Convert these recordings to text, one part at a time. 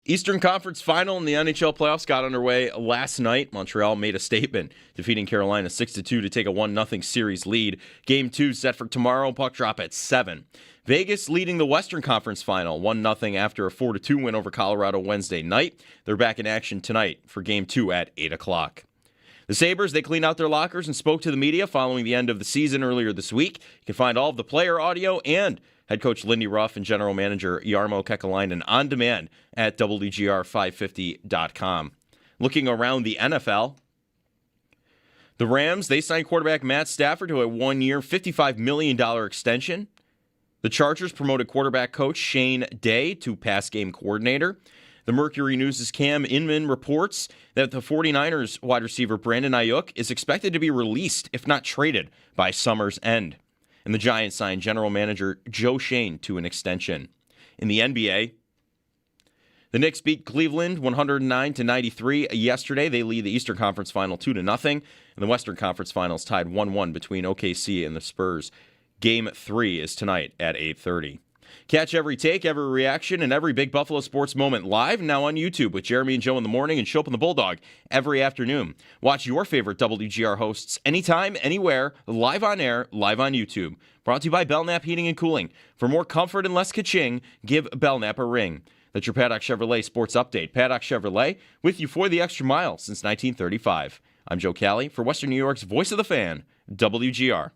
Eastern Conference Final in the NHL playoffs got underway last night. Montreal made a statement, defeating Carolina 6-2 to take a 1-0 series lead. Game 2 set for tomorrow. Puck drop at 7. Vegas leading the Western Conference Final 1-0 after a 4-2 win over Colorado Wednesday night. They're back in action tonight for Game 2 at 8 o'clock. The Sabres, they cleaned out their lockers and spoke to the media following the end of the season earlier this week. You can find all of the player audio and head coach Lindy Ruff and general manager Jarmo Kekalainen on demand at WGR550.com. Looking around the NFL, the Rams, they signed quarterback Matt Stafford to a 1-year, $55 million extension. The Chargers promoted quarterback coach Shane Day to pass game coordinator. The Mercury News' Cam Inman reports that the 49ers wide receiver Brandon Ayuk is expected to be released, if not traded, by summer's end. And the Giants signed general manager Joe Shane to an extension. In the NBA, the Knicks beat Cleveland 109-93 yesterday. They lead the Eastern Conference Final 2-0, and the Western Conference Finals tied 1-1 between OKC and the Spurs. Game 3 is tonight at 8:30. Catch every take, every reaction, and every Big Buffalo sports moment live now on YouTube with Jeremy and Joe in the morning and Shope and the Bulldog every afternoon. Watch your favorite WGR hosts anytime, anywhere, live on air, live on YouTube. Brought to you by Belknap Heating and Cooling. For more comfort and less ka-ching, give Belknap a ring. That's your Paddock Chevrolet Sports Update. Paddock Chevrolet, with you for the extra mile since 1935. I'm Joe Cali for Western New York's Voice of the Fan, WGR.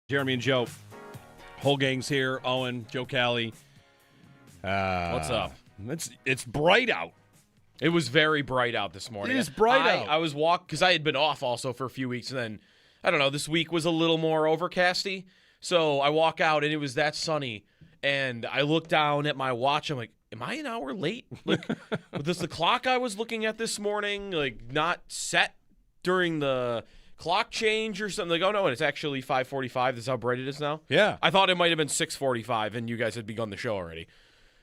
Jeremy and Joe, whole gang's here. Owen, Joe Cali. What's up? It's bright out. It was very bright out this morning. It is bright out. I was because I had been off also for a few weeks, and then, I don't know, this week was a little more overcasty. So I walk out, and it was that sunny, and I look down at my watch. I'm like, am I an hour late? Like, was the clock I was looking at this morning, like, not set during the clock change or something? Like, oh no, and it's actually 5:45. This is how bright it is now. Yeah. I thought it might have been 6:45 and you guys had begun the show already,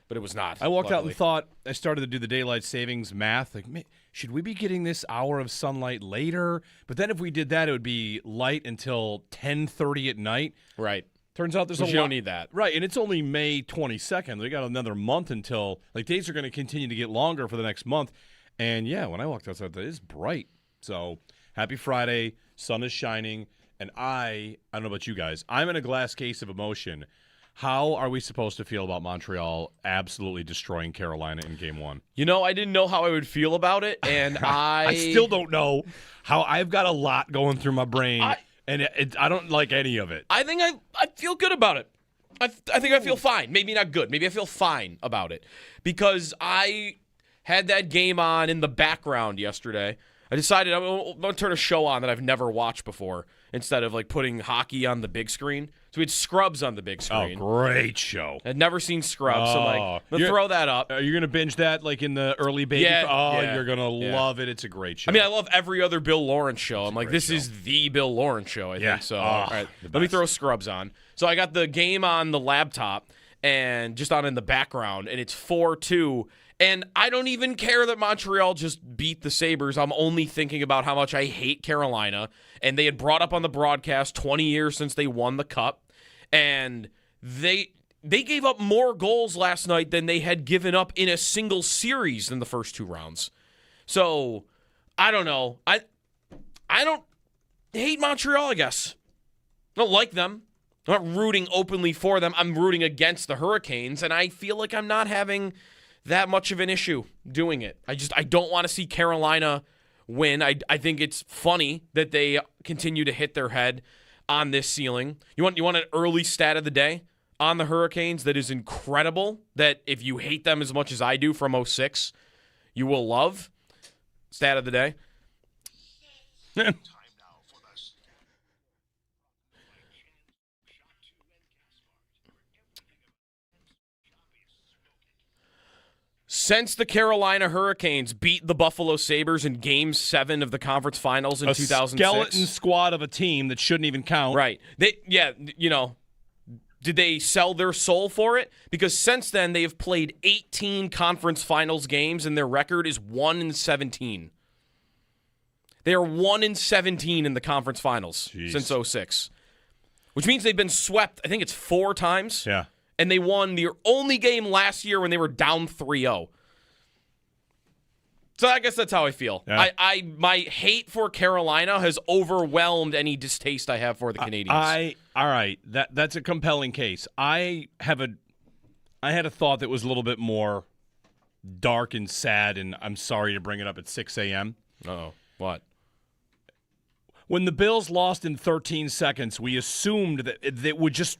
but it was not. I walked out luckily. and thought, I started to do the daylight savings math. Like, should we be getting this hour of sunlight later? But then if we did that, it would be light until 10:30 at night. Right. Turns out there's But you don't need that. Right, and it's only May 22nd. We got another month until, like, days are going to continue to get longer for the next month. And yeah, when I walked outside, it is bright. So happy Friday. Sun is shining, and I don't know about you guys, I'm in a glass case of emotion. How are we supposed to feel about Montreal absolutely destroying Carolina in Game 1? You know, I didn't know how I would feel about it, and I still don't know how. I've got a lot going through my brain, and I don't like any of it. I think I feel good about it. I think I feel fine. Maybe not good. Maybe I feel fine about it because I had that game on in the background yesterday. I decided I'm going to turn a show on that I've never watched before instead of, like, putting hockey on the big screen. So we had Scrubs on the big screen. Oh, great show. I'd never seen Scrubs, so I'm like, let's throw that up. Are you going to binge that, like, in the early baby? Yeah. You're going to love it. It's a great show. I mean, I love every other Bill Lawrence show. I'm like, this is the Bill Lawrence show, I think. So, all right, let me throw Scrubs on. So I got the game on the laptop and just on in the background, and it's 4-2. And I don't even care that Montreal just beat the Sabres. I'm only thinking about how much I hate Carolina. And they had brought up on the broadcast 20 years since they won the Cup. And they gave up more goals last night than they had given up in a single series in the first 2 rounds. So, I don't know. I don't hate Montreal, I guess. I don't like them. I'm not rooting openly for them. I'm rooting against the Hurricanes. And I feel like I'm not having that much of an issue doing it. I don't want to see Carolina win. I think it's funny that they continue to hit their head on this ceiling. You want an early stat of the day? on the Hurricanes that is incredible, that if you hate them as much as I do from '06, you will love. Stat of the day. Since the Carolina Hurricanes beat the Buffalo Sabres in Game 7 of the conference finals in 2006. A skeleton squad of a team that shouldn't even count. Right. Did they sell their soul for it? Because since then, they have played 18 conference finals games, and their record is 1-17. They are 1-17 in the conference finals since 06. Which means they've been swept, I think it's 4 times. Yeah. And they won their only game last year when they were down 3-0. So I guess that's how I feel. Yeah. My hate for Carolina has overwhelmed any distaste I have for the Canadiens. All right, that's a compelling case. I had a thought that was a little bit more dark and sad, and I'm sorry to bring it up at 6 a.m. Uh-oh. What? When the Bills lost in 13 seconds, we assumed that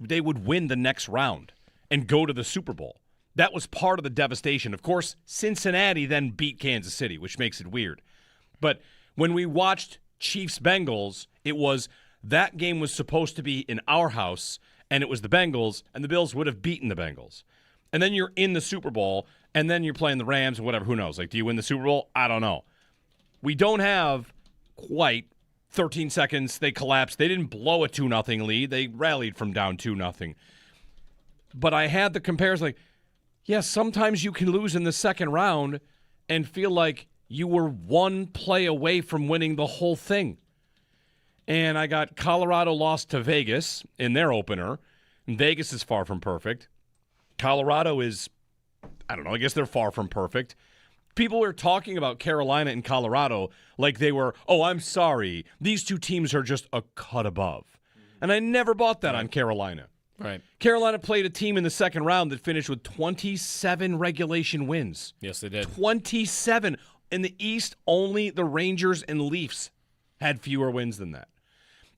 they would win the next round and go to the Super Bowl. That was part of the devastation. Of course, Cincinnati then beat Kansas City, which makes it weird. But when we watched Chiefs-Bengals, it was that game was supposed to be in our house, and it was the Bengals, and the Bills would have beaten the Bengals. And then you're in the Super Bowl, and then you're playing the Rams and whatever. Who knows? Like, do you win the Super Bowl? I don't know. We don't have quite 13 seconds. They collapsed. They didn't blow a 2-0 lead. They rallied from down 2-0. But I had the comparison, like, yes, sometimes you can lose in the second round and feel like you were one play away from winning the whole thing. And I got Colorado lost to Vegas in their opener. And Vegas is far from perfect. Colorado is, I don't know, I guess they're far from perfect. People are talking about Carolina and Colorado like they were, oh, I'm sorry, these two teams are just a cut above. And I never bought that on Carolina. Right. Carolina played a team in the second round that finished with 27 regulation wins. Yes, they did. 27. In the East, only the Rangers and Leafs had fewer wins than that.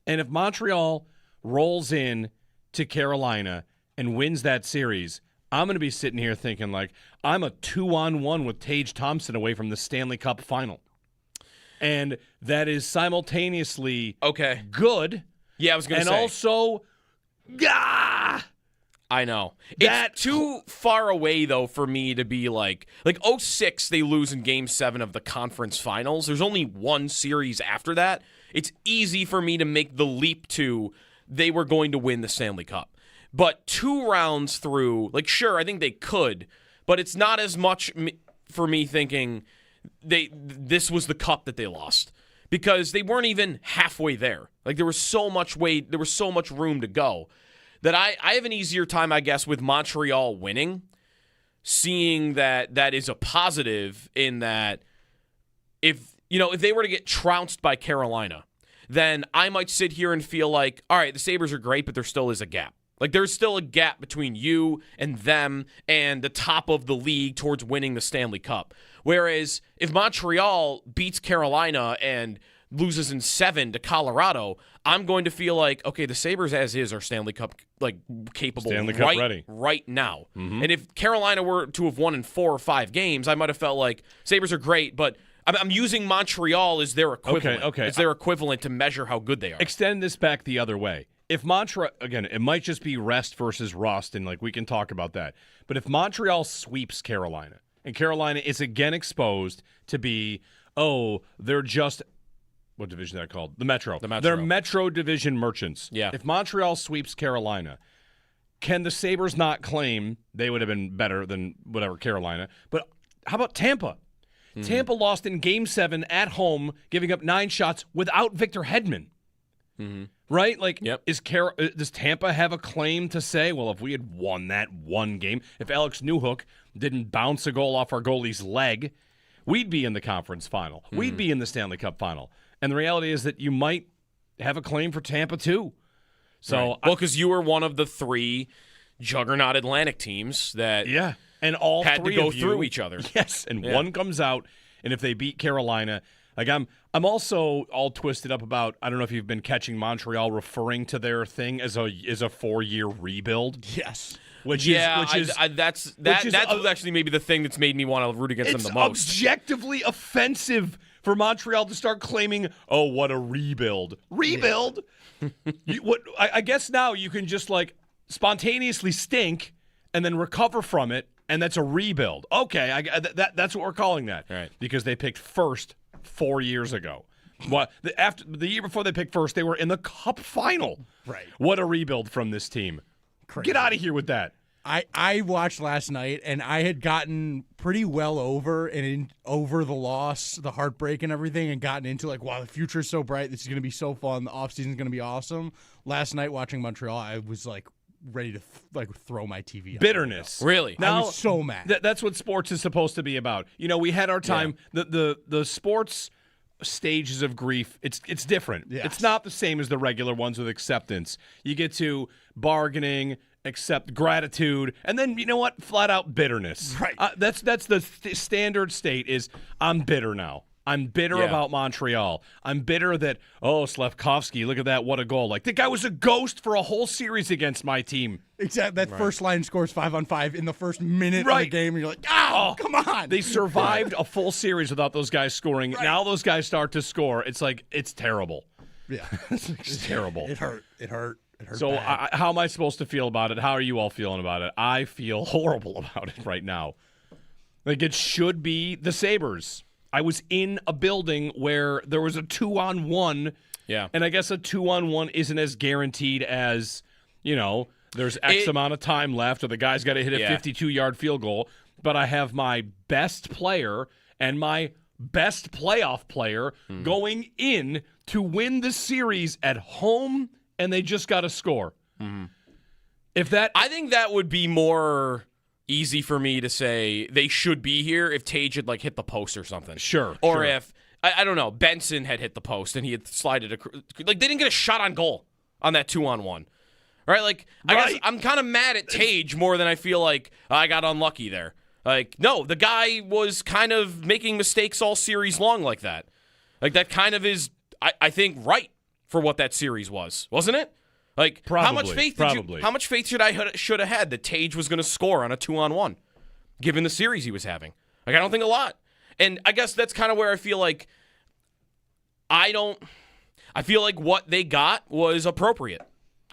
And if Montreal rolls in to Carolina and wins that series, I'm going to be sitting here thinking like I'm a 2-on-1 with Tage Thompson away from the Stanley Cup final. And that is simultaneously good. Yeah, I was going to say. And also, I know. That it's too far away, though, for me to be like 06, they lose in Game 7 of the conference finals. There's only one series after that. It's easy for me to make the leap to they were going to win the Stanley Cup. But 2 rounds through, sure, I think they could, but it's not as much for me thinking this was the cup that they lost because they weren't even halfway there. There was so much room to go that I have an easier time, I guess, with Montreal winning, seeing that is a positive in that if they were to get trounced by Carolina, then I might sit here and feel like, all right, the Sabres are great, but there still is a gap. There's still a gap between you and them and the top of the league towards winning the Stanley Cup. Whereas if Montreal beats Carolina and loses in 7 to Colorado, I'm going to feel like, okay, the Sabres as is are Stanley Cup capable Stanley Cup ready right now. Mm-hmm. And if Carolina were to have won in 4 or 5 games, I might have felt like Sabres are great, but I'm using Montreal as their equivalent. Okay. It's their equivalent to measure how good they are. Extend this back the other way. If Montreal, again, it might just be rest versus rust, and we can talk about that. But if Montreal sweeps Carolina, and Carolina is again exposed to be, they're just, what division is that called? The Metro. They're Metro Division merchants. Yeah. If Montreal sweeps Carolina, can the Sabres not claim they would have been better than whatever Carolina? But how about Tampa? Mm-hmm. Tampa lost in Game 7 at home, giving up 9 shots without Victor Hedman. Mm-hmm. Right? Yep. Does Tampa have a claim to say, well, if we had won that one game, if Alex Newhook didn't bounce a goal off our goalie's leg, we'd be in the conference final. Mm-hmm. We'd be in the Stanley Cup final. And the reality is that you might have a claim for Tampa, too. So, right. Because you were one of the 3 juggernaut Atlantic teams that and all had 3 to go of you, through each other. Yes, and one comes out, and if they beat Carolina, Like I'm also all twisted up about. I don't know if you've been catching Montreal referring to their thing as a 4-year rebuild. Yes. Which is that's actually maybe the thing that's made me want to root against them the most. It's objectively offensive for Montreal to start claiming, "Oh, what a rebuild!" Rebuild. I guess now you can just like spontaneously stink and then recover from it, and that's a rebuild. Okay, that's what we're calling that. Right. Because they picked first 4 years ago. After the year before they picked first, they were in the Cup final. Right. What a rebuild from this team. Crazy. Get out of here with that. I watched last night, and I had gotten pretty well over the loss, the heartbreak and everything, and gotten into like, wow, the future's so bright. This is going to be so fun. The offseason's going to be awesome. Last night watching Montreal, I was like ready to throw my TV out. Bitterness. Really? I was so mad. That's what sports is supposed to be about. We had our time. Yeah. The sports stages of grief, it's different. Yes. It's not the same as the regular ones with acceptance. You get to bargaining, accept gratitude, and then flat out bitterness. Right. That's the standard state is I'm bitter now. I'm bitter about Montreal. I'm bitter that, Slafkovsky, look at that, what a goal. Like, the guy was a ghost for a whole series against my team. Exactly. That first line scores 5-on-5 in the first minute of the game, and you're like, come on. They survived a full series without those guys scoring. Right. Now those guys start to score. It's like, it's terrible. Yeah. It's terrible. It hurt. So how am I supposed to feel about it? How are you all feeling about it? I feel horrible about it right now. Like, it should be the Sabres. I was in a building where there was a 2-on-1. Yeah. And I guess a 2-on-1 isn't as guaranteed as, there's X amount of time left or the guy's got to hit a 52-yard field goal. But I have my best player and my best playoff player going in to win the series at home, and they just got to score. Mm-hmm. I think that would be more easy for me to say they should be here if Tage had hit the post or something. Sure. Or if I don't know, Benson had hit the post and he had slided they didn't get a shot on goal on that 2-on-1. Right? I guess I'm kind of mad at Tage more than I feel like I got unlucky there. No, the guy was kind of making mistakes all series long like that. That kind of is I think right for what that series was, wasn't it? Probably, how much faith should have had that Tage was going to score on a 2-on-1, given the series he was having? I don't think a lot. And I guess that's kind of where I feel like I feel like what they got was appropriate.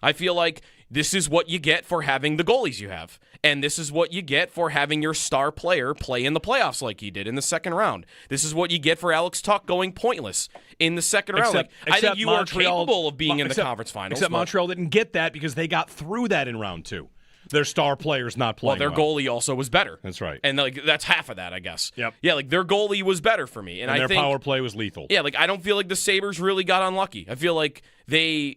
I feel like this is what you get for having the goalies you have. And this is what you get for having your star player play in the playoffs like he did in the second round. This is what you get for Alex Tuch going pointless in the second round. I think you are capable of being in the conference finals. Except Montreal didn't get that because they got through that in round 2. Their star player's not playing their goalie also was better. That's right. And that's half of that, I guess. Yep. Yeah, their goalie was better for me. And I their think power play was lethal. Yeah, I don't feel like the Sabres really got unlucky. I feel like they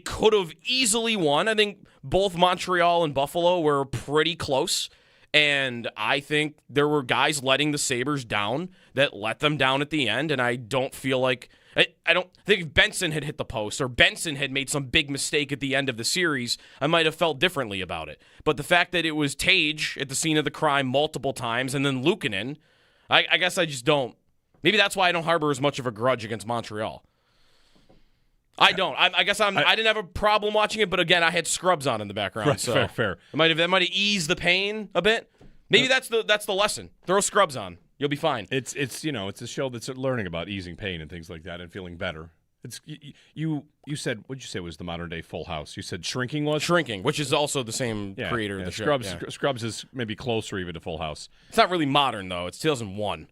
could have easily won. I think both Montreal and Buffalo were pretty close. And I think there were guys letting the Sabres down that let them down at the end. And I don't feel like I don't think if Benson had hit the post or Benson had made some big mistake at the end of the series, I might have felt differently about it. But the fact that it was Tage at the scene of the crime multiple times and then Luukkonen, I guess I just don't. Maybe that's why I don't harbor as much of a grudge against Montreal. I don't. I guess I didn't have a problem watching it, but again, I had scrubs on in the background. Right, so fair. That might have eased the pain a bit. Maybe that's the lesson. Throw scrubs on. You'll be fine. It's a show that's learning about easing pain and things like that and feeling better. It's you said, what'd you say was the modern day Full House? You said Shrinking was? Shrinking, which is also the same creator of the show. Scrubs is maybe closer even to Full House. It's not really modern though. It's 2001.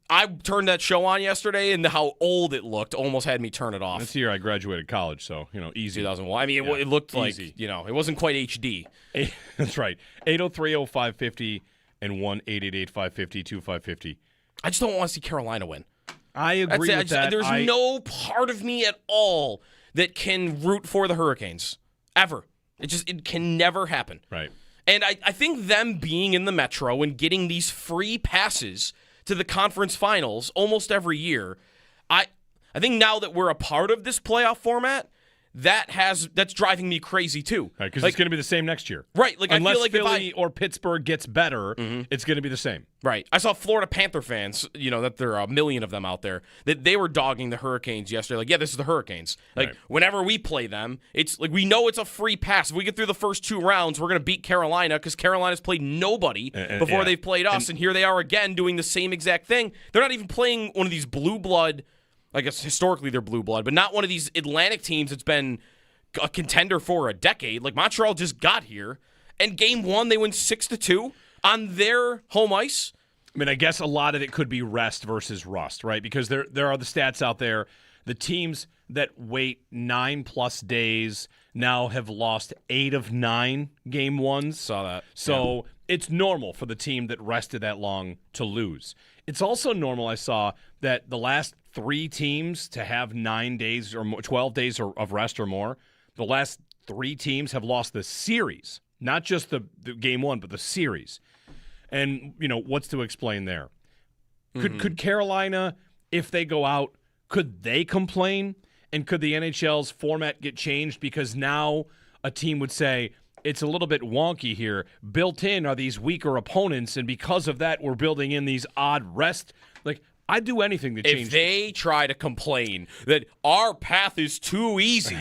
I turned that show on yesterday, and how old it looked almost had me turn it off. That's the year I graduated college, so easy. 2001. I mean, it looked easy. Like it wasn't quite HD. That's right. 803-0550 and 1-888-550-2550. I just don't want to see Carolina win. I agree with that. There's no part of me at all that can root for the Hurricanes ever. It can never happen. Right. And I think them being in the Metro and getting these free passes to the conference finals almost every year, I think now that we're a part of this playoff format, that's driving me crazy too. Right, because it's going to be the same next year. Right. Like, unless I feel like Philly or Pittsburgh gets better, it's going to be the same. Right. I saw Florida Panther fans, that there are a million of them out there, that they were dogging the Hurricanes yesterday. Like, yeah, this is the Hurricanes. Like, whenever we play them, it's like we know it's a free pass. If we get through the first 2 rounds, we're going to beat Carolina because Carolina's played nobody before they've played us. And here they are again doing the same exact thing. They're not even playing one of these blue blood, I guess historically they're blue blood, but not one of these Atlantic teams that's been a contender for a decade. Like, Montreal just got here, and game 1 they win 6-2 on their home ice. I mean, I guess a lot of it could be rest versus rust, right? Because there are the stats out there. The teams that wait 9+ days now have lost 8 of 9 game 1s. Saw that. So it's normal for the team that rested that long to lose. It's also normal, I saw, that the last 3 teams to have 9 days or more, 12 days of rest or more, the last 3 teams have lost the series, not just the game 1, but the series. And, what's to explain there? Could Carolina, if they go out, could they complain? And could the NHL's format get changed? Because now a team would say, it's a little bit wonky here. Built in are these weaker opponents, and because of that, we're building in these odd rest. Like, I'd do anything to change. If they try to complain that our path is too easy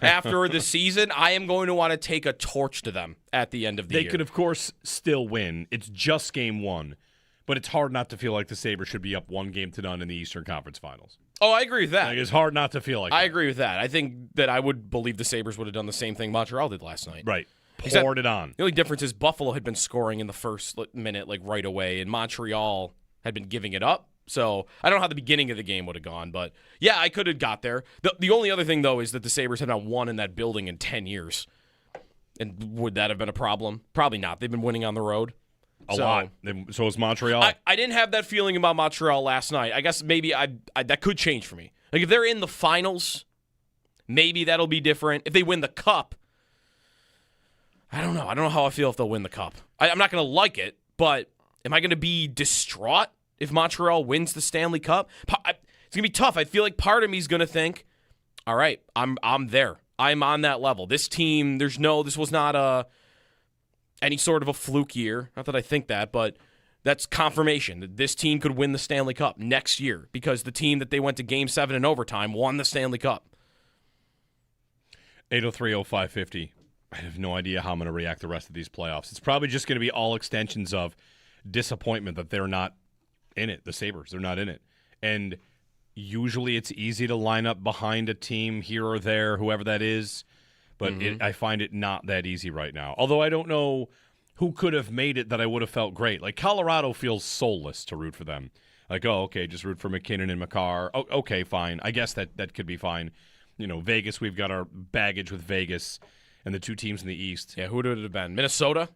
after the season, I am going to want to take a torch to them at the end of the year. They could, of course, still win. It's just game 1. But it's hard not to feel like the Sabres should be up 1-0 in the Eastern Conference Finals. Oh, I agree with that. Like, it's hard not to feel like I that. agree with that. I think that I would believe the Sabres would have done the same thing Montreal did last night. Right. Poured it on. The only difference is Buffalo had been scoring in the first minute, like right away, and Montreal had been giving it up. So I don't know how the beginning of the game would have gone, but yeah, I could have got there. The only other thing, though, is that the Sabres have not won in that building in 10 years. And would that have been a problem? Probably not. They've been winning on the road. A lot. So is Montreal. I didn't have that feeling about Montreal last night. I guess maybe that could change for me. Like, if they're in the finals, maybe that'll be different. If they win the Cup, I don't know. I don't know how I feel if they'll win the Cup. I'm not going to like it, but am I going to be distraught if Montreal wins the Stanley Cup? It's going to be tough. I feel like part of me is going to think, all right, I'm there. I'm on that level. This team, this was not any sort of a fluke year. Not that I think that, but that's confirmation that this team could win the Stanley Cup next year because the team that they went to Game 7 in overtime won the Stanley Cup. 803-0550. I have no idea how I'm going to react the rest of these playoffs. It's probably just going to be all extensions of disappointment that they're not in it. The Sabres, they're not in it. And usually it's easy to line up behind a team here or there, whoever that is. But I find it not that easy right now. Although I don't know who could have made it that I would have felt great. Like, Colorado feels soulless to root for them. Like, oh, okay, just root for McKinnon and Makar. Oh, okay, fine. I guess that could be fine. Vegas, we've got our baggage with Vegas and the 2 teams in the East. Yeah, who would it have been? Minnesota?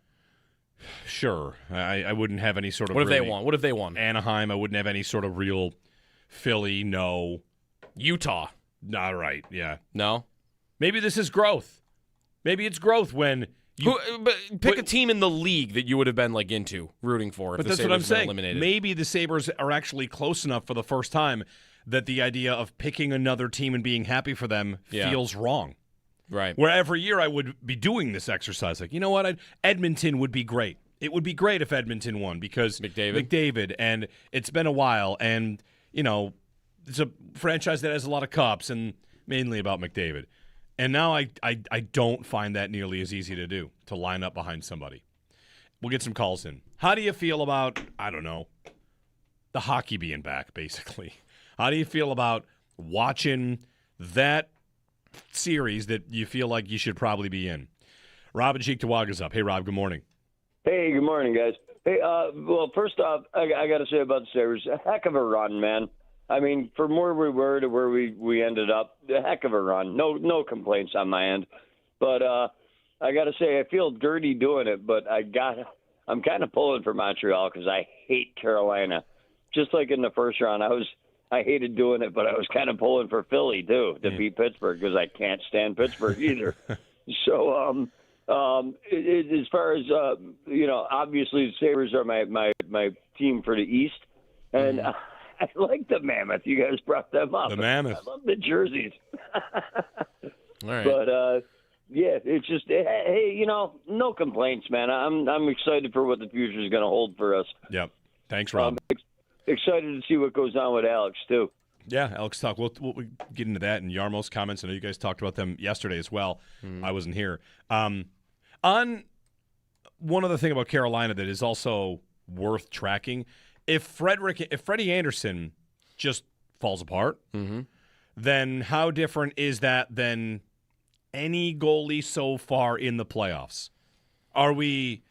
Sure. I wouldn't have any sort of What if they won? What if they won? Anaheim, I wouldn't have any sort of real. Philly, no. Utah? Not right, yeah. No? Maybe this is growth. Maybe it's growth when you... Pick a team in the league that you would have been into, rooting for if but the that's Sabres what I'm were saying. eliminated. Maybe the Sabres are actually close enough for the first time that the idea of picking another team and being happy for them feels wrong. Right. Where every year I would be doing this exercise. Like, you know what? Edmonton would be great. It would be great if Edmonton won because McDavid, and it's been a while, and, it's a franchise that has a lot of cups, and mainly about McDavid. And now I don't find that nearly as easy to do, to line up behind somebody. We'll get some calls in. How do you feel about, I don't know, the hockey being back, basically? How do you feel about watching that series that you feel like you should probably be in? Rob and Cheektowaga's up. Hey, Rob, good morning. Hey, good morning, guys. Hey, well, first off, I got to say about the Sabres, a heck of a run, man. I mean, from where we were to where we ended up, a heck of a run. No complaints on my end. But I got to say, I feel dirty doing it, but I'm kind of pulling for Montreal because I hate Carolina. Just like in the first round, I hated doing it, but I was kind of pulling for Philly, too, to beat Pittsburgh because I can't stand Pittsburgh either. So, as far as, obviously the Sabres are my team for the East. And I like the Mammoth. You guys brought them up. The Mammoth. I love the jerseys. All right. But yeah, it's just hey, no complaints, man. I'm excited for what the future is going to hold for us. Yep. Thanks, Rob. Excited to see what goes on with Alex too. Yeah, Alex talk. We'll get into that and Yarmo's comments. I know you guys talked about them yesterday as well. I wasn't here. On one other thing about Carolina that is also worth tracking, if Freddie Anderson just falls apart, then how different is that than any goalie so far in the playoffs? Are we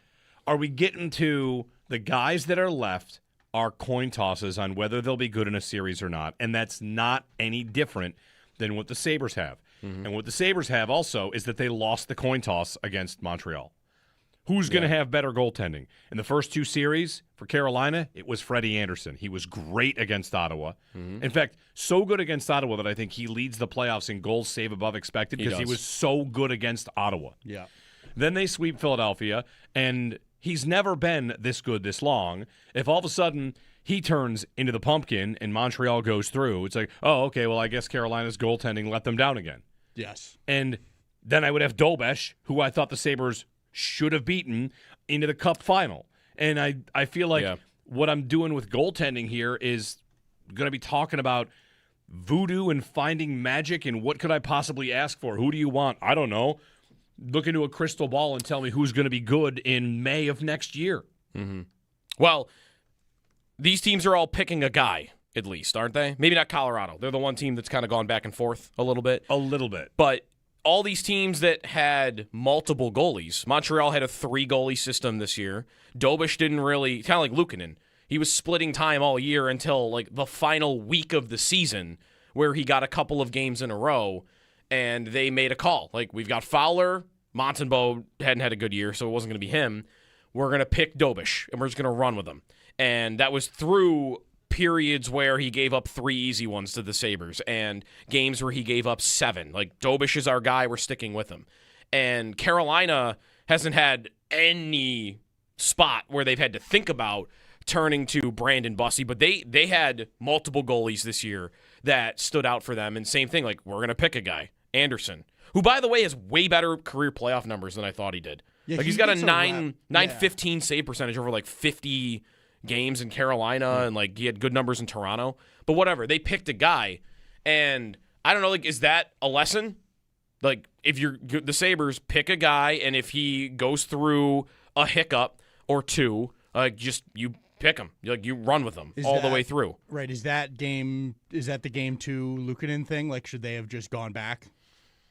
getting to the guys that are left are coin tosses on whether they'll be good in a series or not, and that's not any different than what the Sabres have. And what the Sabres have also is that they lost the coin toss against Montreal. Who's going to have better goaltending? In the first two series for Carolina, it was Freddie Anderson. He was great against Ottawa. In fact, so good against Ottawa that I think he leads the playoffs in goals save above expected because he was so good against Ottawa. Yeah. Then they sweep Philadelphia, and he's never been this good this long. If all of a sudden he turns into the pumpkin and Montreal goes through, it's like, oh, okay, well, I guess Carolina's goaltending let them down again. Yes. And then I would have Dobesh, who I thought the Sabres should have beaten, into the Cup final. And I feel like what I'm doing with goaltending here is going to be talking about voodoo and finding magic and what could I possibly ask for? Who do you want? I don't know. Look into a crystal ball and tell me who's going to be good in May of next year. Well, these teams are all picking a guy, at least, aren't they? Maybe not Colorado. They're the one team that's kind of gone back and forth a little bit. A little bit. But all these teams that had multiple goalies, Montreal had a 3-goalie system this year. Dobish didn't really, kind of like Luukkonen. He was splitting time all year until like the final week of the season where he got a couple of games in a row, and they made a call. Like, we've got Fowler. Montembeault hadn't had a good year, so it wasn't going to be him. We're going to pick Dobish, and we're just going to run with him. And that was through periods where he gave up 3 easy ones to the Sabres and games where he gave up 7. Like, Dobish is our guy. We're sticking with him. And Carolina hasn't had any spot where they've had to think about turning to Brandon Bussey, but they had multiple goalies this year that stood out for them. And same thing, like, we're going to pick a guy, Anderson, who, by the way, has way better career playoff numbers than I thought he did. Yeah, like, he's got a 915 save percentage over like 50 games in Carolina, and like he had good numbers in Toronto. But whatever, they picked a guy, and I don't know, like, is that a lesson? Like, if you're the Sabres, pick a guy, and if he goes through a hiccup or two, just you pick him. You run with him all the way through. Right? Is that the game 2 Luukkonen thing? Like, should they have just gone back?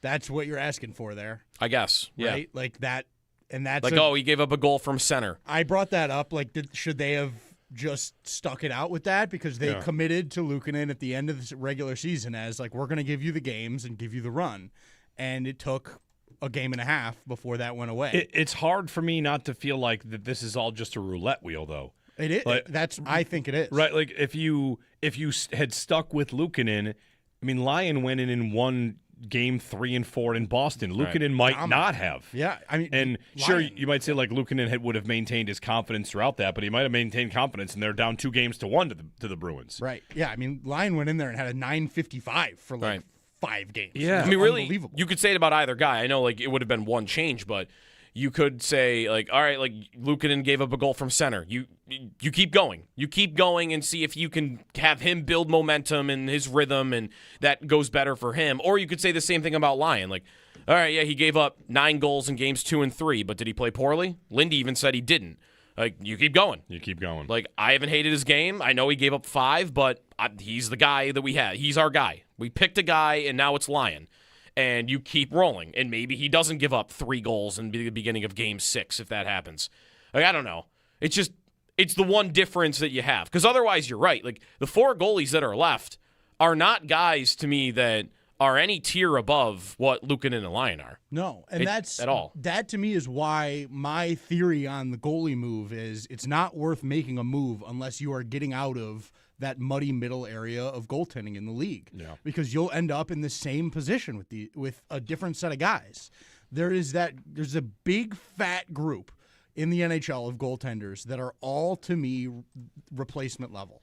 That's what you're asking for there, I guess. Yeah. Right? Like that. And that's like, he gave up a goal from center. I brought that up. Like, should they have just stuck it out with that? Because they committed to Luukkonen at the end of the regular season as, like, we're going to give you the games and give you the run. And it took a game and a half before that went away. It's hard for me not to feel like that this is all just a roulette wheel, though. It is. Like, I think it is. Right. Like, if you had stuck with Luukkonen, I mean, Lyon went in and won Game 3 and 4 in Boston. Luukkonen might not have. Yeah, I mean, and sure, you might say like Luukkonen would have maintained his confidence throughout that, but he might have maintained confidence, and they're down 2-1 to the Bruins. Right. Yeah. I mean, Lyon went in there and had a 955 for like 5 games. Yeah. I mean, really, you could say it about either guy. I know, like, it would have been one change, but you could say, like, all right, like, Luukkonen gave up a goal from center. You keep going. You keep going and see if you can have him build momentum and his rhythm, and that goes better for him. Or you could say the same thing about Lyon. Like, all right, yeah, he gave up 9 goals in games 2 and 3, but did he play poorly? Lindy even said he didn't. Like, you keep going. You keep going. Like, I haven't hated his game. I know he gave up 5, but he's the guy that we had. He's our guy. We picked a guy, and now it's Lyon. And you keep rolling, and maybe he doesn't give up 3 goals in the beginning of Game 6 if that happens. Like, I don't know. It's the one difference that you have. Because otherwise, you're right. Like, the 4 goalies that are left are not guys, to me, that are any tier above what Luukkonen and Lyon are. No, and that's at all. That, to me, is why my theory on the goalie move is it's not worth making a move unless you are getting out of that muddy middle area of goaltending in the league. Yeah. Because you'll end up in the same position with a different set of guys. There's a big fat group in the NHL of goaltenders that are all, to me, replacement level.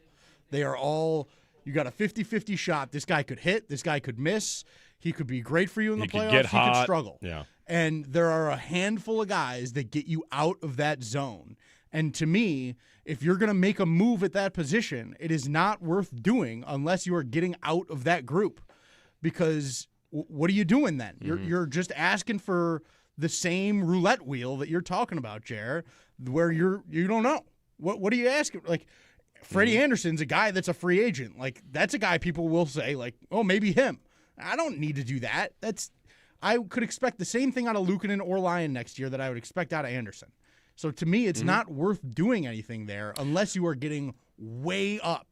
They are all, you got a 50-50 shot. This guy could hit, this guy could miss. He could be great for you in the could playoffs. get He hot. could struggle. Yeah. And there are a handful of guys that get you out of that zone. And to me, if you're going to make a move at that position, it is not worth doing unless you are getting out of that group. Because what are you doing then? You're just asking for the same roulette wheel that you're talking about, Jer, where you don't know. What are you asking? Like, Freddie Anderson's a guy that's a free agent. Like, that's a guy people will say, like, oh, maybe him. I don't need to do that. I could expect the same thing out of Luukkonen or Lyon next year that I would expect out of Anderson. So to me, it's not worth doing anything there unless you are getting way up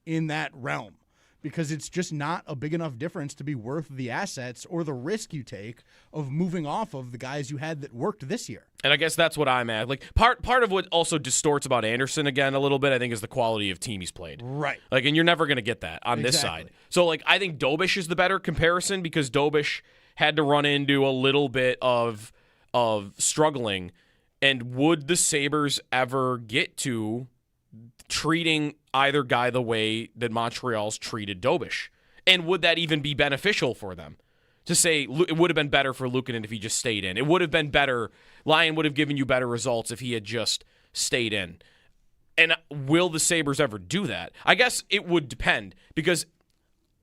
in that realm, because it's just not a big enough difference to be worth the assets or the risk you take of moving off of the guys you had that worked this year. And I guess that's what I'm at. Like, part of what also distorts about Anderson again a little bit, I think, is the quality of team he's played. Right. Like, and you're never going to get that on this side. So, like, I think Dobish is the better comparison because Dobish had to run into a little bit of struggling. And would the Sabres ever get to treating either guy the way that Montreal's treated Dobish? And would that even be beneficial for them? To say it would have been better for Luukkonen if he just stayed in. It would have been better. Lyon would have given you better results if he had just stayed in. And will the Sabres ever do that? I guess it would depend, because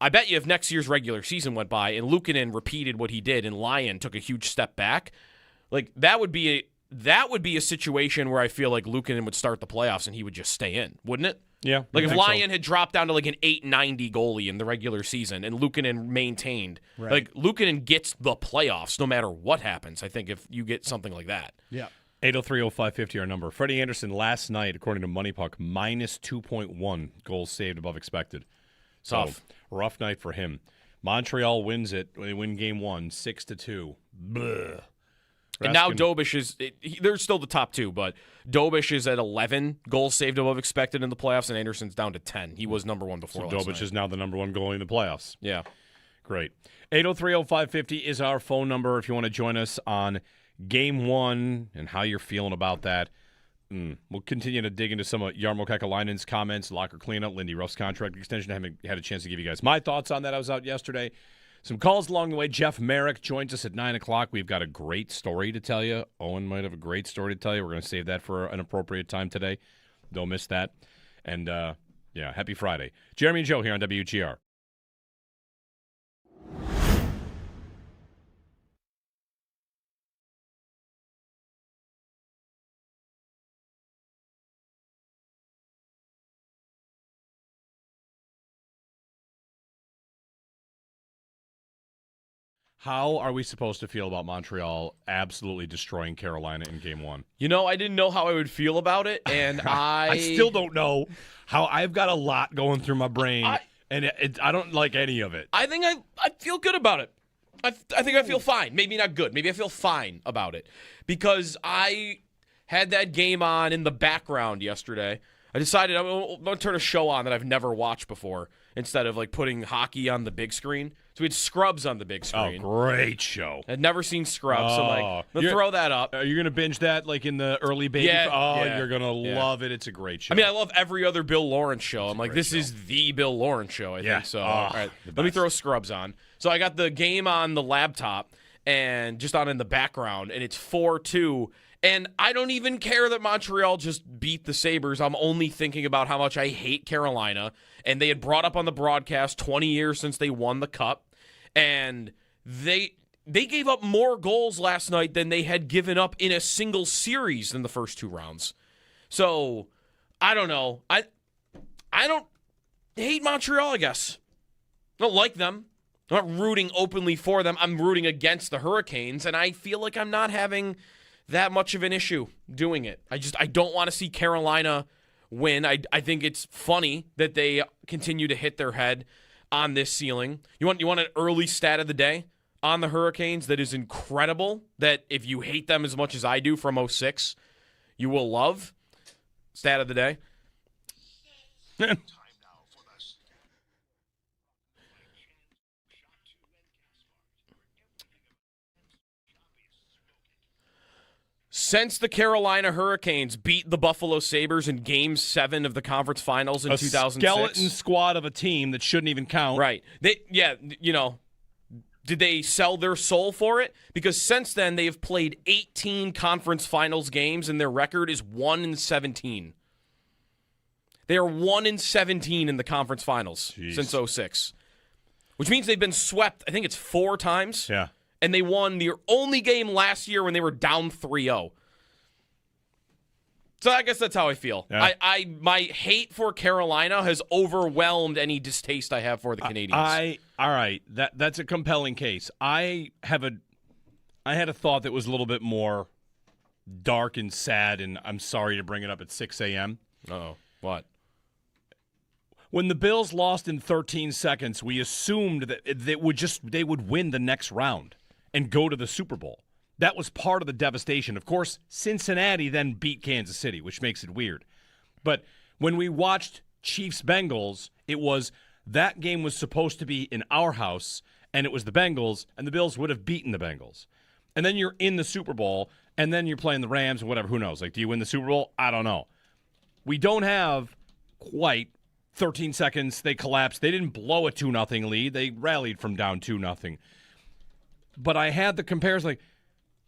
I bet you if next year's regular season went by and Luukkonen repeated what he did and Lyon took a huge step back, like that would be a situation where I feel like Luukkonen would start the playoffs and he would just stay in, wouldn't it? Yeah. Like if Lyon had dropped down to like an 890 goalie in the regular season and Luukkonen maintained, like Luukkonen gets the playoffs no matter what happens, I think, if you get something like that. Yeah. 803-0550 our number. Freddie Anderson last night, according to Money Puck, minus 2.1 goals saved above expected. So, Tough. rough night for him. Montreal wins it. They win game 1, 6-2. Bleh. And now Dobish is they're still the top two, but Dobish is at 11 goals saved above expected in the playoffs, and Anderson's down to 10. He was number one before last night. Dobish is now the number one goalie in the playoffs. Yeah. Great. 803-0550 is our phone number if you want to join us on game 1 and how you're feeling about that. We'll continue to dig into some of Jarmo Kekalainen's comments, locker cleanup, Lindy Ruff's contract extension. I haven't had a chance to give you guys my thoughts on that. I was out yesterday. Some calls along the way. Jeff Merrick joins us at 9 o'clock. We've got a great story to tell you. Owen might have a great story to tell you. We're going to save that for an appropriate time today. Don't miss that. And, happy Friday. Jeremy and Joe here on WGR. How are we supposed to feel about Montreal absolutely destroying Carolina in game 1? You know, I didn't know how I would feel about it, and I still don't know how. I've got a lot going through my brain, and I don't like any of it. I think I feel good about it. I think I feel fine. Maybe not good. Maybe I feel fine about it because I had that game on in the background yesterday. I decided I'm going to turn a show on that I've never watched before instead of like putting hockey on the big screen. So we had Scrubs on the big screen. Oh, great show. I'd never seen Scrubs, so I'm going to throw that up. Are you going to binge that like in the early baby? Yeah. You're going to love it. It's a great show. I mean, I love every other Bill Lawrence show. I'm like, this is the Bill Lawrence show, I think. So, all right, let me throw Scrubs on. So I got the game on the laptop and just on in the background, and it's 4-2. And I don't even care that Montreal just beat the Sabres. I'm only thinking about how much I hate Carolina. And they had brought up on the broadcast 20 years since they won the Cup. And they gave up more goals last night than they had given up in a single series in the first 2 rounds. So, I don't know. I don't hate Montreal, I guess. I don't like them. I'm not rooting openly for them. I'm rooting against the Hurricanes. And I feel like I'm not having that much of an issue doing it. I don't want to see Carolina win. I think it's funny that they continue to hit their head on this ceiling. You want an early stat of the day on the Hurricanes that is incredible, that if you hate them as much as I do from 06, you will love? Stat of the day. Since the Carolina Hurricanes beat the Buffalo Sabres in Game 7 of the conference finals in 2006. A skeleton squad of a team that shouldn't even count. Right. Did they sell their soul for it? Because since then, they have played 18 conference finals games, and their record is 1-17. They are 1-17 in the conference finals since 2006, which means they've been swept, I think it's 4 times. Yeah. And they won their only game last year when they were down 3-0. So I guess that's how I feel. Yeah. My hate for Carolina has overwhelmed any distaste I have for the Canadiens. All right, that's a compelling case. I had a thought that was a little bit more dark and sad, and I'm sorry to bring it up at 6 a.m. Uh-oh. What? When the Bills lost in 13 seconds, we assumed that they would win the next round and go to the Super Bowl. That was part of the devastation. Of course, Cincinnati then beat Kansas City, which makes it weird. But when we watched Chiefs-Bengals, it was that game was supposed to be in our house, and it was the Bengals, and the Bills would have beaten the Bengals. And then you're in the Super Bowl, and then you're playing the Rams or whatever. Who knows? Like, do you win the Super Bowl? I don't know. We don't have quite 13 seconds. They collapsed. They didn't blow a 2-0 lead. They rallied from down 2-0. But I had the comparison, like,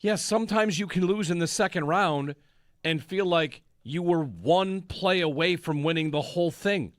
yes, sometimes you can lose in the second round and feel like you were one play away from winning the whole thing.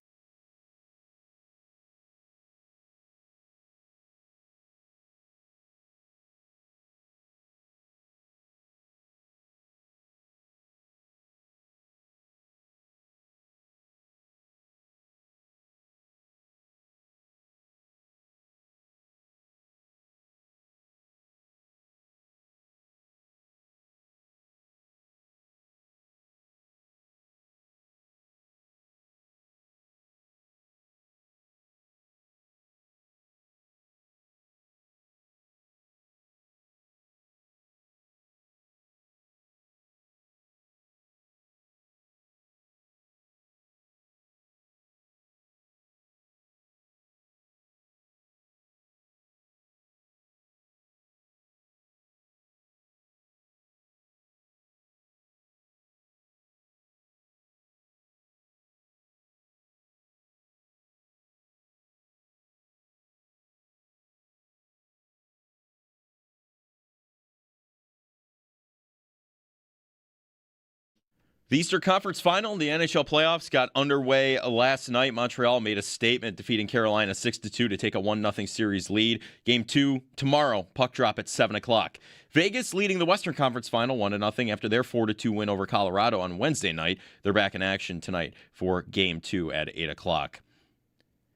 The Eastern Conference Final in the NHL playoffs got underway last night. Montreal made a statement defeating Carolina 6-2 to take a 1-0 series lead. Game 2 tomorrow, puck drop at 7 o'clock. Vegas leading the Western Conference Final 1-0 after their 4-2 win over Colorado on Wednesday night. They're back in action tonight for Game 2 at 8 o'clock.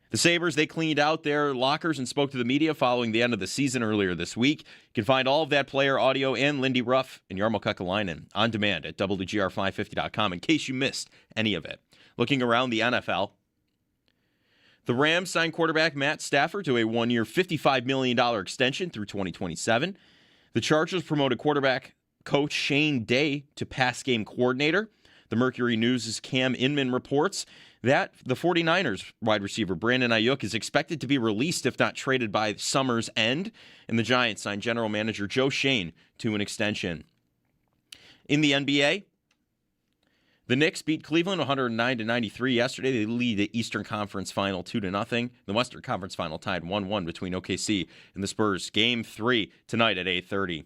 The Sabres, they cleaned out their lockers and spoke to the media following the end of the season earlier this week. You can find all of that player audio and Lindy Ruff and Jarmo Kekalainen on demand at WGR550.com in case you missed any of it. Looking around the NFL, the Rams signed quarterback Matt Stafford to a one-year $55 million extension through 2027. The Chargers promoted quarterback coach Shane Day to pass game coordinator. The Mercury News' Cam Inman reports that the 49ers wide receiver Brandon Ayuk is expected to be released if not traded by summer's end, and the Giants signed general manager Joe Shane to an extension. In the NBA, the Knicks beat Cleveland 109-93 yesterday. They lead the Eastern Conference Final 2-0. The Western Conference Final tied 1-1 between OKC and the Spurs. Game 3 tonight at 8:30.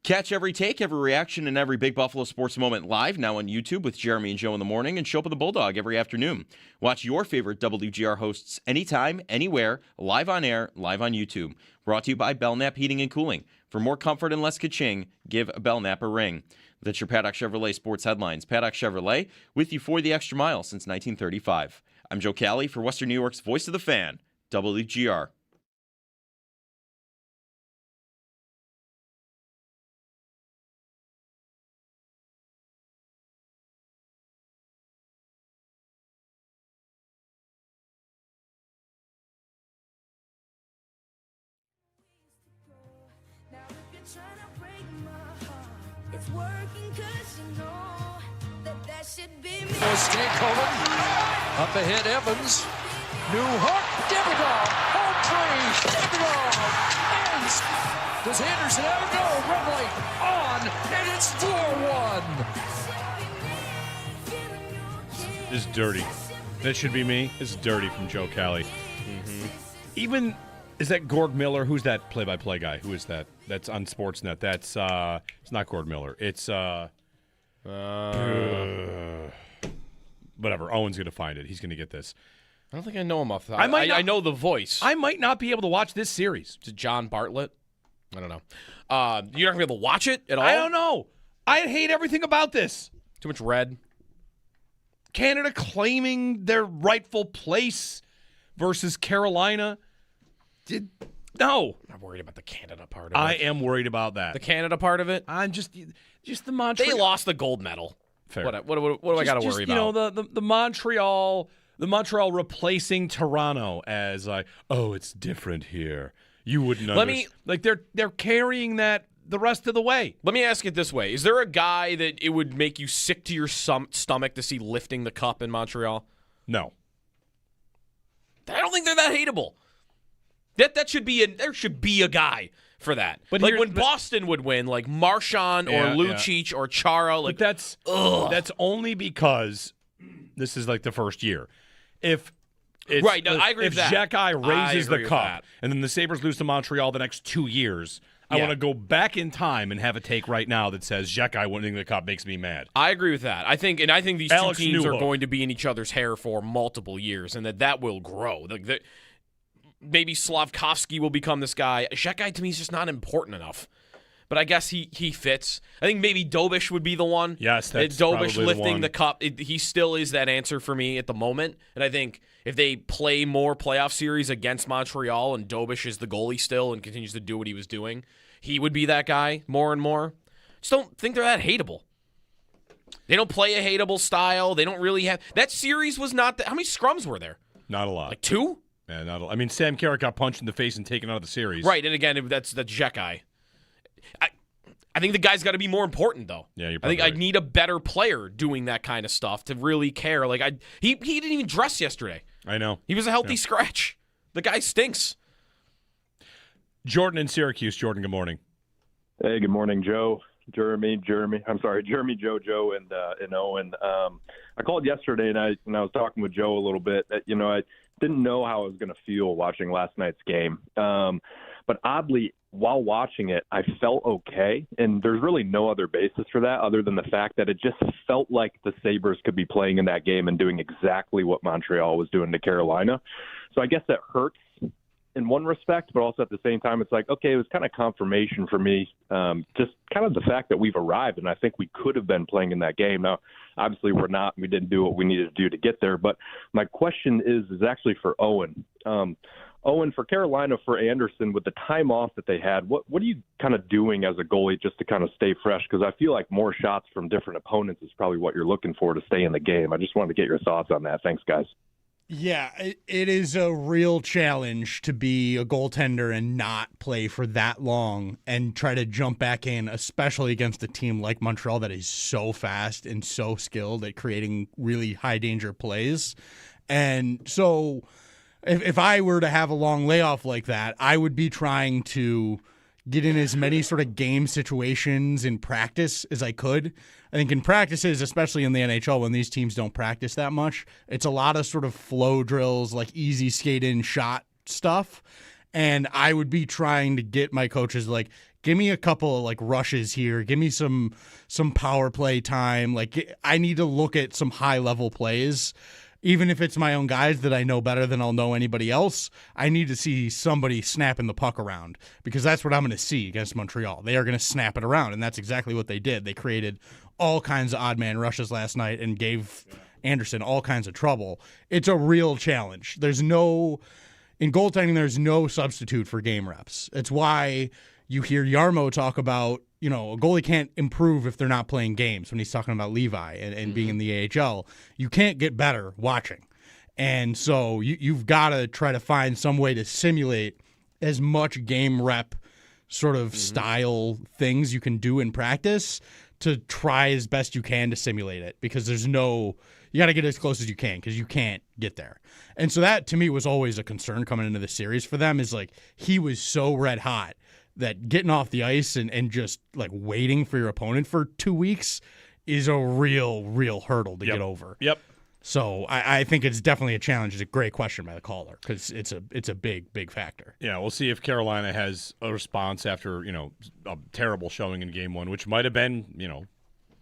Catch every take, every reaction, and every Big Buffalo sports moment live now on YouTube with Jeremy and Joe in the morning and Show Up with the Bulldog every afternoon. Watch your favorite WGR hosts anytime, anywhere, live on air, live on YouTube. Brought to you by Belknap Heating and Cooling. For more comfort and less ka-ching, give Belknap a ring. That's your Paddock Chevrolet sports headlines. Paddock Chevrolet, with you for the extra mile since 1935. I'm Joe Cali for Western New York's Voice of the Fan, WGR. It's working 'cause you know that should be me. Stankoven up ahead, Evans. New hook, Davidoff, home free, Davidoff, ends. Does Anderson ever go? Red light on, and it's 4-1. This is dirty. That should be me. This is dirty from Joe Cali. Even Is that Gord Miller? Who's that play-by-play guy? Who is that? That's on Sportsnet. That's it's not Gord Miller. It's whatever. Owen's gonna find it. He's gonna get this. I don't think I know him off the top. I know the voice. I might not be able to watch this series. Is it John Bartlett? I don't know. You're not gonna be able to watch it at all. I don't know. I hate everything about this. Too much red. Canada claiming their rightful place versus Carolina. No. I'm not worried about the Canada part of it. I am worried about that. The Canada part of it? I'm just the Montreal. They lost the gold medal. Fair. What do I got to worry about? The Montreal replacing Toronto as it's different here. You wouldn't understand. They're carrying that the rest of the way. Let me ask it this way. Is there a guy that it would make you sick to your stomach to see lifting the cup in Montreal? No. I don't think they're that hateable. There should be a guy for that. But when Boston would win, like Marchand or Lucic or Chara, like that's only because this is like the first year. If I agree with that. If Xhekaj raises the cup and then the Sabres lose to Montreal the next 2 years, I want to go back in time and have a take right now that says Xhekaj winning the cup makes me mad. I agree with that. I think these two teams are going to be in each other's hair for multiple years, and that will grow. Maybe Slavkovsky will become this guy. Xhekaj to me is just not important enough. But I guess he fits. I think maybe Dobish would be the one. Yes, that's Dobish probably lifting the cup. He still is that answer for me at the moment. And I think if they play more playoff series against Montreal and Dobish is the goalie still and continues to do what he was doing, he would be that guy more and more. Just don't think they're that hateable. They don't play a hateable style. They don't really have... That series was not... How many scrums were there? Not a lot. Like 2? Yeah, not a lot. I mean, Sam Carrick got punched in the face and taken out of the series. Right, and again, that's Xhekaj. I think the guy's got to be more important, though. Yeah, you're I think right. I need a better player doing that kind of stuff to really care. Like he didn't even dress yesterday. I know. He was a healthy scratch. The guy stinks. Jordan in Syracuse. Jordan, good morning. Hey, good morning, Joe. Jeremy, Joe, and Owen. I called yesterday, and I was talking with Joe a little bit. I didn't know how I was going to feel watching last night's game. But oddly, while watching it, I felt okay. And there's really no other basis for that other than the fact that it just felt like the Sabres could be playing in that game and doing exactly what Montreal was doing to Carolina. So I guess that hurts in one respect, but also at the same time, it's like, okay, it was kind of confirmation for me, just kind of the fact that we've arrived, and I think we could have been playing in that game. Now, obviously, we're not. We didn't do what we needed to do to get there, but my question is actually for Owen. Owen, for Carolina, for Anderson, with the time off that they had, what are you kind of doing as a goalie just to kind of stay fresh? Because I feel like more shots from different opponents is probably what you're looking for to stay in the game. I just wanted to get your thoughts on that. Thanks, guys. Yeah, it is a real challenge to be a goaltender and not play for that long and try to jump back in, especially against a team like Montreal that is so fast and so skilled at creating really high-danger plays. And so if I were to have a long layoff like that, I would be trying to get in as many sort of game situations in practice as I could. I think in practices, especially in the NHL, when these teams don't practice that much, it's a lot of sort of flow drills, like easy skate in shot stuff. And I would be trying to get my coaches like, give me a couple of like rushes here, give me some power play time. Like I need to look at some high level plays. Even if it's my own guys that I know better than I'll know anybody else, I need to see somebody snapping the puck around because that's what I'm going to see against Montreal. They are going to snap it around, and that's exactly what they did. They created all kinds of odd man rushes last night and gave Anderson all kinds of trouble. It's a real challenge. In goaltending, there's no substitute for game reps. It's why you hear Yarmo talk about, a goalie can't improve if they're not playing games when he's talking about Levi and being in the AHL. You can't get better watching. And so you've got to try to find some way to simulate as much game rep sort of style things you can do in practice to try as best you can to simulate it because you got to get as close as you can because you can't get there. And so that to me was always a concern coming into the series for them is like he was so red hot that getting off the ice and just like waiting for your opponent for 2 weeks is a real hurdle to get over. Yep. So I think it's definitely a challenge. It's a great question by the caller because it's a big factor. Yeah, we'll see if Carolina has a response after, a terrible showing in game one, which might have been,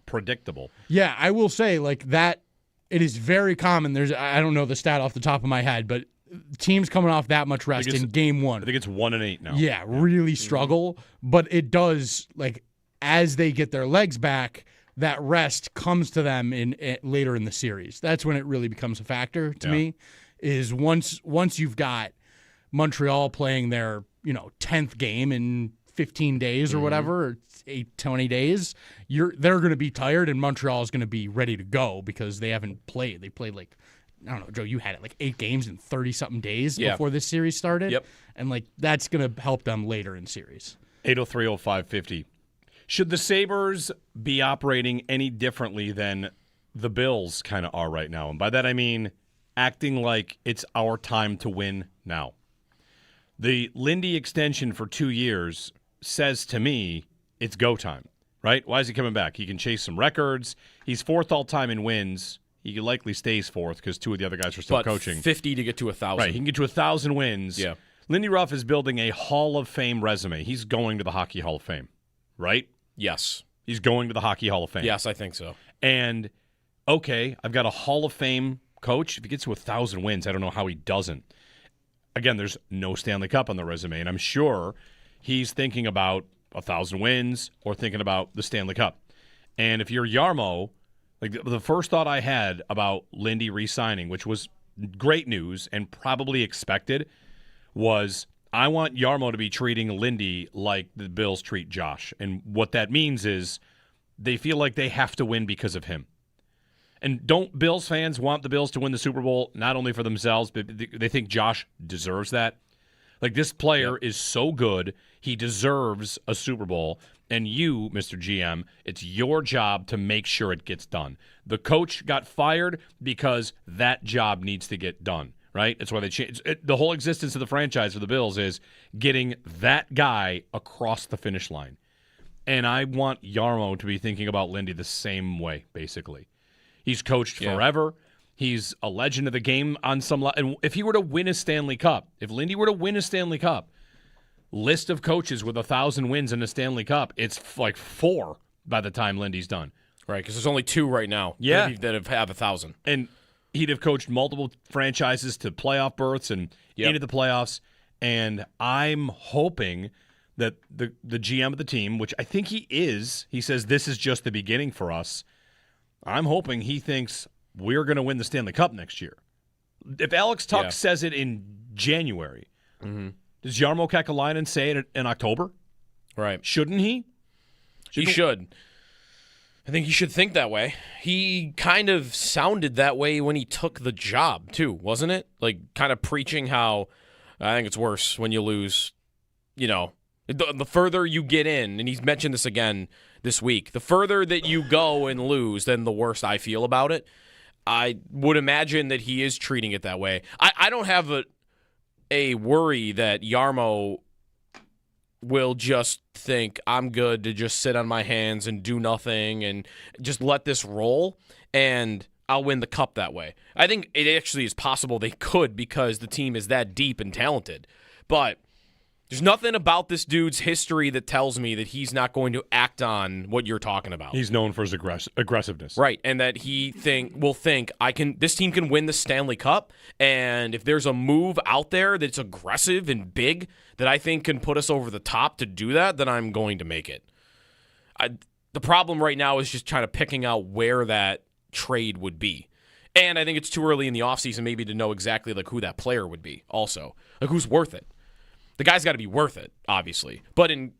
predictable. Yeah, I will say like that. It is very common. I don't know the stat off the top of my head, but teams coming off that much rest in game one. I think it's 1-8 now. Yeah, really struggle. But it does, like, as they get their legs back, that rest comes to them later in the series. That's when it really becomes a factor to me, is once you've got Montreal playing their, 10th game in 15 days or whatever, or 20 days, they're going to be tired, and Montreal is going to be ready to go because they haven't played. They played like, I don't know, Joe, you had it like 8 games in 30-something days before this series started. Yep. And like that's going to help them later in series. 803-0550. Should the Sabres be operating any differently than the Bills kind of are right now? And by that I mean acting like it's our time to win now. The Lindy extension for 2 years says to me it's go time, right? Why is he coming back? He can chase some records. He's 4th all-time in wins. He likely stays 4th because 2 of the other guys are still coaching. 50 to get to 1,000. Right, he can get to 1,000 wins. Yeah. Lindy Ruff is building a Hall of Fame resume. He's going to the Hockey Hall of Fame, right? Yes. He's going to the Hockey Hall of Fame. Yes, I think so. And, okay, I've got a Hall of Fame coach. If he gets to 1,000 wins, I don't know how he doesn't. Again, there's no Stanley Cup on the resume, and I'm sure he's thinking about 1,000 wins or thinking about the Stanley Cup. And if you're Jarmo, like the first thought I had about Lindy re-signing, which was great news and probably expected, was I want Jarmo to be treating Lindy like the Bills treat Josh. And what that means is they feel like they have to win because of him. And don't Bills fans want the Bills to win the Super Bowl, not only for themselves, but they think Josh deserves that? Like, this player is so good, he deserves a Super Bowl. And you, Mr. GM, it's your job to make sure it gets done. The coach got fired because that job needs to get done, right? That's why they changed. The whole existence of the franchise for the Bills is getting that guy across the finish line. And I want Jarmo to be thinking about Lindy the same way, basically. He's coached forever. He's a legend of the game on some level. And if he were to win a Stanley Cup, if Lindy were to win a Stanley Cup, list of coaches with 1,000 wins in a Stanley Cup, it's like 4 by the time Lindy's done. Right, because there's only 2 right now that have 1,000. And he'd have coached multiple franchises to playoff berths and into the playoffs. And I'm hoping that the GM of the team, which I think he is, he says this is just the beginning for us. I'm hoping he thinks we're going to win the Stanley Cup next year. If Alex Tuck says it in January, does Jarmo Kekalainen say it in October? Right. Shouldn't he? He should. I think he should think that way. He kind of sounded that way when he took the job, too, wasn't it? Like, kind of preaching how, I think it's worse when you lose, the further you get in, and he's mentioned this again this week, the further that you go and lose, then the worse I feel about it. I would imagine that he is treating it that way. I don't have a worry that Jarmo will just think I'm good to just sit on my hands and do nothing and just let this roll, and I'll win the cup that way. I think it actually is possible they could because the team is that deep and talented. But there's nothing about this dude's history that tells me that he's not going to act on what you're talking about. He's known for his aggressiveness. Right, and that he will think this team can win the Stanley Cup, and if there's a move out there that's aggressive and big that I think can put us over the top to do that, then I'm going to make it. The problem right now is just trying to picking out where that trade would be. And I think it's too early in the offseason maybe to know exactly like who that player would be also. Like who's worth it. The guy's got to be worth it, obviously. But in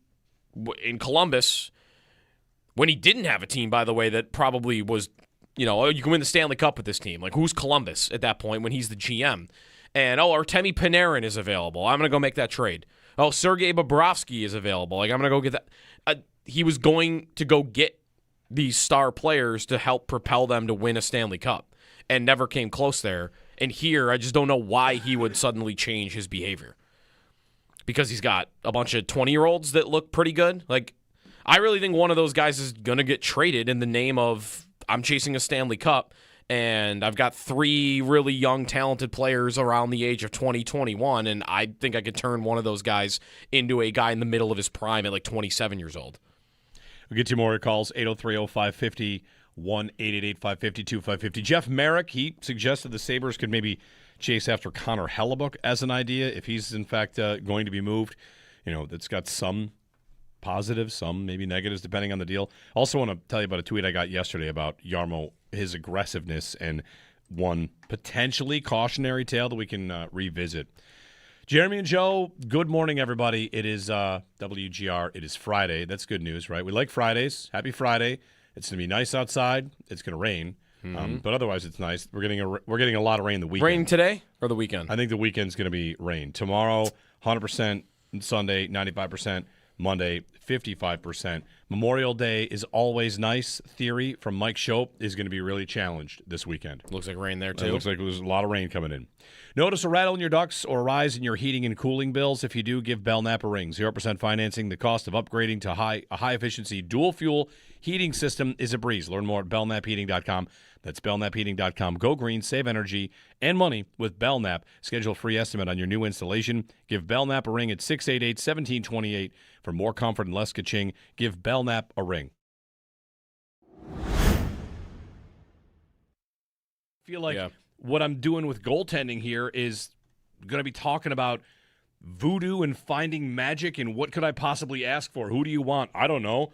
Columbus, when he didn't have a team, by the way, that probably was, you can win the Stanley Cup with this team. Like, who's Columbus at that point when he's the GM? And, Artemi Panarin is available. I'm going to go make that trade. Oh, Sergei Bobrovsky is available. Like, I'm going to go get that. He was going to go get these star players to help propel them to win a Stanley Cup and never came close there. And here, I just don't know why he would suddenly change his behavior. Because he's got a bunch of 20-year-olds that look pretty good. Like, I really think one of those guys is going to get traded in the name of I'm chasing a Stanley Cup, And I've got 3 really young, talented players around the age of 20, 21, and I think I could turn one of those guys into a guy in the middle of his prime at like 27 years old. We'll get to more calls, 803-0550, 1-888-550-2550. Jeff Merrick, he suggested the Sabres could maybe chase after Connor Hellebuck as an idea if he's, in fact, going to be moved. That's got some positives, some maybe negatives, depending on the deal. Also want to tell you about a tweet I got yesterday about Jarmo, his aggressiveness, and one potentially cautionary tale that we can revisit. Jeremy and Joe, good morning, everybody. It is WGR. It is Friday. That's good news, right? We like Fridays. Happy Friday. It's going to be nice outside. It's going to rain, but otherwise it's nice. We're getting a lot of rain the weekend. Rain today or the weekend? I think the weekend's going to be rain. Tomorrow, 100%. Sunday, 95%. Monday, 55%. Memorial Day is always nice. Theory from Mike Shope is going to be really challenged this weekend. Looks like rain there, too. It looks like there's a lot of rain coming in. Notice a rattle in your ducts or a rise in your heating and cooling bills? If you do, give Belknap a ring. 0% financing. The cost of upgrading to a high-efficiency dual-fuel heating system is a breeze. Learn more at belknapheating.com. That's belknapheating.com. Go green, save energy and money with Belknap. Schedule a free estimate on your new installation. Give Belknap a ring at 688-1728. For more comfort and less ka-ching, give Belknap a ring. I feel like what I'm doing with goaltending here is going to be talking about voodoo and finding magic and what could I possibly ask for? Who do you want? I don't know.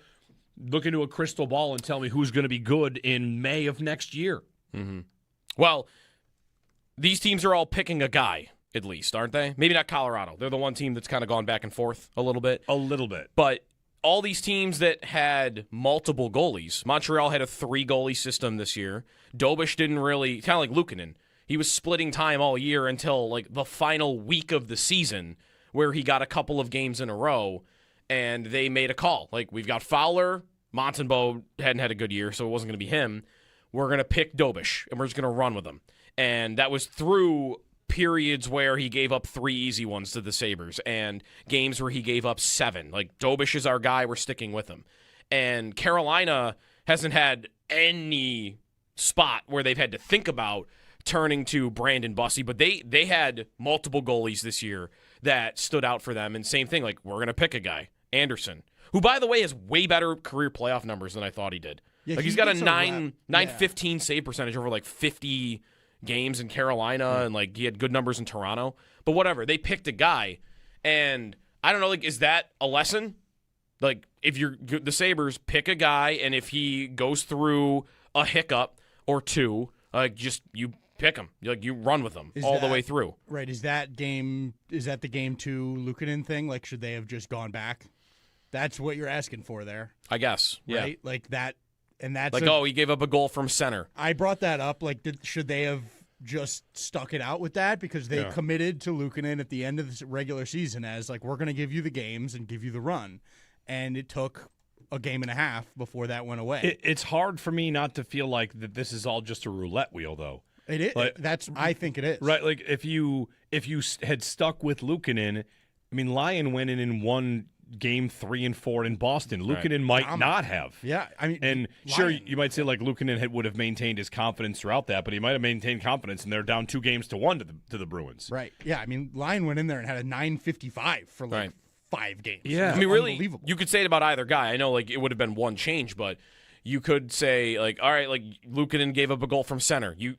Look into a crystal ball and tell me who's going to be good in May of next year. Mm-hmm. Well, these teams are all picking a guy, at least, aren't they? Maybe not Colorado. They're the one team that's kind of gone back and forth a little bit. A little bit. But all these teams that had multiple goalies, Montreal had a 3-goalie system this year. Dobish didn't really, kind of like Luukkonen. He was splitting time all year until like the final week of the season where he got a couple of games in a row. And they made a call. Like, we've got Fowler. Montembeault hadn't had a good year, so it wasn't going to be him. We're going to pick Dobish, and we're just going to run with him. And that was through periods where he gave up 3 easy ones to the Sabres and games where he gave up 7. Like, Dobish is our guy. We're sticking with him. And Carolina hasn't had any spot where they've had to think about turning to Brandon Bussey, but they had multiple goalies this year that stood out for them. And same thing, like, we're going to pick a guy, Anderson, who, by the way, has way better career playoff numbers than I thought he did. Yeah, like, he's got a 915 save percentage over, like, 50 games in Carolina, and, like, he had good numbers in Toronto. But whatever, they picked a guy, and I don't know, like, is that a lesson? Like, if you're the Sabres, pick a guy, and if he goes through a hiccup or two, you pick him. You run with him the way through. Right. Is that the Game 2 Luukkonen thing? Like, should they have just gone back? That's what you're asking for there. I guess. Yeah. Right? Like that. And that's like, he gave up a goal from center. I brought that up. Like, should they have just stuck it out with that? Because they committed to Luukkonen at the end of the regular season as, like, we're going to give you the games and give you the run. And it took a game and a half before that went away. It's hard for me not to feel like that this is all just a roulette wheel, though. It is. Like, I think it is. Right. Like, if you had stuck with Luukkonen, I mean, Lyon went in one game 3 and 4 in Boston. Luukkonen might not have. Yeah. I mean, and sure, you might say, like, Luukkonen would have maintained his confidence throughout that, but he might have maintained confidence, and they're down 2-1 to the Bruins. Right. Yeah. I mean, Lyon went in there and had a 955 for, like, 5 games. Yeah. I mean, really, you could say it about either guy. I know, like, it would have been one change, but you could say, like, all right, like, Luukkonen gave up a goal from center. You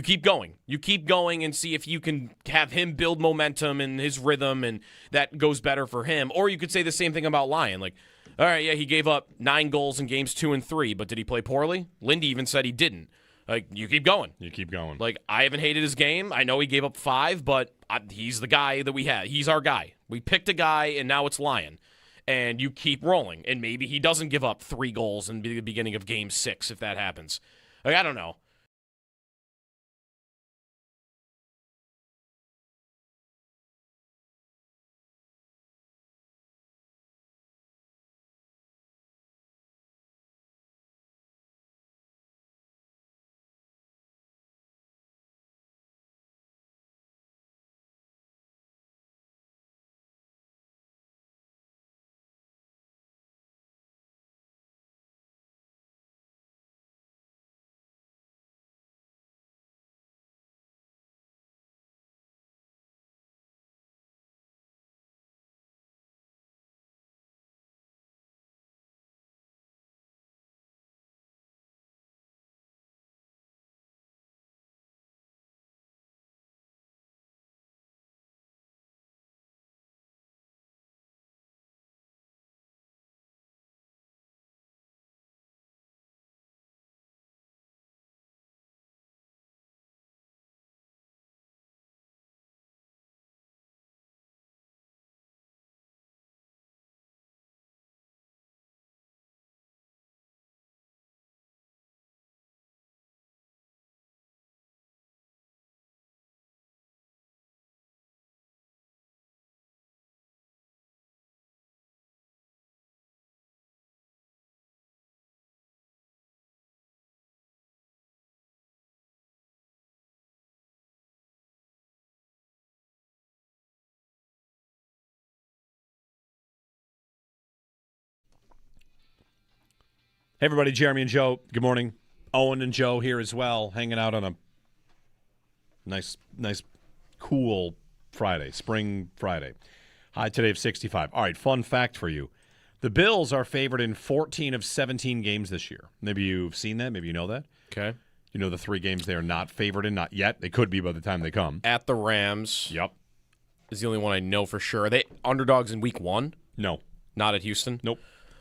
keep going. You keep going and see if you can have him build momentum and his rhythm, and that goes better for him. Or you could say the same thing about Lyon. Like, all right, yeah, he gave up 9 goals in games 2 and 3, but did he play poorly? Lindy even said he didn't. Like, you keep going. You keep going. Like, I haven't hated his game. I know he gave up 5, but he's the guy that we had. He's our guy. We picked a guy, and now it's Lyon. And you keep rolling, and maybe he doesn't give up 3 goals in the beginning of Game 6 if that happens. Like, I don't know. Hey, everybody. Jeremy and Joe. Good morning. Owen and Joe here as well, hanging out on a nice, cool Friday, spring Friday. High today of 65. All right, fun fact for you. The Bills are favored in 14 of 17 games this year. Maybe you've seen that. Maybe you know that. Okay. You know the 3 games they are not favored in? Not yet. They could be by the time they come. At the Rams. Yep. Is the only one I know for sure. Are they underdogs in week 1? No. Not at Houston? Nope.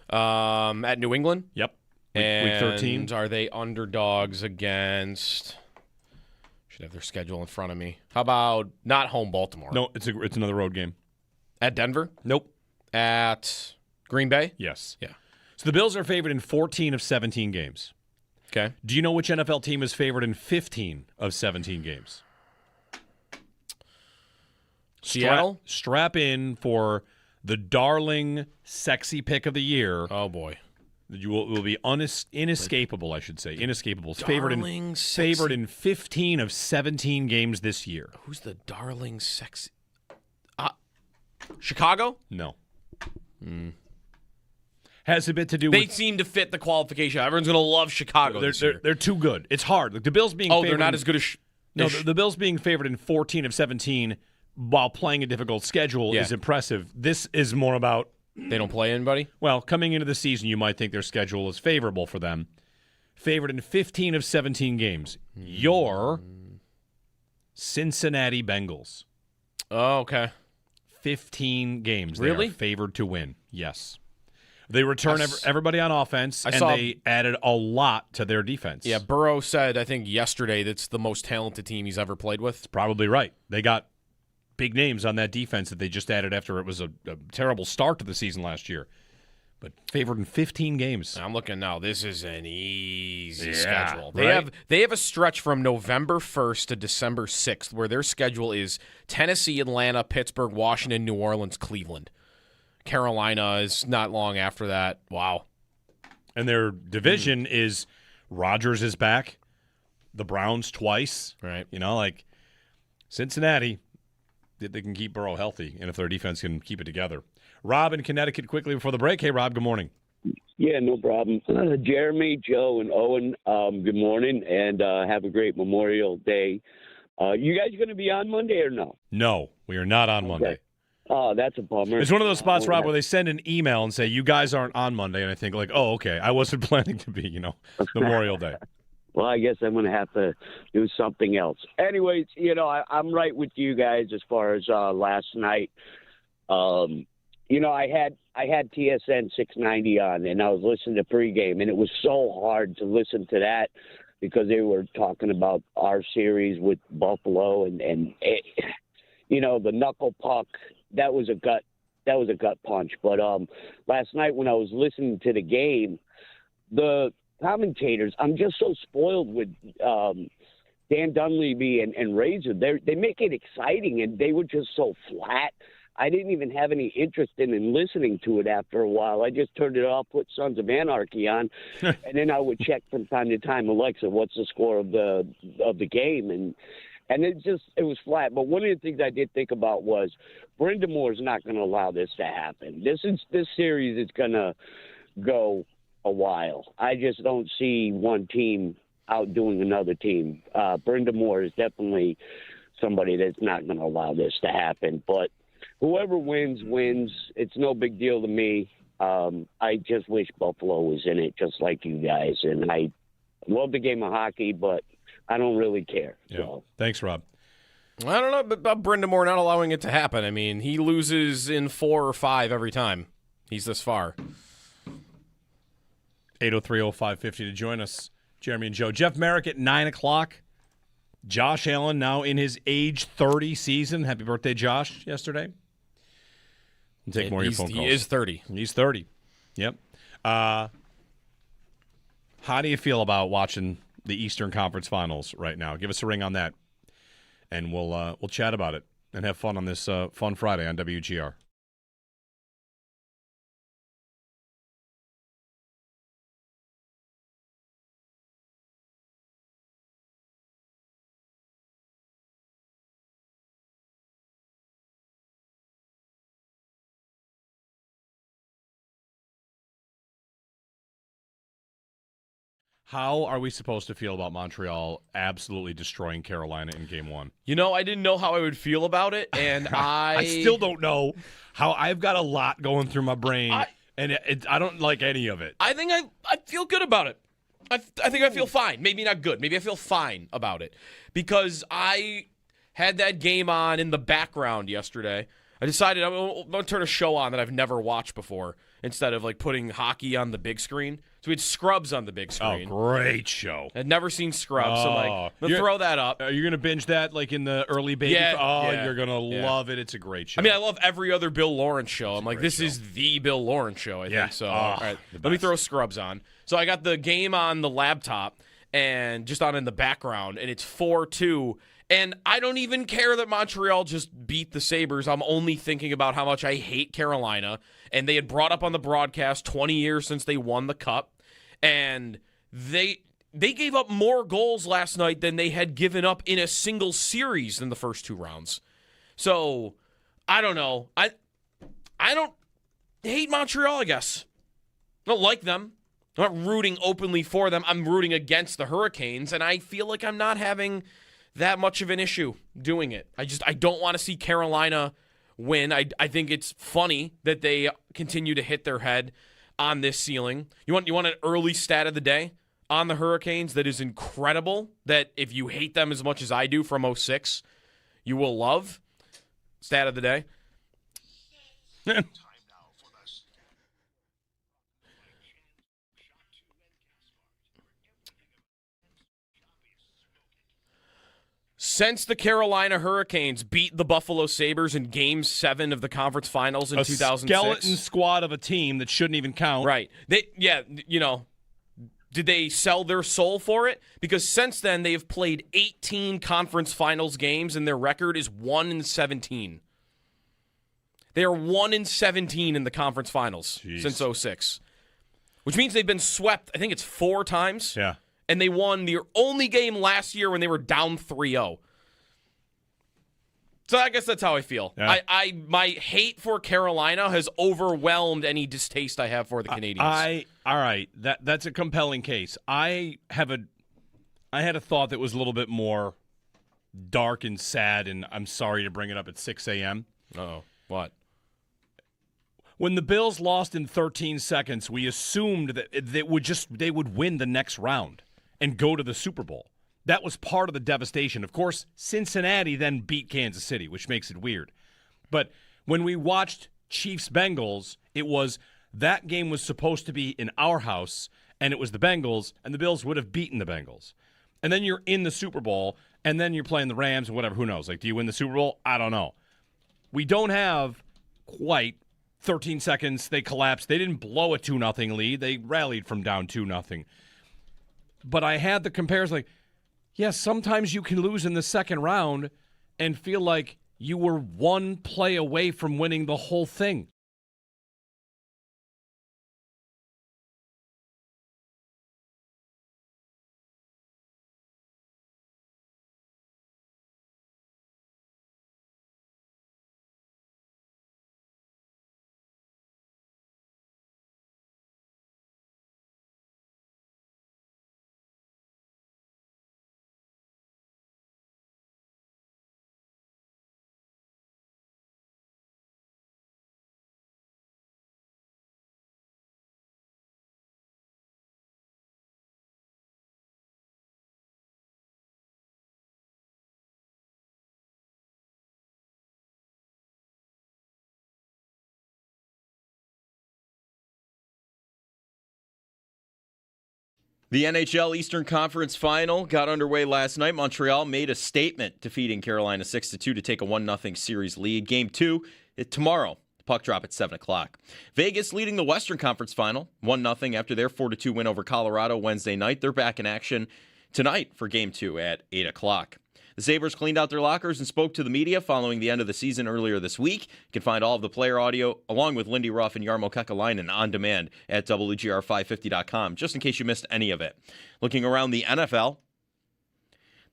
At New England? Yep. Week 13. Are they underdogs against... Should have their schedule in front of me. How about not home Baltimore? No, it's another road game. At Denver? Nope. At Green Bay? Yes. Yeah. So the Bills are favored in 14 of 17 games. Okay. Do you know which NFL team is favored in 15 of 17 games? Seattle? Strap in for the darling, sexy pick of the year. Oh, boy. You will be inescapable, I should say. Inescapable. Darling, favored in 15 of 17 games this year. Who's the darling sexy? Chicago? No. Has a bit to do with... They seem to fit the qualification. Everyone's going to love Chicago this year. They're too good. It's hard. Like the Bills being favored... they're not as good as... No, the Bills being favored in 14 of 17 while playing a difficult schedule is impressive. This is more about... They don't play anybody? Well, coming into the season, you might think their schedule is favorable for them. Favored in 15 of 17 games. Your Cincinnati Bengals. Oh, okay. 15 games. Really? They are favored to win. Yes. They return everybody on offense, they added a lot to their defense. Yeah, Burrow said, I think yesterday, that's the most talented team he's ever played with. That's probably right. They got big names on that defense that they just added after it was a terrible start to the season last year. But favored in 15 games. I'm looking now. This is an easy Yeah, schedule. right? They have a stretch from November 1st to December 6th where their schedule is Tennessee, Atlanta, Pittsburgh, Washington, New Orleans, Cleveland. Carolina is not long after that. Wow. And their division is Rodgers is back, the Browns twice. Right. You know, like Cincinnati, they can keep Burrow healthy, and if their defense can keep it together. Rob in Connecticut quickly before the break. Hey, Rob, good morning. Yeah, no problem. Jeremy, Joe, and Owen, good morning, and have a great Memorial Day. You guys going to be on Monday or no? No, we are not on Monday. Oh, that's a bummer. It's one of those spots, Rob, where they send an email and say, you guys aren't on Monday, and I think, like, oh, okay, I wasn't planning to be, Memorial Day. Well, I guess I'm going to have to do something else. Anyways, I'm right with you guys as far as last night. I had TSN 690 on, and I was listening to pregame, and it was so hard to listen to that because they were talking about our series with Buffalo and the knuckle puck. That was a gut punch. But last night when I was listening to the game, the commentators, I'm just so spoiled with Dan Dunleavy and Razor. They make it exciting, and they were just so flat. I didn't even have any interest in listening to it after a while. I just turned it off, put Sons of Anarchy on, and then I would check from time to time, Alexa, what's the score of the game? And it was flat. But one of the things I did think about was Brenda Moore's not going to allow this to happen. This series is going to go a while. I just don't see one team outdoing another team. Brenda Moore is definitely somebody that's not going to allow this to happen. But whoever wins. It's no big deal to me. I just wish Buffalo was in it, just like you guys. And I love the game of hockey, but I don't really care. Yeah. So. Thanks, Rob. I don't know about Brenda Moore not allowing it to happen. I mean, he loses in 4 or 5 every time. He's this far. 803-0550 to join us, Jeremy and Joe. Jeff Merrick at 9 o'clock. Josh Allen now in his age 30 season. Happy birthday, Josh, yesterday. We'll take more of your phone calls. He is 30. He's 30. Yep. How do you feel about watching the Eastern Conference Finals right now? Give us a ring on that, and we'll chat about it and have fun on this fun Friday on WGR. How are we supposed to feel about Montreal absolutely destroying Carolina in Game 1? I didn't know how I would feel about it, and I still don't know how. I've got a lot going through my brain, and I don't like any of it. I think I feel good about it. I think I feel fine. Maybe not good. Maybe I feel fine about it because I had that game on in the background yesterday. I decided I'm going to turn a show on that I've never watched before instead of like putting hockey on the big screen. So we had Scrubs on the big screen. Oh, great show. I'd never seen Scrubs, so I'm going to throw that up. Are you going to binge that like in the early baby? Yeah. You're going to love it. It's a great show. I mean, I love every other Bill Lawrence show. I'm like, this is the Bill Lawrence show, I think. So, all right, let me throw Scrubs on. So I got the game on the laptop and just on in the background, and it's 4-2. And I don't even care that Montreal just beat the Sabres. I'm only thinking about how much I hate Carolina. And they had brought up on the broadcast 20 years since they won the Cup. And they gave up more goals last night than they had given up in a single series in the first 2 rounds. So, I don't know. I don't hate Montreal, I guess. I don't like them. I'm not rooting openly for them. I'm rooting against the Hurricanes, and I feel like I'm not having that much of an issue doing it. I don't want to see Carolina win. I think it's funny that they continue to hit their head on this ceiling. You want an early stat of the day on the Hurricanes that is incredible, that if you hate them as much as I do from 06, you will love? Stat of the day. Since the Carolina Hurricanes beat the Buffalo Sabres in Game 7 of the conference finals in 2006. A skeleton squad of a team that shouldn't even count. Right. Did they sell their soul for it? Because since then, they have played 18 conference finals games, and their record is 1-17. They are 1-17 in the conference finals since 06. Which means they've been swept, I think it's 4 times. Yeah. And they won their only game last year when they were down 3-0. So I guess that's how I feel. Yeah. My hate for Carolina has overwhelmed any distaste I have for the Canadians. All right, that's a compelling case. I had a thought that was a little bit more dark and sad, and I'm sorry to bring it up at 6 a.m. Uh-oh. What? When the Bills lost in 13 seconds, we assumed that they would win the next round and go to the Super Bowl. That was part of the devastation. Of course, Cincinnati then beat Kansas City, which makes it weird. But when we watched Chiefs-Bengals, it was that game was supposed to be in our house, and it was the Bengals, and the Bills would have beaten the Bengals. And then you're in the Super Bowl, and then you're playing the Rams and whatever. Who knows? Like, do you win the Super Bowl? I don't know. We don't have quite 13 seconds. They collapsed. They didn't blow a 2-0 lead. They rallied from down 2-0. But I had the comparison like, yes, sometimes you can lose in the second round and feel like you were one play away from winning the whole thing. The NHL Eastern Conference Final got underway last night. Montreal made a statement defeating Carolina 6-2 to take a 1-0 series lead. Game 2 tomorrow. Puck drop at 7 o'clock. Vegas leading the Western Conference Final 1-0 after their 4-2 win over Colorado Wednesday night. They're back in action tonight for Game 2 at 8 o'clock. The Sabres cleaned out their lockers and spoke to the media following the end of the season earlier this week. You can find all of the player audio along with Lindy Ruff and Jarmo Kekalainen on demand at WGR550.com, just in case you missed any of it. Looking around the NFL,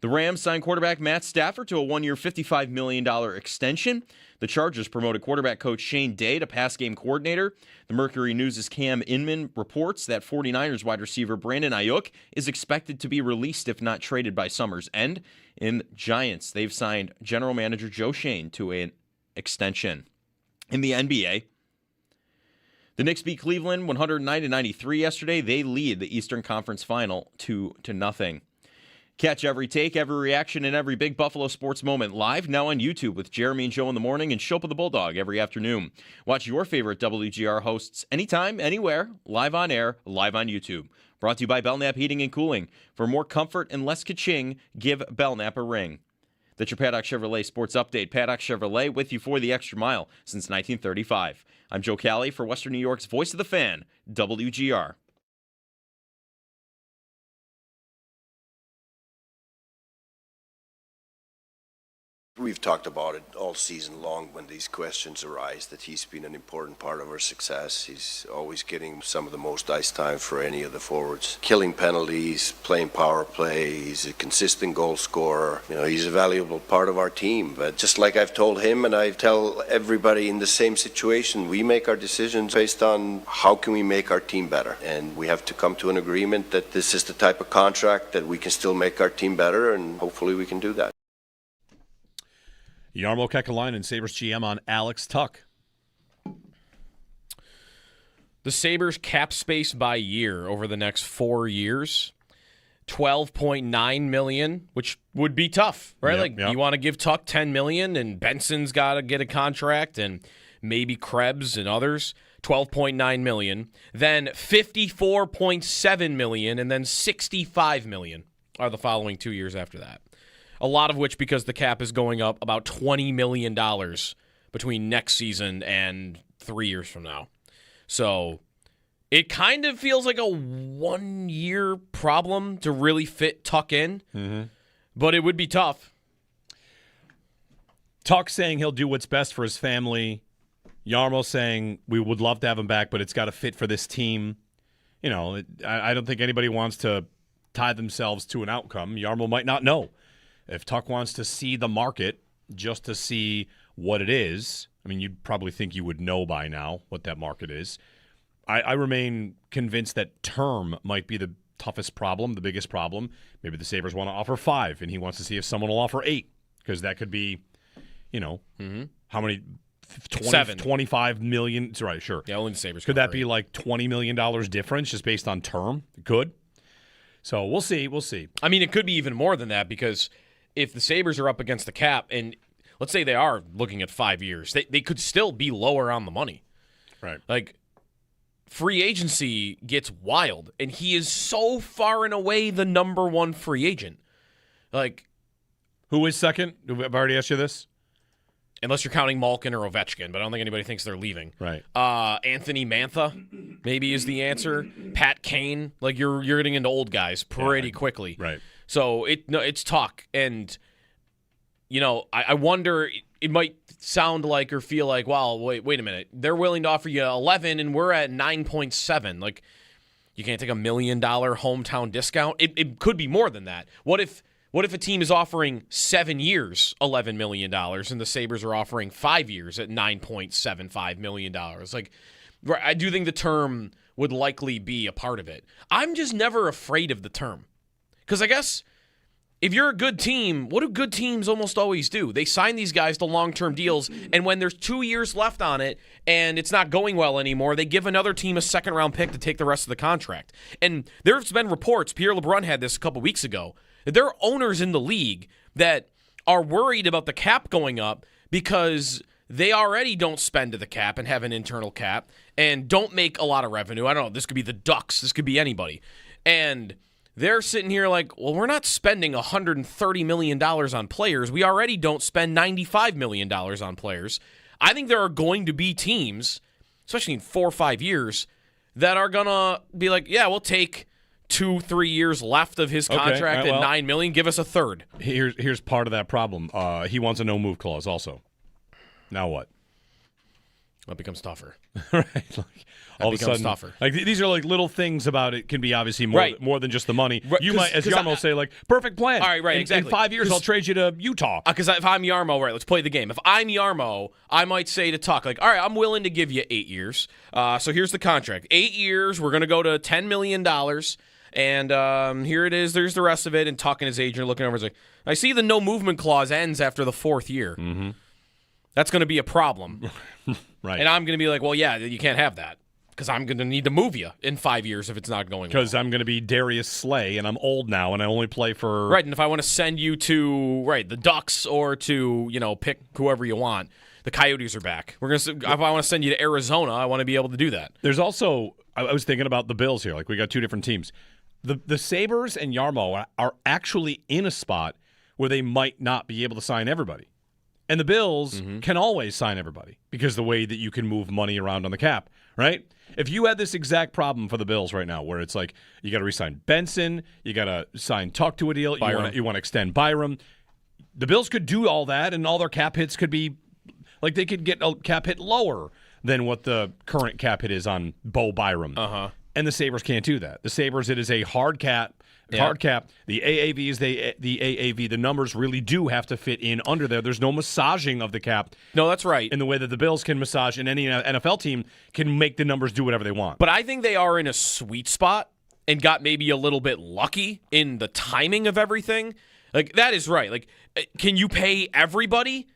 The Rams signed quarterback Matt Stafford to a one-year $55 million extension. The Chargers promoted quarterback coach Shane Day to pass game coordinator. The Mercury News' Cam Inman reports that 49ers wide receiver Brandon Ayuk is expected to be released if not traded by summer's end. In Giants, they've signed general manager Joe Shane to an extension. In the NBA, the Knicks beat Cleveland 109-93 yesterday. They lead the Eastern Conference Final 2-0. Catch every take, every reaction, and every big Buffalo sports moment live now on YouTube with Jeremy and Joe in the morning and Shope of the Bulldog every afternoon. Watch your favorite WGR hosts anytime, anywhere, live on air, live on YouTube. Brought to you by Belknap Heating and Cooling. For more comfort and less ka-ching, give Belknap a ring. That's your Paddock Chevrolet Sports Update. Paddock Chevrolet with you for the extra mile since 1935. I'm Joe Cali for Western New York's Voice of the Fan, WGR. We've talked about it all season long when these questions arise, that he's been an important part of our success. He's always getting some of the most ice time for any of the forwards. Killing penalties, playing power play, he's a consistent goal scorer. He's a valuable part of our team. But just like I've told him and I tell everybody in the same situation, we make our decisions based on how can we make our team better. And we have to come to an agreement that this is the type of contract that we can still make our teteam better, and hopefully we can do that. Jarmo Kekalainen, Sabres GM, on Alex Tuck. The Sabres cap space by year over the next 4 years, $12.9 million, which would be tough, right? You want to give Tuck $10 million, and Benson's got to get a contract, and maybe Krebs and others. $12.9 million, then $54.7 million, and then $65 million are the following 2 years after that. A lot of which because the cap is going up about $20 million between next season and 3 years from now. So it kind of feels like a 1 year problem to really fit Tuck in, but it would be tough. Tuck saying he'll do what's best for his family. Jarmo saying we would love to have him back, but it's got to fit for this team. I don't think anybody wants to tie themselves to an outcome. Jarmo might not know. If Tuck wants to see the market just to see what it is, you'd probably think you would know by now what that market is. I remain convinced that term might be the toughest problem, the biggest problem. Maybe the Sabres want to offer 5, and he wants to see if someone will offer 8, because that could be, how many? 7. 25 million. That's right, sure. Yeah, only the Sabres. Could that be like $20 million difference just based on term? It could. So we'll see. It could be even more than that, because if the Sabres are up against the cap, and let's say they are looking at 5 years, they could still be lower on the money. Right. Like, free agency gets wild, and he is so far and away the number one free agent. Like, who is second? I've already asked you this. Unless you're counting Malkin or Ovechkin, but I don't think anybody thinks they're leaving. Right. Anthony Mantha maybe is the answer. Pat Kane. Like, you're getting into old guys pretty quickly. Right. So it's Tuck, and I wonder. It might sound like or feel like, well, wait a minute. They're willing to offer you 11, and we're at 9.7. Like, you can't take $1 million hometown discount. It could be more than that. What if a team is offering 7 years, $11 million, and the Sabres are offering 5 years at $9.75 million? Like, I do think the term would likely be a part of it. I'm just never afraid of the term. Because I guess if you're a good team, what do good teams almost always do? They sign these guys to long-term deals, and when there's 2 years left on it and it's not going well anymore, they give another team a second-round pick to take the rest of the contract. And there's been reports, Pierre LeBrun had this a couple weeks ago, that there are owners in the league that are worried about the cap going up because they already don't spend to the cap and have an internal cap and don't make a lot of revenue. I don't know. This could be the Ducks. This could be anybody. And they're sitting here like, well, we're not spending $130 million on players. We already don't spend $95 million on players. I think there are going to be teams, especially in 4 or 5 years, that are going to be like, yeah, we'll take 2-3 years left of his contract at $9 million. Give us a third. Here's part of that problem. He wants a no-move clause also. Now what? It becomes tougher. Right. Like, all of a becomes sudden, tougher. Like these are like little things about it can be obviously more than just the money. Right, You might, as Yarmo, say like, perfect plan. All right, In 5 years, I'll trade you to Utah. Because if I'm Yarmo, right, let's play the game. If I'm Yarmo, I might say to Tuck, like, all right, I'm willing to give you 8 years. So here's the contract. 8 years, we're going to go to $10 million. And here it is. There's the rest of it. And Tuck and his agent are looking over. He's like, I see the no movement clause ends after the 4th year. Mm-hmm. That's going to be a problem. Right. And I'm going to be like, well, yeah, you can't have that. Because I'm going to need to move you in 5 years if it's not going well. Because I'm going to be Darius Slay, and I'm old now, and I only play for... Right, and if I want to send you to, the Ducks or to, pick whoever you want, the Coyotes are back. If I want to send you to Arizona, I want to be able to do that. There's also... I was thinking about the Bills here. Like, we got 2 different teams. The Sabres and Yarmo are actually in a spot where they might not be able to sign everybody. And the Bills can always sign everybody because the way that you can move money around on the cap, right? If you had this exact problem for the Bills right now where it's like you got to re-sign Benson, you got to sign Tuck to a deal, you want to extend Byram, the Bills could do all that and all their cap hits could be like they could get a cap hit lower than what the current cap hit is on Bo Byram. Uh-huh. And the Sabres can't do that. The Sabres, it is a hard cap. Hard cap. The AAV is the AAV. The numbers really do have to fit in under there. There's no massaging of the cap. No, that's right. In the way that the Bills can massage, and any NFL team can make the numbers do whatever they want. But I think they are in a sweet spot and got maybe a little bit lucky in the timing of everything. Like, that is right. Like, can you pay everybody?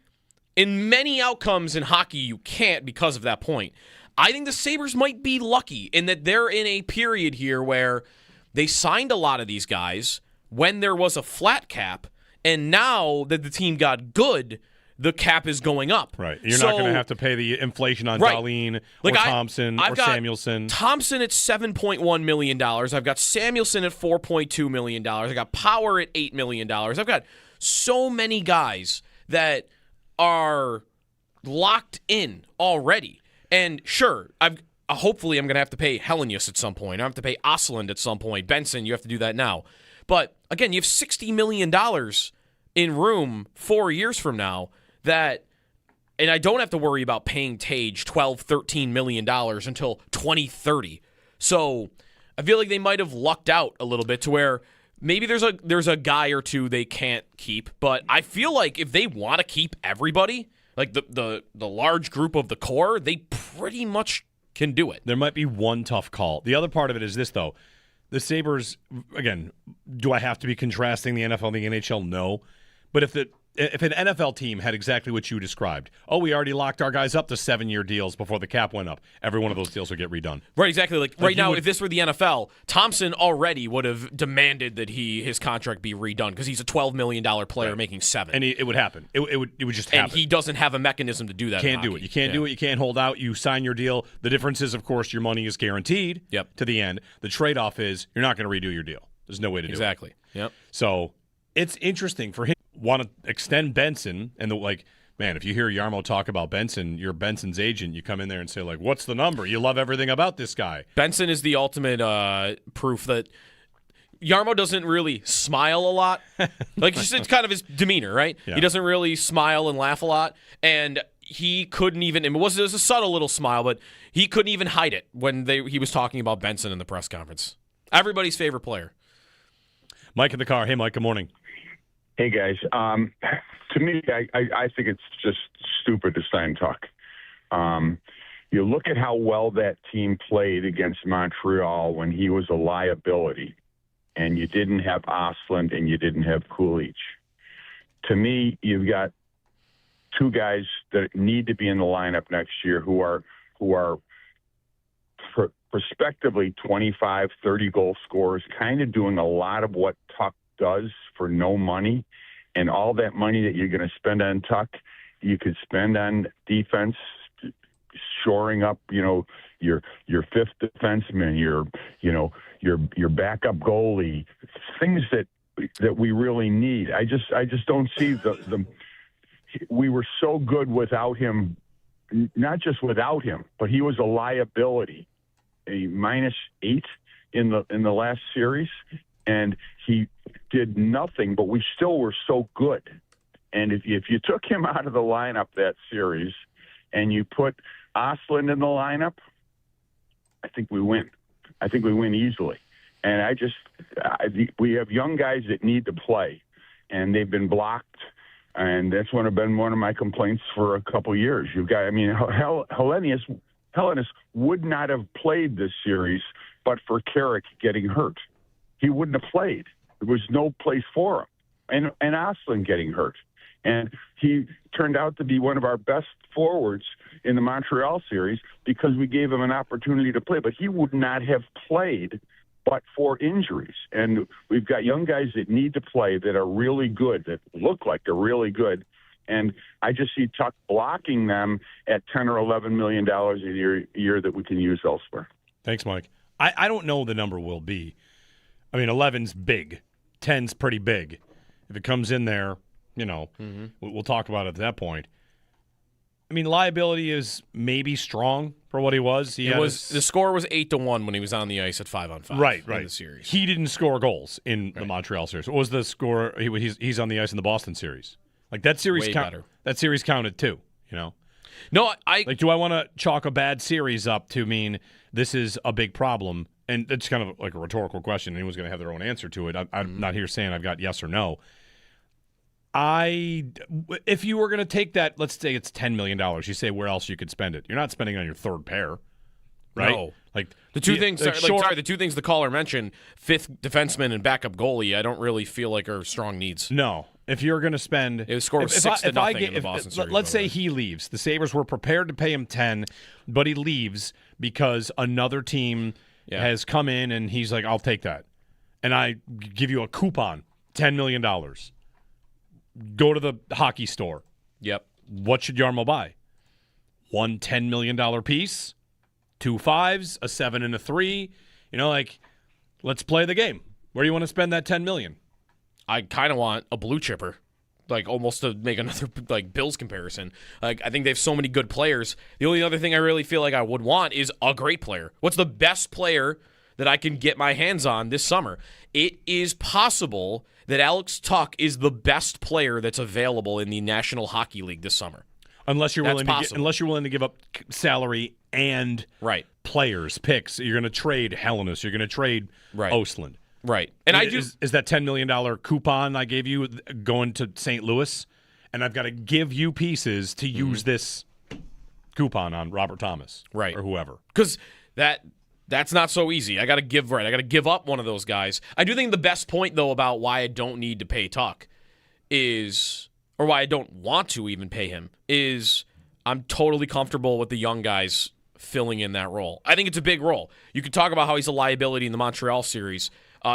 In many outcomes in hockey, you can't because of that point. I think the Sabres might be lucky in that they're in a period here where they signed a lot of these guys when there was a flat cap, and now that the team got good, the cap is going up. Right. You're not going to have to pay the inflation on Dahlin or Thompson or Samuelson. Thompson at $7.1 million. I've got Samuelson at $4.2 million. I got Power at $8 million. I've got so many guys that are locked in already. And sure, hopefully I'm going to have to pay Helenius at some point. I have to pay Osland at some point. Benson, you have to do that now. But again, you have $60 million in room 4 years from now that, and I don't have to worry about paying Tage $12, $13 million until 2030. So I feel like they might have lucked out a little bit to where maybe there's a guy or two they can't keep. But I feel like if they want to keep everybody, like the large group of the core, they pretty much can do it. There might be one tough call. The other part of it is this, though. The Sabres, again, do I have to be contrasting the NFL and the NHL? No. But if an NFL team had exactly what you described, we already locked our guys up to 7-year deals before the cap went up, every one of those deals would get redone. Right, exactly. Like right now, if this were the NFL, Thompson already would have demanded that his contract be redone because he's a $12 million player making $7. And it would happen. It would just happen. And he doesn't have a mechanism to do that. Can't do it. You can't do it. You can't hold out. You sign your deal. The difference is, of course, your money is guaranteed to the end. The trade-off is you're not going to redo your deal. There's no way to do it. Exactly. Yep. So it's interesting for him. Want to extend Benson, and man, if you hear Yarmo talk about Benson, you're Benson's agent, you come in there and say, like, what's the number? You love everything about this guy. Benson is the ultimate proof that Yarmo doesn't really smile a lot. Like, it's kind of his demeanor, right? Yeah. He doesn't really smile and laugh a lot, and he couldn't even, it was a subtle little smile, but he couldn't even hide it when he was talking about Benson in the press conference. Everybody's favorite player. Mike in the car. Hey, Mike, good morning. Hey, guys. To me, I think it's just stupid to sign Tuck. You look at how well that team played against Montreal when he was a liability, and you didn't have Osland and you didn't have Coolidge. To me, you've got 2 guys that need to be in the lineup next year who are prospectively 25, 30-goal scorers, kind of doing a lot of what Tuck does for no money, and all that money that you're going to spend on Tuck, you could spend on defense, shoring up, your 5th defenseman, your backup goalie, things that we really need. I just don't see the. We were so good without him, not just without him, but he was a liability, a -8 in the last series. And he did nothing, but we still were so good. And if you took him out of the lineup that series and you put Ostlund in the lineup, I think we win. I think we win easily. And we have young guys that need to play, and they've been blocked. And that's been one of my complaints for a couple of years. Helenius would not have played this series, but for Carrick getting hurt. He wouldn't have played. There was no place for him. And Ostlund getting hurt. And he turned out to be one of our best forwards in the Montreal series because we gave him an opportunity to play. But he would not have played but for injuries. And we've got young guys that need to play that are really good, that look like they're really good. And I just see Tuck blocking them at $10 or $11 million a year that we can use elsewhere. Thanks, Mike. I don't know what the number will be. I mean, 11's big. 10's pretty big. If it comes in there, we'll talk about it at that point. I mean, liability is maybe strong for what he was. The score was 8-1 when he was on the ice at 5-on-5. Right. In the series. He didn't score goals in the Montreal series. What was the score? He's on the ice in the Boston series. Like that series better. That series counted too. No, do I want to chalk a bad series up to mean this is a big problem? And it's kind of like a rhetorical question. Anyone's going to have their own answer to it. I'm not here saying I've got yes or no. If you were going to take that, let's say it's $10 million, you say where else you could spend it. You're not spending it on your third pair, right? No. Like the two things. The two things the caller mentioned: fifth defenseman and backup goalie. I don't really feel like are strong needs. No, if you're going to spend, it was scored 6-0 in the Boston series. Let's say he leaves. The Sabres were prepared to pay him 10, but he leaves because another team has come in and he's like, "I'll take that," and I give you a coupon, $10 million. Go to the hockey store. Yep. What should Jarmo buy? One $10 million piece, 2 5s, a 7 and a 3. Let's play the game. Where do you want to spend that $10 million? I kind of want a blue chipper, almost to make another Bills comparison. I think they have so many good players. The only other thing I really feel like I would want is a great player. What's the best player that I can get my hands on this summer? It is possible that Alex Tuch is the best player that's available in the National Hockey League this summer. Unless you're willing to give up salary and players, picks. You're going to trade Helenius. You're going to trade Ostlund. Right. And is that $10 million coupon I gave you going to St. Louis? And I've got to give you pieces to use this coupon on Robert Thomas or whoever. Because that's not so easy. I got to give up one of those guys. I do think the best point, though, about why I don't need to pay Tuch or why I don't want to even pay him, is I'm totally comfortable with the young guys filling in that role. I think it's a big role. You could talk about how he's a liability in the Montreal series.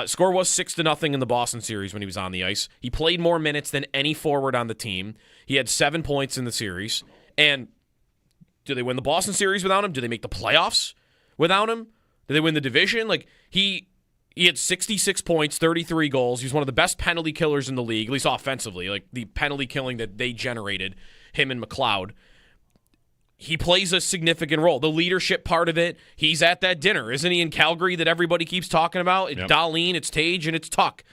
Score was 6-0 in the Boston series when he was on the ice. He played more minutes than any forward on the team. He had 7 points in the series. And do they win the Boston series without him? Do they make the playoffs without him? Did they win the division? He had 66 points, 33 goals. He was one of the best penalty killers in the league, at least offensively. The penalty killing that they generated, him and McLeod. He plays a significant role. The leadership part of it, he's at that dinner. Isn't he in Calgary that everybody keeps talking about? It's Darlene, it's Tage, and it's Tuch.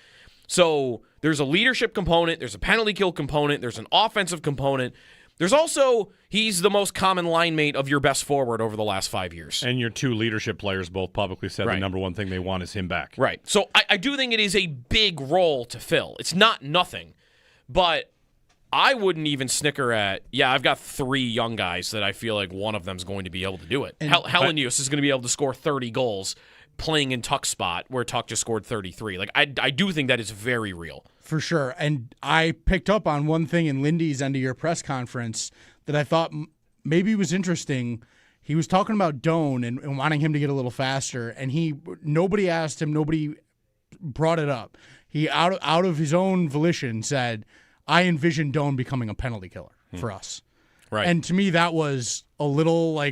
So there's a leadership component. There's a penalty kill component. There's an offensive component. There's also, he's the most common line mate of your best forward over the last 5 years. And your two leadership players both publicly said the number one thing they want is him back. Right. So I do think it is a big role to fill. It's not nothing. But I wouldn't even snicker at, I've got 3 young guys that I feel like one of them's going to be able to do it. Helenius is going to be able to score 30 goals playing in Tuch's spot where Tuch just scored 33. I do think that is very real. For sure. And I picked up on one thing in Lindy's end of year press conference that I thought maybe was interesting. He was talking about Doan and wanting him to get a little faster, and nobody asked him, nobody brought it up. He out of his own volition said, I envision Doan becoming a penalty killer for us. Right. And to me that was a little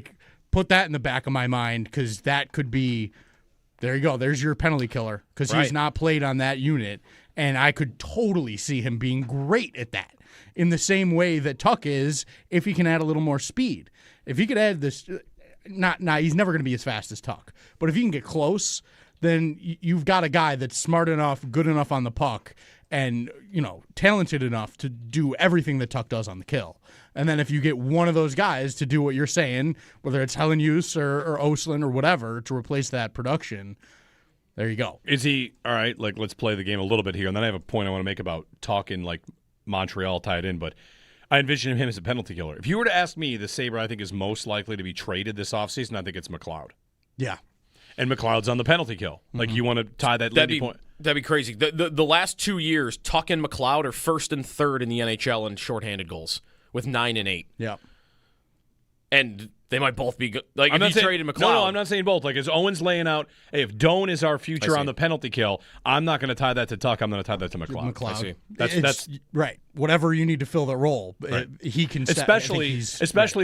put that in the back of my mind, because that could be, there you go, there's your penalty killer, because he's not played on that unit. And I could totally see him being great at that, in the same way that Tuch is, if he can add a little more speed. If he could add this, he's never going to be as fast as Tuch, but if he can get close, then you've got a guy that's smart enough, good enough on the puck, and, talented enough to do everything that Tuch does on the kill. And then if you get one of those guys to do what you're saying, whether it's Helen Hughes or Oslin or whatever, to replace that production, there you go. Is he, all right, let's play the game a little bit here, and then I have a point I want to make about talking Montreal tied in, but I envision him as a penalty killer. If you were to ask me, the Sabre I think is most likely to be traded this offseason, I think it's McLeod. Yeah. And McLeod's on the penalty kill. You want to tie that Lindy point? That'd be crazy. The last 2 years, Tuch and McLeod are first and third in the NHL in shorthanded goals with 9 and 8. Yeah. And they might both be good. Like, I'm if you traded McLeod. No, I'm not saying both. As Owen's laying out, hey, if Doan is our future on the penalty kill, I'm not going to tie that to Tuch. I'm going to tie that to McLeod. I see. That's right. Whatever you need to fill the role, right. He can. Especially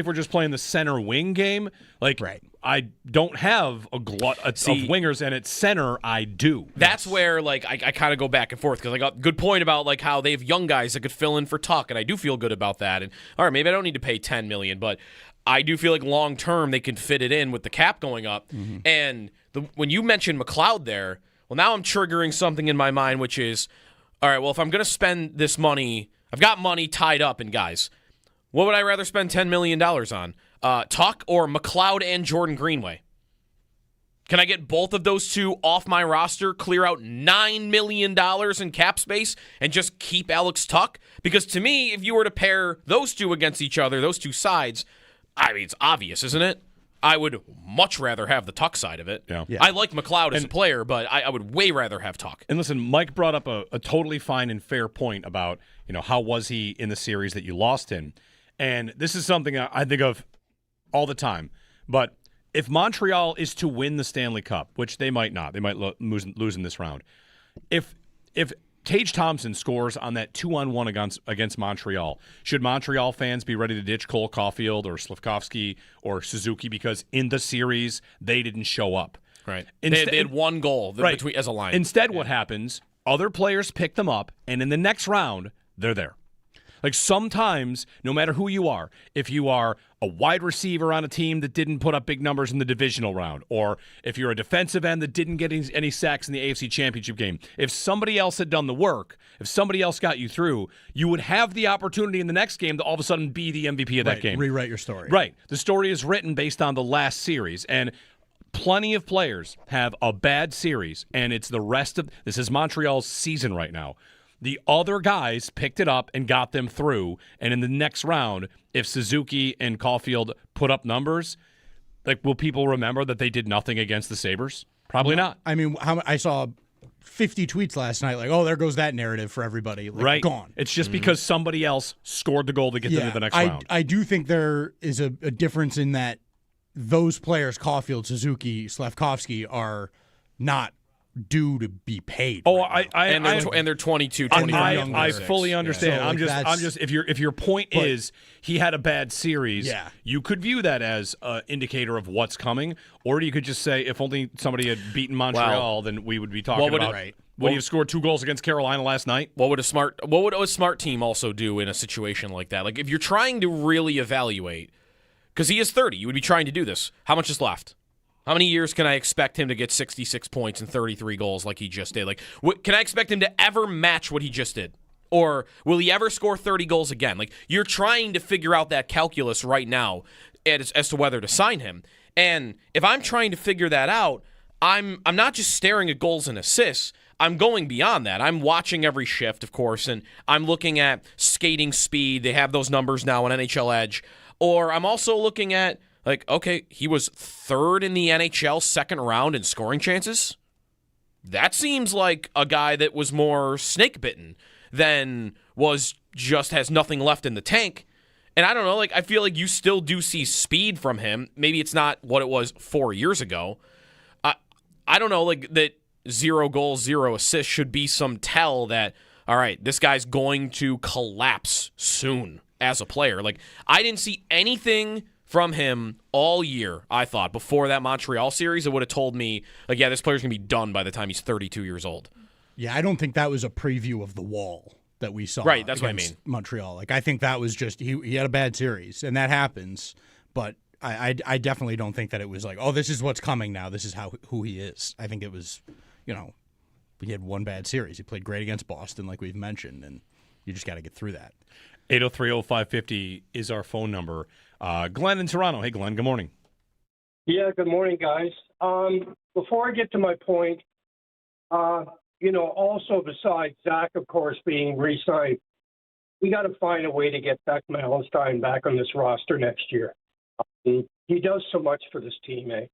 if we're just playing the center wing game. Right. I don't have a glut of wingers, and at center I do. That's where I kind of go back and forth because I got a good point about how they have young guys that could fill in for Tuch, and I do feel good about that. And all right, maybe I don't need to pay $10 million, but I do feel like long term they can fit it in with the cap going up. Mm-hmm. And when you mentioned McLeod there, well, now I'm triggering something in my mind, which is, all right, well, if I'm going to spend this money, I've got money tied up in guys. What would I rather spend $10 million on? Tuch or McLeod and Jordan Greenway? Can I get both of those two off my roster, clear out $9 million in cap space, and just keep Alex Tuch? Because to me, if you were to pair those two against each other, those two sides, I mean, it's obvious, isn't it? I would much rather have the Tuch side of it. Yeah. I like McLeod as a player, but I would way rather have Tuch. And listen, Mike brought up a totally fine and fair point about, how was he in the series that you lost in? And this is something I think of all the time. But if Montreal is to win the Stanley Cup, which they might not, they might lose in this round. If Tage Thompson scores on that 2-on-1 against Montreal, should Montreal fans be ready to ditch Cole Caulfield or Slafkovsky or Suzuki because in the series they didn't show up? Right. They had one goal between as a line. Instead, what happens, other players pick them up, and in the next round, they're there. Sometimes, no matter who you are, if you are a wide receiver on a team that didn't put up big numbers in the divisional round, or if you're a defensive end that didn't get any sacks in the AFC Championship game, if somebody else had done the work, if somebody else got you through, you would have the opportunity in the next game to all of a sudden be the MVP of that game. Rewrite your story. Right. The story is written based on the last series, and plenty of players have a bad series, and it's the rest of – this is Montreal's season right now. The other guys picked it up and got them through. And in the next round, if Suzuki and Caulfield put up numbers, will people remember that they did nothing against the Sabres? Probably not. I mean, I saw 50 tweets last night there goes that narrative for everybody. Right. Gone. It's just because somebody else scored the goal to get them to the next round. I do think there is a difference in that those players, Caulfield, Suzuki, Slafkovsky, are not due to be paid. Oh, right and they're 22, 23. I fully understand. Yeah. I'm just if your point is he had a bad series, you could view that as an indicator of what's coming, or you could just say if only somebody had beaten Montreal, then we would be talking about. Would he have scored 2 goals against Carolina last night? What would a smart team also do in a situation like that? If you're trying to really evaluate, because he is 30, you would be trying to do this. How much is left? How many years can I expect him to get 66 points and 33 goals like he just did? Can I expect him to ever match what he just did? Or will he ever score 30 goals again? You're trying to figure out that calculus right now as to whether to sign him. And if I'm trying to figure that out, I'm not just staring at goals and assists. I'm going beyond that. I'm watching every shift, of course, and I'm looking at skating speed. They have those numbers now on NHL Edge. Or I'm also looking at okay, he was 3rd in the NHL second round in scoring chances. That seems like a guy that was more snake bitten than has nothing left in the tank. And I don't know, I feel like you still do see speed from him. Maybe it's not what it was 4 years ago. I don't know, that 0 goals, 0 assists should be some tell that, all right, this guy's going to collapse soon as a player. I didn't see anything from him all year, I thought. Before that Montreal series, it would have told me, this player's going to be done by the time he's 32 years old. Yeah, I don't think that was a preview of the wall that we saw. Right, that's what I mean. Montreal. I think that was just, he had a bad series, and that happens, but I definitely don't think that it was this is what's coming now. This is who he is. I think it was, he had one bad series. He played great against Boston, like we've mentioned, and you just got to get through that. 803-0550 is our phone number. Glenn in Toronto. Hey, Glenn, good morning. Yeah, good morning, guys. Before I get to my point, also besides Zach, of course, being re-signed, we got to find a way to get Beck Malenstein back on this roster next year. He does so much for this team, eh?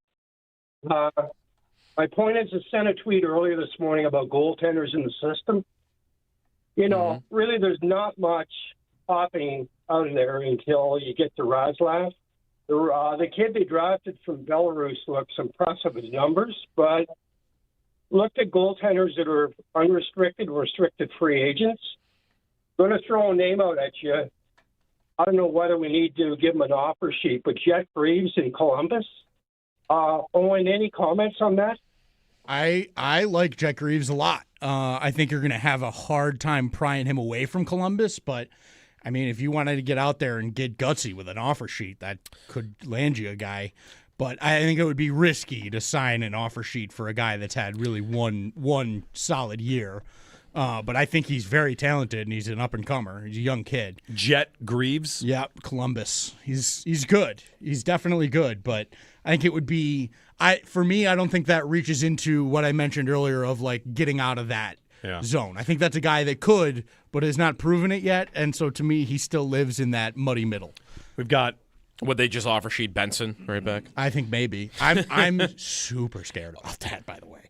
My point is, I sent a tweet earlier this morning about goaltenders in the system. Really, there's not much popping out of there until you get to Razlav. The kid they drafted from Belarus looks impressive with numbers, but look at goaltenders that are unrestricted or restricted free agents. I'm going to throw a name out at you. I don't know whether we need to give him an offer sheet, but Jet Greaves in Columbus. Owen, any comments on that? I like Jet Greaves a lot. I think you're going to have a hard time prying him away from Columbus, but I mean, if you wanted to get out there and get gutsy with an offer sheet, that could land you a guy. But I think it would be risky to sign an offer sheet for a guy that's had really one solid year. But I think he's very talented, and he's an up-and-comer. He's a young kid. Jet Greaves? Yeah, Columbus. He's good. He's definitely good, but I think it would be for me, I don't think that reaches into what I mentioned earlier of like getting out of that zone. I think that's a guy that could, but has not proven it yet, and so to me, he still lives in that muddy middle. We've got would they just offer sheet Benson right back? I think maybe. I'm super scared about that, by the way.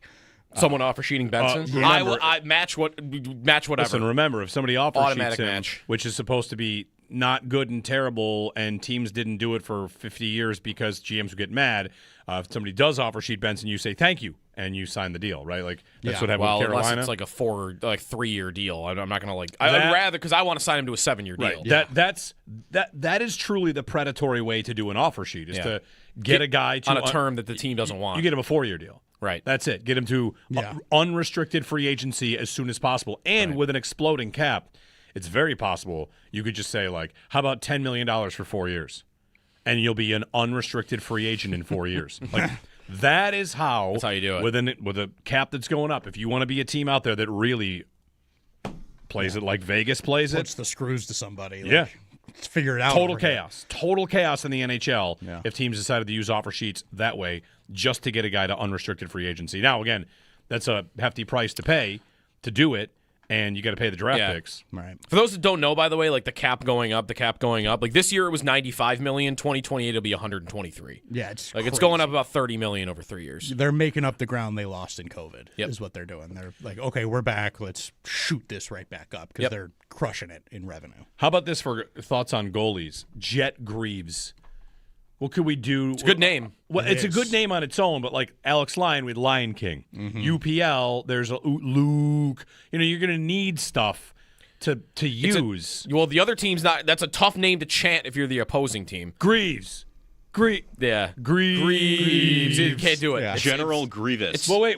Someone offer sheeting Benson? I match whatever. Listen, remember, if somebody offers automatic sheets him, match, which is supposed to be not good and terrible, and teams didn't do it for 50 years because GMs would get mad. If somebody does offer sheet Benson, you say thank you, and you sign the deal, right? Like that's what happened with Carolina. Unless it's like a 3-year deal. I'm not going to I'd rather, because I want to sign him to a 7-year deal. Right. Yeah. That is truly the predatory way to do an offer sheet is to get a guy to on a term that the team doesn't want. You get him a 4-year deal. Right. That's it. Get him to unrestricted free agency as soon as possible. And with an exploding cap, it's very possible you could just say, like, how about $10 million for 4 years? And you'll be an unrestricted free agent in 4 years. Like, that's how you do it. With a cap that's going up. If you want to be a team out there that really plays it like Vegas plays Puts the screws to somebody. Let's figure it out. Total chaos. Total chaos in the NHL if teams decided to use offer sheets that way just to get a guy to unrestricted free agency. Now, again, that's a hefty price to pay to do it, and you got to pay the draft picks. Right. For those that don't know, by the way, like the cap going up. Like this year it was $95 million. 2028 it'll be $123. Yeah, it's like crazy. It's going up about $30 million over 3 years. They're making up the ground they lost in COVID. Is what they're doing. They're like, okay, we're back. Let's shoot this right back up because they're crushing it in revenue. How about this for thoughts on goalies? Jet Greaves. What could we do? It's a good name. Well, it's a good name on its own, but like Alex Lyon with Lion King. UPL, there's a Luke. You're going to need stuff to use. The other team's not. That's a tough name to chant if you're the opposing team. Greaves. Greaves. You can't do it. Yeah. General Grievous. Well, wait.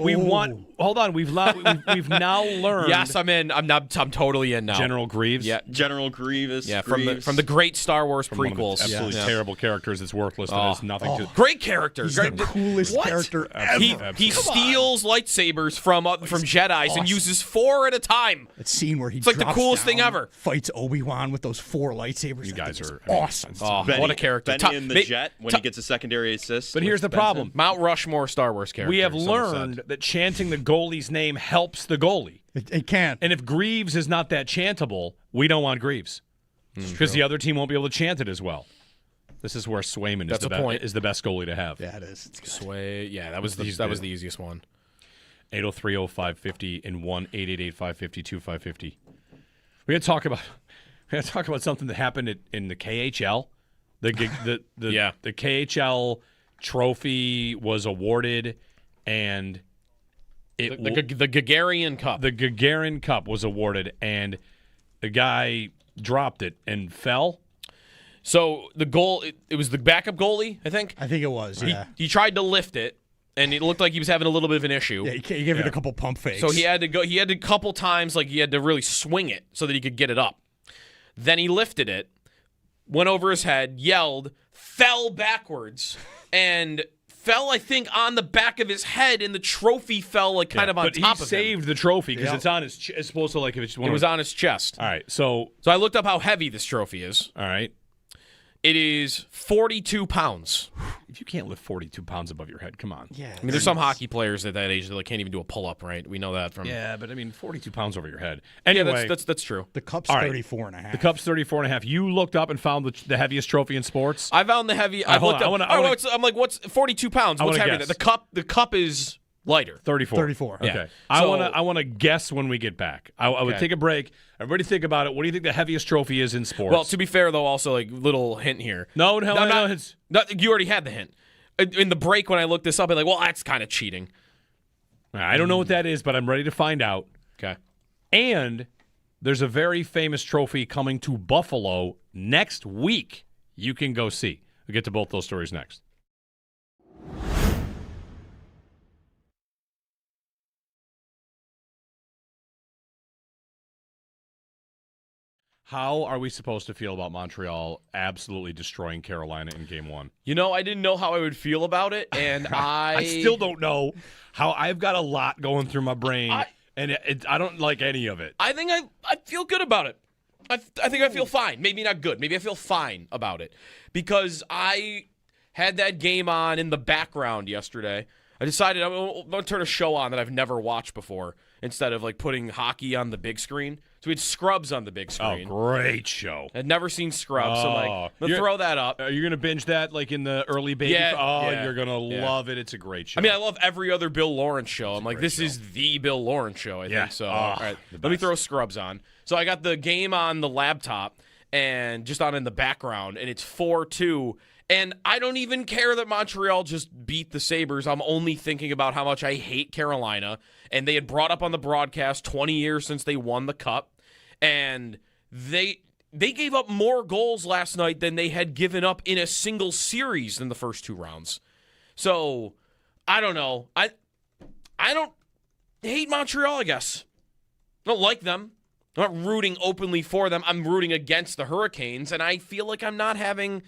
Hold on. We've now learned. Yes, I'm in. I'm totally in now. General Greaves. Yeah. General Grievous. Yeah. From the great Star Wars prequels. Absolutely terrible characters. It's worthless. That has nothing to. Great character. He's the coolest character ever. He steals lightsabers from Jedis and uses 4 at a time. That scene where it's like the coolest thing ever. Fights Obi-Wan with those 4 lightsabers. You guys are awesome. What a character. Benny in the jet when he gets a secondary assist. But here's the problem. Mount Rushmore Star Wars character. We have learned that chanting the goalie's name helps the goalie. It can't. And if Greaves is not that chantable, we don't want Greaves. Because the other team won't be able to chant it as well. This is where Swayman is the best goalie to have. Yeah, it is. It's good. That was the easiest one. 803-0550 and 1-888-552-550. We got to talk about something that happened in the KHL. The KHL trophy was awarded, and the Gagarin Cup. The Gagarin Cup was awarded, and the guy dropped it and fell. So the goal, it was the backup goalie, I think. I think it was. Yeah. He tried to lift it, and it looked like he was having a little bit of an issue. Yeah, he gave it a couple pump fakes. So he had to go. He had to couple times, like he had to really swing it so that he could get it up. Then he lifted it. Went over his head, yelled, fell backwards, and fell, I think, on the back of his head, and the trophy fell like kind of on top of him. But he saved the trophy because it's on his. It's supposed to like if it's one. It was on his chest. All right, so I looked up how heavy this trophy is. All right, it is 42 pounds. If you can't lift 42 pounds above your head, come on. Yeah. I mean, there's some hockey players at that age that can't even do a pull-up, right? We know that from. Yeah, but I mean, 42 pounds over your head. Anyway, yeah, that's true. The Cup's All right. 34.5. The Cup's 34.5. You looked up and found the heaviest trophy in sports. I found the heavy. Right, hold I'm like, what's 42 pounds? What's heavier? The cup is lighter. 34. Yeah. Okay. So, I want to guess when we get back. I would take a break. Everybody think about it. What do you think the heaviest trophy is in sports? Well, to be fair though, also like little hint here. No, you already had the hint. In the break when I looked this up, I'm like, well, that's kind of cheating. I don't know what that is, but I'm ready to find out. Okay. And there's a very famous trophy coming to Buffalo next week. You can go see. We'll get to both those stories next. How are we supposed to feel about Montreal absolutely destroying Carolina in Game 1? You know, I didn't know how I would feel about it, and I still don't know how. I've got a lot going through my brain, and I don't like any of it. I think I feel good about it. I think I feel fine. Maybe not good. Maybe I feel fine about it because I had that game on in the background yesterday. I decided I'm going to turn a show on that I've never watched before instead of like putting hockey on the big screen. So we had Scrubs on the big screen. Oh, great show. I'd never seen Scrubs, so I'm like, let's throw that up. Are you going to binge that like in the early baby? Yeah. You're going to love it. It's a great show. I mean, I love every other Bill Lawrence show. I'm like, this is the Bill Lawrence show, I think. So, all right, let me throw Scrubs on. So I got the game on the laptop and just on in the background, and it's 4-2. And I don't even care that Montreal just beat the Sabres. I'm only thinking about how much I hate Carolina. And they had brought up on the broadcast 20 years since they won the Cup. And they gave up more goals last night than they had given up in a single series in the first two rounds. So, I don't know. I don't hate Montreal, I guess. I don't like them. I'm not rooting openly for them. I'm rooting against the Hurricanes. And I feel like I'm not having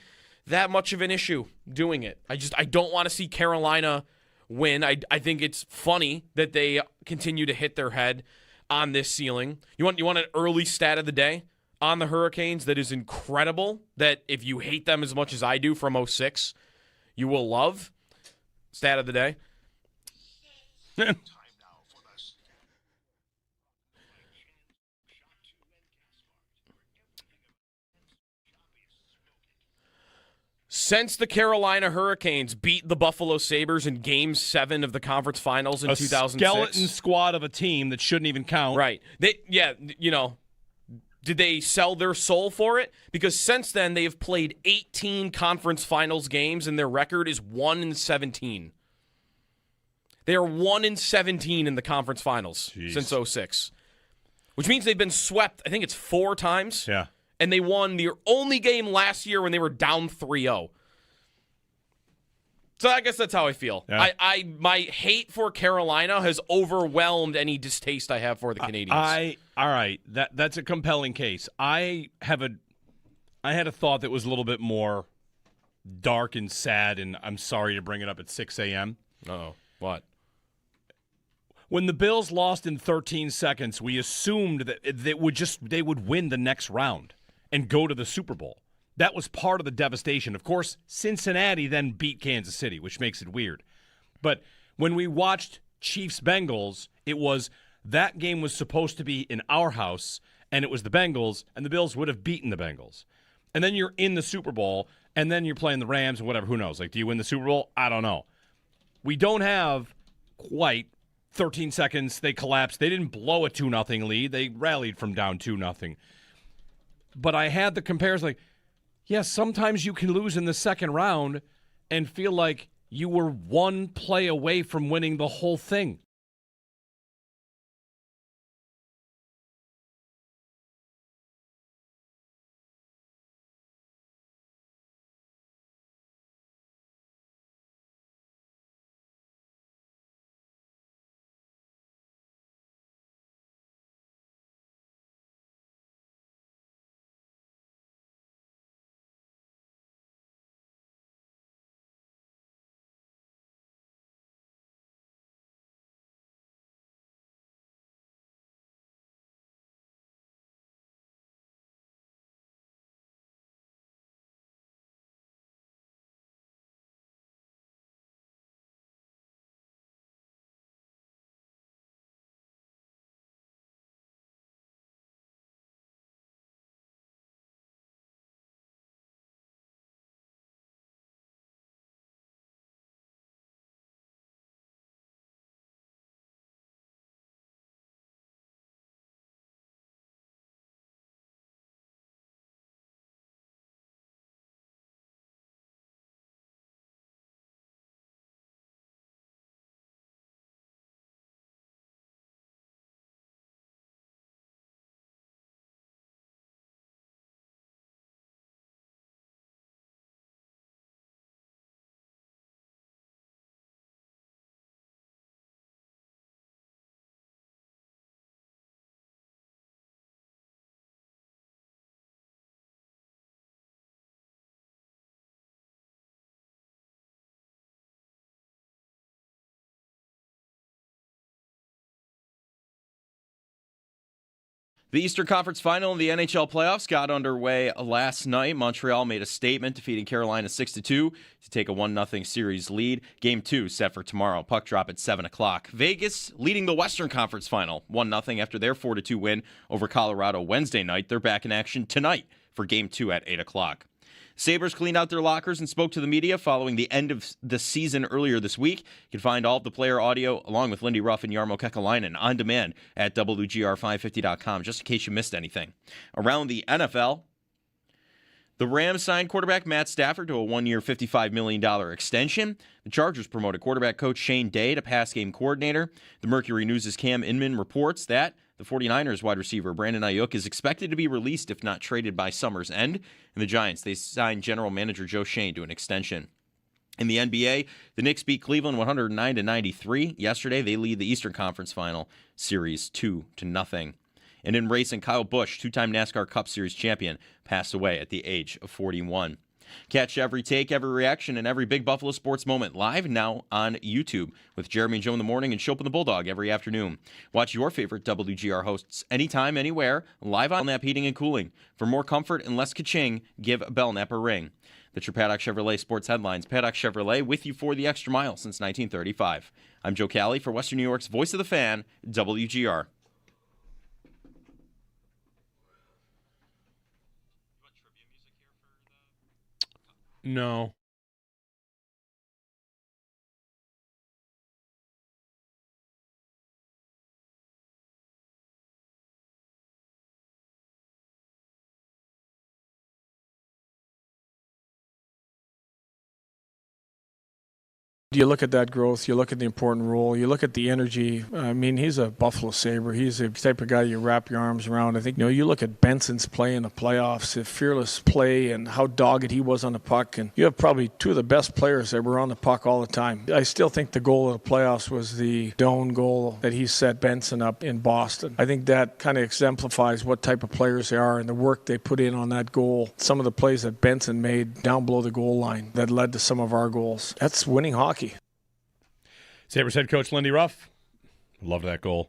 that much of an issue doing it. I don't want to see Carolina win. I think it's funny that they continue to hit their head on this ceiling. You want an early stat of the day on the Hurricanes that is incredible, that if you hate them as much as I do from 06, you will love? Stat of the day. Since the Carolina Hurricanes beat the Buffalo Sabres in Game 7 of the conference finals in 2006. A skeleton squad of a team that shouldn't even count. Right. Did they sell their soul for it? Because since then, they have played 18 conference finals games, and their record is 1-17. They are 1-17 in the conference finals since 06. Which means they've been swept, I think it's 4 times. Yeah. And they won their only game last year when they were down 3-0. So I guess that's how I feel. Yeah. My hate for Carolina has overwhelmed any distaste I have for the Canadians. All right, that's a compelling case. I had a thought that was a little bit more dark and sad, and I'm sorry to bring it up at 6 a.m. Uh-oh. What? When the Bills lost in 13 seconds, we assumed that they would win the next round and go to the Super Bowl. That was part of the devastation. Of course, Cincinnati then beat Kansas City, which makes it weird. But when we watched Chiefs-Bengals, it was that game was supposed to be in our house, and it was the Bengals, and the Bills would have beaten the Bengals. And then you're in the Super Bowl, and then you're playing the Rams and whatever. Who knows? Like, do you win the Super Bowl? I don't know. We don't have quite 13 seconds. They collapsed. They didn't blow a 2-0 lead. They rallied from down 2-0. But I had the comparison, like, yes, sometimes you can lose in the second round and feel like you were one play away from winning the whole thing. The Eastern Conference Final and the NHL playoffs got underway last night. Montreal made a statement, defeating Carolina 6-2 to take a 1-0 series lead. Game 2 set for tomorrow. Puck drop at 7 o'clock. Vegas leading the Western Conference Final 1-0 after their 4-2 win over Colorado Wednesday night. They're back in action tonight for Game 2 at 8 o'clock. Sabres cleaned out their lockers and spoke to the media following the end of the season earlier this week. You can find all of the player audio along with Lindy Ruff and Jarmo Kekalainen on demand at WGR550.com, just in case you missed anything. Around the NFL, the Rams signed quarterback Matt Stafford to a one-year $55 million extension. The Chargers promoted quarterback coach Shane Day to pass game coordinator. The Mercury News' Cam Inman reports that the 49ers wide receiver Brandon Ayuk is expected to be released if not traded by summer's end. And the Giants, they signed general manager Joe Shane to an extension. In the NBA, the Knicks beat Cleveland 109-93. Yesterday, they lead the Eastern Conference Final Series 2-0. And in racing, Kyle Busch, two-time NASCAR Cup Series champion, passed away at the age of 41. Catch every take, every reaction, and every Big Buffalo sports moment live now on YouTube with Jeremy and Joe in the morning and Shope and the Bulldog every afternoon. Watch your favorite WGR hosts anytime, anywhere, live on Belknap Heating and Cooling. For more comfort and less ka-ching, give Belknap a ring. That's your Paddock Chevrolet Sports Headlines. Paddock Chevrolet with you for the extra mile since 1935. I'm Joe Cali for Western New York's Voice of the Fan, WGR. No. You look at that growth, you look at the important role, you look at the energy. I mean, he's a Buffalo Sabre. He's the type of guy you wrap your arms around. I think, you look at Benson's play in the playoffs, his fearless play and how dogged he was on the puck. And you have probably two of the best players that were on the puck all the time. I still think the goal of the playoffs was the Doan goal that he set Benson up in Boston. I think that kind of exemplifies what type of players they are and the work they put in on that goal. Some of the plays that Benson made down below the goal line that led to some of our goals. That's winning hockey. Sabres head coach Lindy Ruff. Love that goal.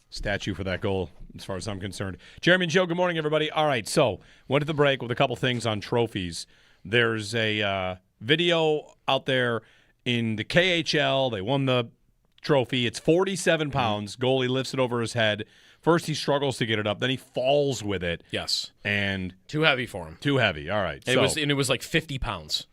Statue for that goal, as far as I'm concerned. Jeremy and Joe, good morning, everybody. All right, so went to the break with a couple things on trophies. There's a video out there in the KHL. They won the trophy. It's 47 pounds. Goalie lifts it over his head. First, he struggles to get it up. Then he falls with it. Yes. And too heavy for him. Too heavy. All right. And it was like 50 pounds.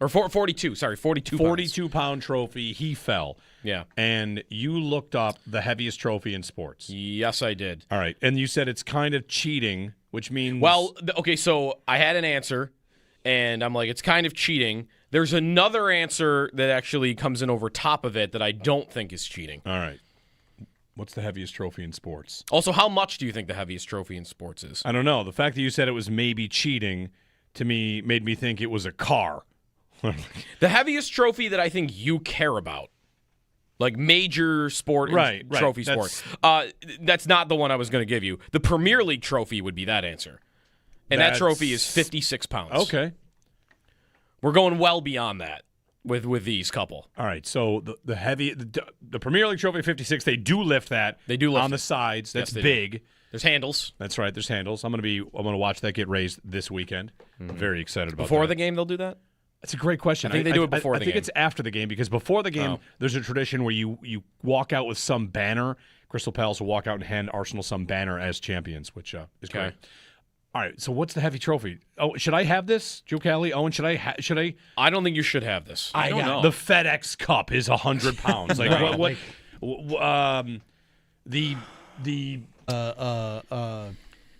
Or 42, sorry, 42 pounds. 42-pound trophy. He fell. Yeah. And you looked up the heaviest trophy in sports. Yes, I did. All right. And you said it's kind of cheating, which means... Well, okay, so I had an answer, and I'm like, it's kind of cheating. There's another answer that actually comes in over top of it that I don't think is cheating. All right. What's the heaviest trophy in sports? Also, how much do you think the heaviest trophy in sports is? I don't know. The fact that you said it was maybe cheating, to me, made me think it was a car. The heaviest trophy that I think you care about, like major sport, trophy sport, that's not the one I was going to give you. The Premier League trophy would be that answer. And that trophy is 56 pounds. Okay. We're going well beyond that with these couple. All right, so the Premier League trophy 56, they do lift that. They do lift on the sides. That's big. Do. There's handles. That's right, there's handles. I'm going to watch that get raised this weekend. I'm very excited about that. Before the game they'll do that? That's a great question. I think they do it before the game. I think it's after the game because before the game, there's a tradition where you walk out with some banner. Crystal Palace will walk out and hand Arsenal some banner as champions, which is great. All right, so what's the heavy trophy? Oh, should I have this, Joe Cali? Owen, should I? I don't think you should have this. I don't know. The FedEx Cup is 100 pounds. Like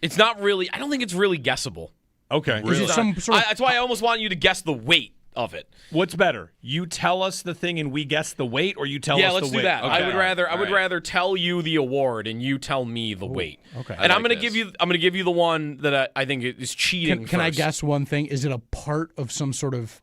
It's not really. I don't think it's really guessable. Okay. Is it some sort of... That's why I almost want you to guess the weight of it. What's better? You tell us the thing and we guess the weight, or you tell us the weight? Yeah, let's do that. Okay. I would rather tell you the award and you tell me the weight. Okay. And I'm going to give you the one that I think is cheating. Can I guess one thing? Is it a part of some sort of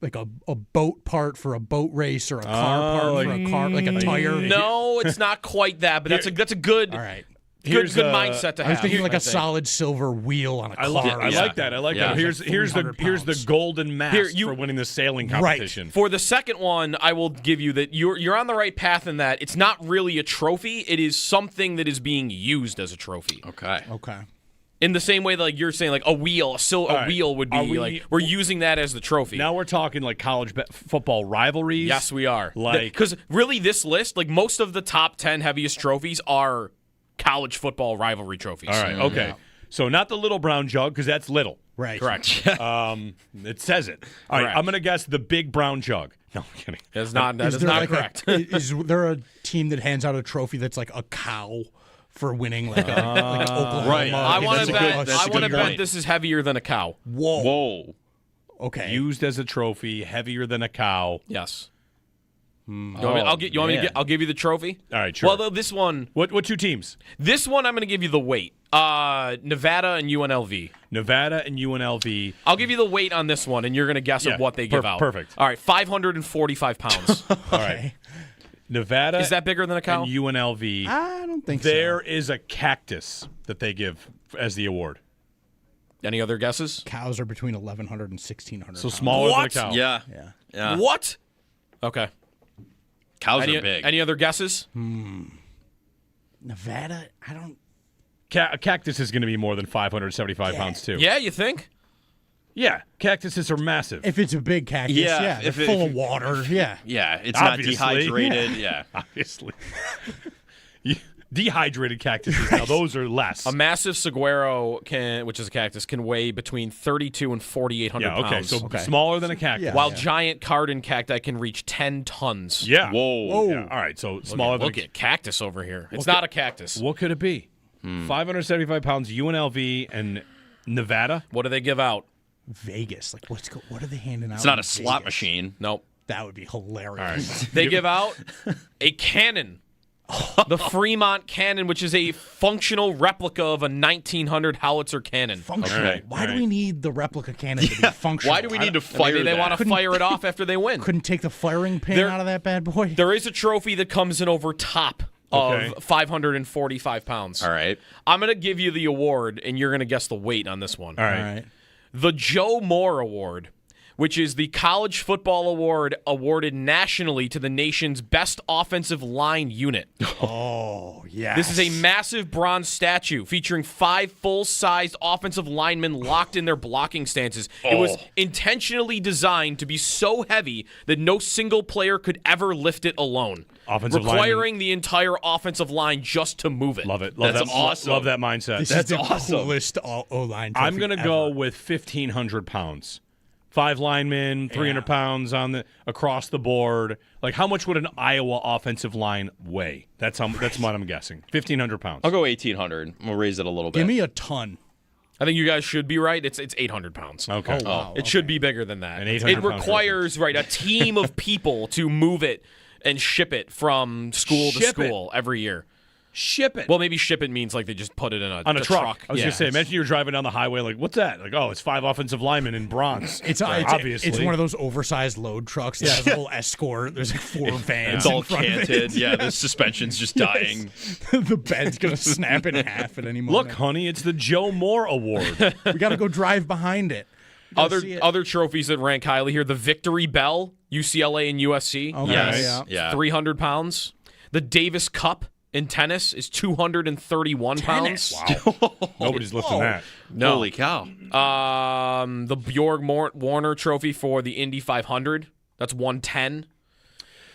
like a boat part for a boat race or a car part for a car, like a tire? No, it's not quite that, but that's a good. All right. good mindset to have. I was thinking like I a think. solid silver wheel on a car. I like that. Here's the golden mask Here, for winning the sailing competition. Right. For the second one, I will give you that you're on the right path in that it's not really a trophy. It is something that is being used as a trophy. Okay. In the same way that like you're saying, like a wheel, wheel would be like we're using that as the trophy. Now we're talking like college football rivalries. Yes, we are. Like because really, this list, like most of the top 10 heaviest trophies are college football rivalry trophies. All right. Okay. Yeah. So not the little brown jug because that's little. Right. Correct. It says it. All right. I'm gonna guess the big brown jug. No, I'm kidding. That is not correct. Is there a team that hands out a trophy that's like a cow? For winning like Oklahoma. Right. I want to bet this is heavier than a cow. Whoa. Okay. Used as a trophy, heavier than a cow. Yes. I'll give you the trophy. All right, sure. Well, this one. What two teams? This one, I'm going to give you the weight. Nevada and UNLV. Nevada and UNLV. I'll give you the weight on this one, and you're going to guess of what they give out. Perfect. All right, 545 pounds. All right. Nevada. Is that bigger than a cow? And UNLV. I don't think so. There is a cactus that they give as the award. Any other guesses? Cows are between 1,100 and 1,600 So smaller than a cow. Yeah. What? Okay. Cows are big. Any other guesses? Nevada? I don't. A cactus is going to be more than 575 pounds, too. Yeah, you think? Yeah. Cactuses are massive. If it's a big cactus, they're full of water. Yeah. Yeah, it's Obviously. not dehydrated. Yeah. Obviously. Dehydrated cactuses, now those are less. A massive saguaro, which is a cactus, can weigh between 3,200 and 4,800 pounds. So smaller than a cactus. While giant cardon cacti can reach 10 tons. Yeah. Whoa. Yeah. All right, so smaller than Look at cactus over here. It's not a cactus. What could it be? 575 pounds, UNLV, and Nevada? What do they give out? Vegas. Like, what are they handing out? It's not in a slot Vegas? machine. Nope. That would be hilarious. They give out a cannon. The Fremont Cannon, which is a functional replica of a 1900 howitzer cannon. Functional. Right, Why do we need the replica cannon to be functional? Why do we need to fire Maybe they want to fire it off after they win. Couldn't take the firing pin out of that bad boy? There is a trophy that comes in over top of 545 pounds. All right. I'm going to give you the award, and you're going to guess the weight on this one. All right. The Joe Moore Award, which is the college football award awarded nationally to the nation's best offensive line unit. Oh, yeah. This is a massive bronze statue featuring 5 full-sized offensive linemen locked in their blocking stances. It was intentionally designed to be so heavy that no single player could ever lift it alone, requiring the entire offensive line just to move it. Love it. That's awesome. Love that mindset. This is the coolest O-line trophy I'm going to go with 1,500 pounds. 5 linemen, 300 pounds across the board. Like, how much would an Iowa offensive line weigh? That's what I'm guessing. 1,500 pounds. I'll go 1,800. We'll raise it a little bit. Give me a ton. I think you guys should be right. It's 800 pounds. Okay. Oh, wow. It should be bigger than that. An 800 It pound requires a team of people to move it and ship it from school to school every year. Ship it. Well, maybe ship it means like they just put it in on a truck. I was Yeah. going to say, imagine you're driving down the highway like, what's that? Like, oh, it's 5 offensive linemen in bronze. Obviously. It's one of those oversized load trucks that has a whole escort. There's like 4 vans. It's all in front of canted. it. Yeah, the suspension's just dying. The bed's going to snap in half at any moment. Look, honey, it's the Joe Moore Award. We got to go drive behind it. Other trophies that rank highly here: the Victory Bell, UCLA and USC. Okay, Yes. Yeah. 300 pounds. The Davis Cup in tennis is 231 pounds. Wow. Nobody's lifting that. No. Holy cow. The Bjorg Warner Trophy for the Indy 500. That's 110.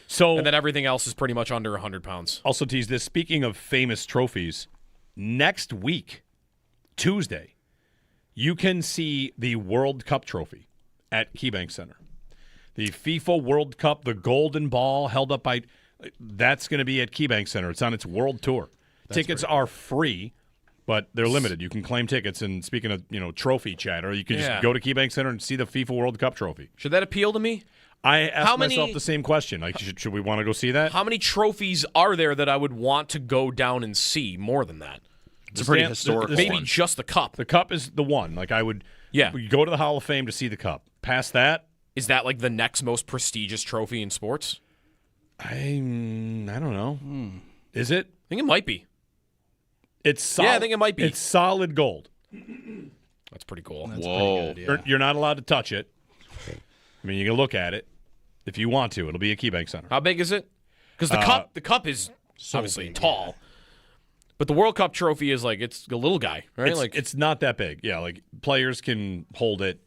So, And then everything else is pretty much under 100 pounds. also tease this. Speaking of famous trophies, next week, Tuesday, you can see the World Cup trophy at KeyBank Center. The FIFA World Cup, the golden ball held up by, that's going to be at KeyBank Center. It's on its world tour. Tickets are free, but they're limited. You can claim tickets. And speaking of, trophy chatter, you can just go to KeyBank Center and see the FIFA World Cup trophy. Should that appeal to me? I asked myself the same question. Like, should we want to go see that? How many trophies are there that I would want to go down and see more than that? It's a pretty historical Maybe one. just the cup. The cup is the one. Like, I would go to the Hall of Fame to see the cup. Past that, is that like the next most prestigious trophy in sports? I don't know. Is it? I think it might be. It's solid. Yeah, I think it might be. It's solid gold. That's pretty cool. That's Whoa. pretty good, yeah. You're not allowed to touch it. I mean, you can look at it if you want to. It'll be a KeyBank Center. How big is it? Because the cup is obviously big, tall, but the World Cup trophy is like it's a little guy, right? It's not that big. Yeah, like players can hold it.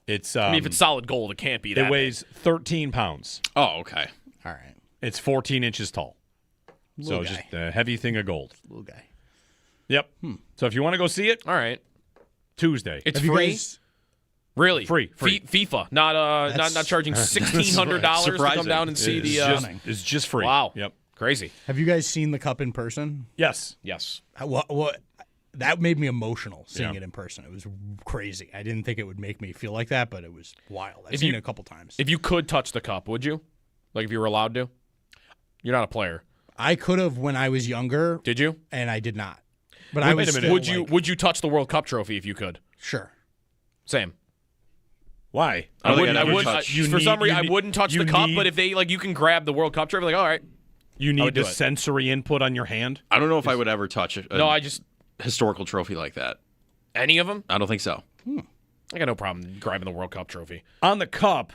It's I mean, if it's solid gold, it can't be that. It weighs 13 pounds. Oh, okay. All right. It's 14 inches tall. Little so guy. just a heavy thing of gold. Little guy. Yep. So if you want to go see it, all right. Tuesday. It's Have you free. guys- Really? Free. FIFA. Not charging $1,600 to come down and see the. It's just free. Wow. Yep. Crazy. Have you guys seen the cup in person? Yes. Yes. What? That made me emotional seeing Yeah. it in person. It was crazy. I didn't think it would make me feel like that, but it was wild. I've If seen you- it a couple times. If you could touch the cup, would you? Like if you were allowed to? You're not a player. I could have when I was younger. Did you? And I did not. But Wait, I was wait a minute. still, Would you touch the World Cup trophy if you could? Sure. Same. Why? I don't think wouldn't. I'd I ever would. touch- For some reason, I wouldn't touch the cup. need- But if they you can grab the World Cup trophy. Like, all right. You would need do the it. sensory input on your hand. I don't know if I would ever touch a No, I just historical trophy like that. any of them. I don't think so. I got no problem grabbing the World Cup trophy. On the cup,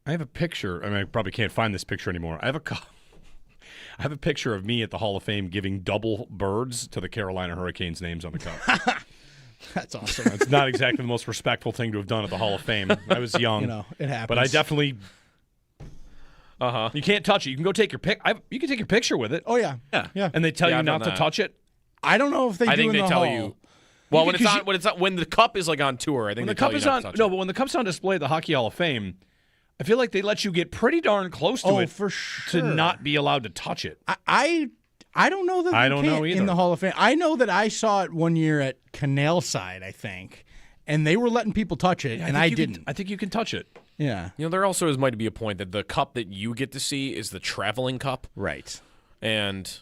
I have a picture. I mean, I probably can't find this picture anymore. I have a cup. I have a picture of me at the Hall of Fame giving double birds to the Carolina Hurricanes names on the cup. That's awesome. It's not exactly the most respectful thing to have done at the Hall of Fame. I was young. It happens. But I definitely. You can't touch it. You can go take your pic. You can take your picture with it. Oh yeah. Yeah. And they tell Yeah, you I've not done to that. touch it. I don't know if they I do think in they the tell hall. you. Well, You when can- it's on, when the cup is like on tour, I think When they the tell cup you is not on, to touch no, it. but when the cup's on display at the Hockey Hall of Fame, I feel like they let you get pretty darn close to Oh, it for to sure. not be allowed to touch it. I don't know that I they don't know can't either. in the Hall of Fame. I know that I saw it one year at Canal Side, I think, and they were letting people touch it, and I didn't. I think you can touch it. Yeah. You know, there also might be a point that the cup that you get to see is the traveling cup, Right. and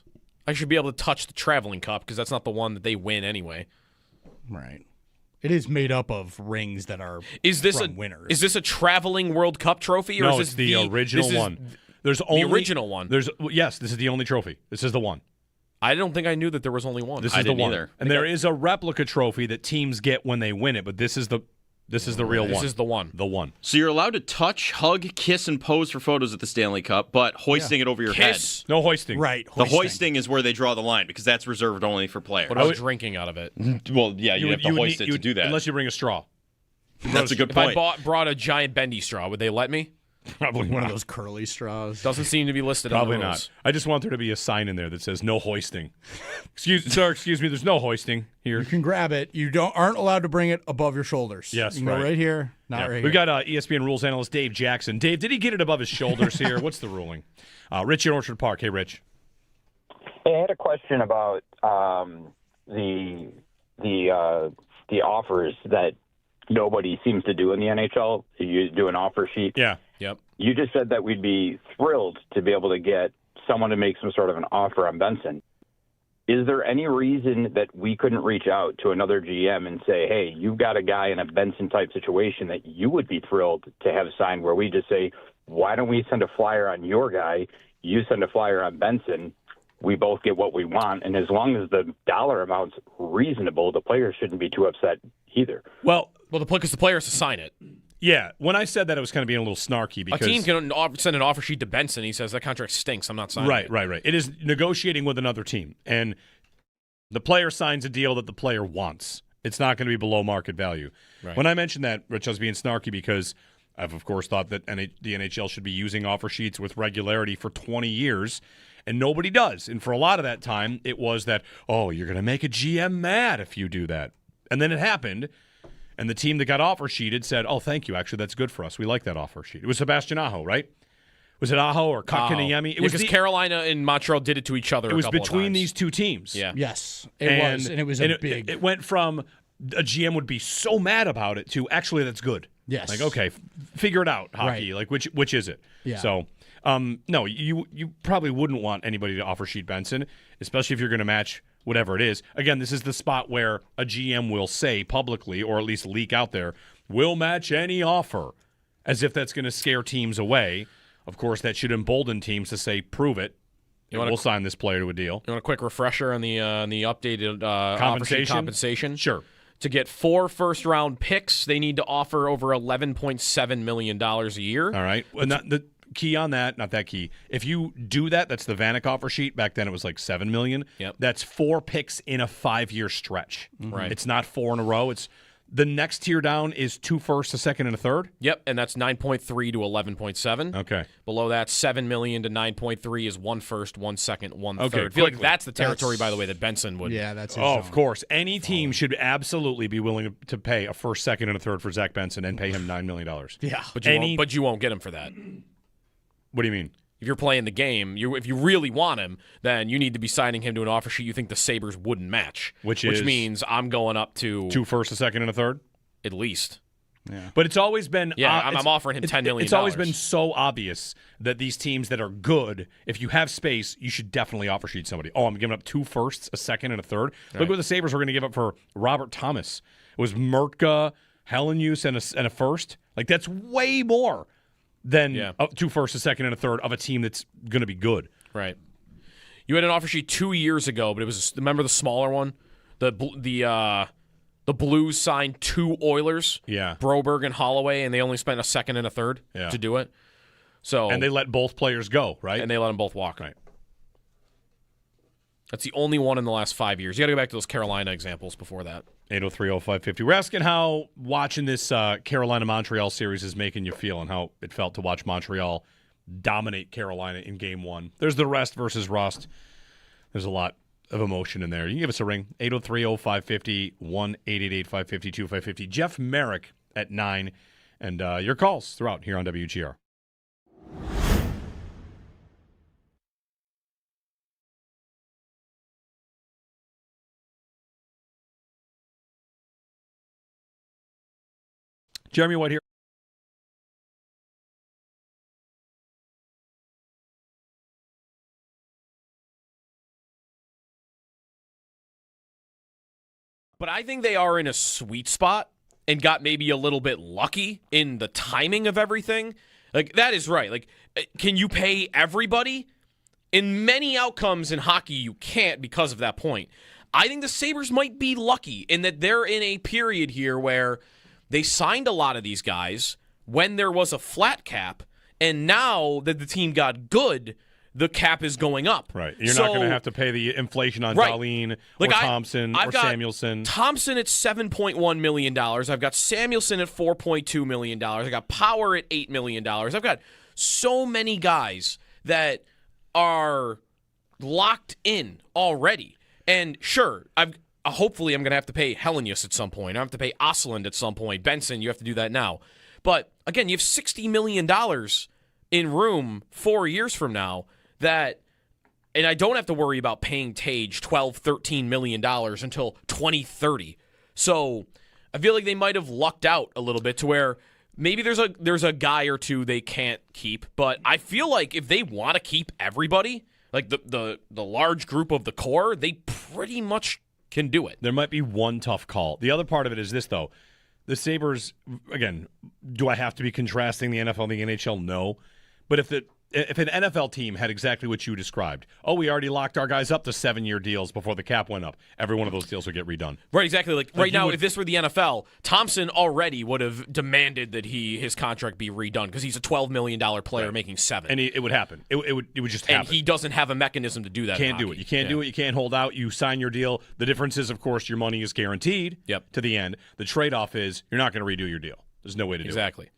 I should be able to touch the traveling cup because that's not the one that they win anyway. Right. It is made up of rings that are Is this from a winners. Is this a traveling World Cup trophy, or No, is this it's the original this is- one. There's only original one. Yes, this is the only trophy. This is the one. I don't think I knew that there was only one. This I is the didn't one. either. And there is a replica trophy that teams get when they win it, but this is the real one. This is the one. The one. So you're allowed to touch, hug, kiss, and pose for photos at the Stanley Cup, but hoisting it over your Kiss. No hoisting. right. head. The hoisting is where they draw the line because that's reserved only for players. What about drinking out of it? Well, yeah, you have to hoist need- it to do that. Unless you bring a straw. That's a good If I point. brought a giant bendy straw, would they let me? Probably One not. of those curly straws. Doesn't seem to be listed Probably on the not. rules. I just want there to be a sign in there that says no hoisting. Excuse me, there's no hoisting here. You can grab it. You aren't allowed to bring it above your shoulders. Yes, you can go right. right here, not Yeah. right We've here. got ESPN rules analyst Dave Jackson. Dave, did he get it above his shoulders here? What's the ruling? Rich in Orchard Park. Hey, Rich. Hey, I had a question about the offers that nobody seems to do in the NHL. You do an offer sheet. Yeah. Yep. You just said that we'd be thrilled to be able to get someone to make some sort of an offer on Benson. Is there any reason that we couldn't reach out to another GM and say, hey, you've got a guy in a Benson-type situation that you would be thrilled to have signed, where we just say, why don't we send a flyer on your guy, you send a flyer on Benson, we both get what we want, and as long as the dollar amount's reasonable, the players shouldn't be too upset either. Well, because the player has to sign it. yeah, when I said that, I was kind of being a little snarky because A team can send an offer sheet to Benson. He says that contract stinks. I'm not signing it. Right. It is negotiating with another team, and the player signs a deal that the player wants. It's not going to be below market value. Right. When I mentioned that, Rich, I was being snarky because I've, of course, thought that the NHL should be using offer sheets with regularity for 20 years, and nobody does. And for a lot of that time, it was that, oh, you're going to make a GM mad if you do that. And then it happened, and the team that got offer sheeted said, oh, thank you, actually, that's good for us. We like that offer sheet. It was Sebastian Aho, right? Was it Aho or Kotkaniemi? It was because Carolina and Montreal did it to each other. It was a couple of between times. these two teams. Yeah. Yes, it was, and it was a big. It went from a GM would be so mad about it to actually that's good. Yes. Like okay, figure it out, hockey. Right. Like which is it? Yeah. So no, you probably wouldn't want anybody to offer sheet Benson, especially if you're going to match whatever it is. Again, this is the spot where a GM will say publicly, or at least leak out there, we'll match any offer, as if that's going to scare teams away. Of course, that should embolden teams to say, prove it. we'll sign this player to a deal. You want a quick refresher on the updated compensation? Sure. To get 4 first-round picks, they need to offer over $11.7 million a year. All right. Well, the key on that, not that key. If you do that, that's the Vanek offer sheet. Back then it was like $7 million. Yep. That's 4 picks in a 5-year stretch. Right. It's not 4 in a row. It's the next tier down is 2 firsts, a second, and a third. Yep, and that's 9.3 to 11.7. Okay. Below that, $7 million to 9.3 is 1 first, 1 second, 1 Okay, third. I feel like quickly. that's the territory, by the way, that Benson would. Yeah, that's. Oh, of course. Any team should absolutely be willing to pay a first, second, and a third for Zach Benson and pay him $9 million. Yeah. But you won't get him for that. What do you mean? If you're playing the game, if you really want him, then you need to be signing him to an offer sheet you think the Sabres wouldn't match. Which means I'm going up to 2 firsts, a second, and a third? At least. Yeah. But it's always been I'm offering him $10 million. It's always been so obvious that these teams that are good, if you have space, you should definitely offer sheet somebody. Oh, I'm giving up 2 firsts, a second, and a third. Right. Look what the Sabres were going to give up for Robert Thomas. It was Mertka, Helenius, and a first. Like, that's way more than 2 firsts, a second, and a third of a team that's going to be good. Right. You had an offer sheet 2 years ago, but it was, remember the smaller one? The Blues signed 2 Oilers, Broberg and Holloway, and they only spent a second and a third to do it. And they let both players go, right? And they let them both walk. Right. That's the only one in the last 5 years. You got to go back to those Carolina examples before that. 803-0550. We're asking how watching this Carolina-Montreal series is making you feel and how it felt to watch Montreal dominate Carolina in Game 1. There's the rest versus rust. There's a lot of emotion in there. You can give us a ring, 803-0550, 1-888-550-2550. Jeff Merrick at 9, and your calls throughout here on WGR. Jeremy White here. But I think they are in a sweet spot and got maybe a little bit lucky in the timing of everything. Like, that is right. Like, can you pay everybody? In many outcomes in hockey, you can't because of that point. I think the Sabres might be lucky in that they're in a period here where they signed a lot of these guys when there was a flat cap, and now that the team got good, the cap is going up. Right. You're not going to have to pay the inflation on Dahlin or Thompson or Samuelsson. Thompson at $7.1 million. I've got Samuelsson at $4.2 million. I got Power at $8 million. I've got so many guys that are locked in already. And sure, hopefully I'm going to have to pay Helenius at some point. I have to pay Osland at some point. Benson, you have to do that now. But again, you have $60 million in room 4 years from now that, and I don't have to worry about paying Tage $12, $13 million until 2030. So I feel like they might have lucked out a little bit to where maybe there's a guy or two they can't keep. But I feel like if they want to keep everybody, like the large group of the core, they pretty much can do it. There might be one tough call. The other part of it is this, though. The Sabres, again, do I have to be contrasting the NFL and the NHL? No. But if an NFL team had exactly what you described, we already locked our guys up to 7-year deals before the cap went up, every one of those deals would get redone. Right, exactly. Like right now, if this were the NFL, Thompson already would have demanded that his contract be redone because he's a $12 million player making $7. And it would happen. It would just happen. And he doesn't have a mechanism to do that. Can't do it. You can't do it. You can't hold out. You sign your deal. The difference is, of course, your money is guaranteed to the end. The trade-off is you're not going to redo your deal. There's no way to do it. Exactly.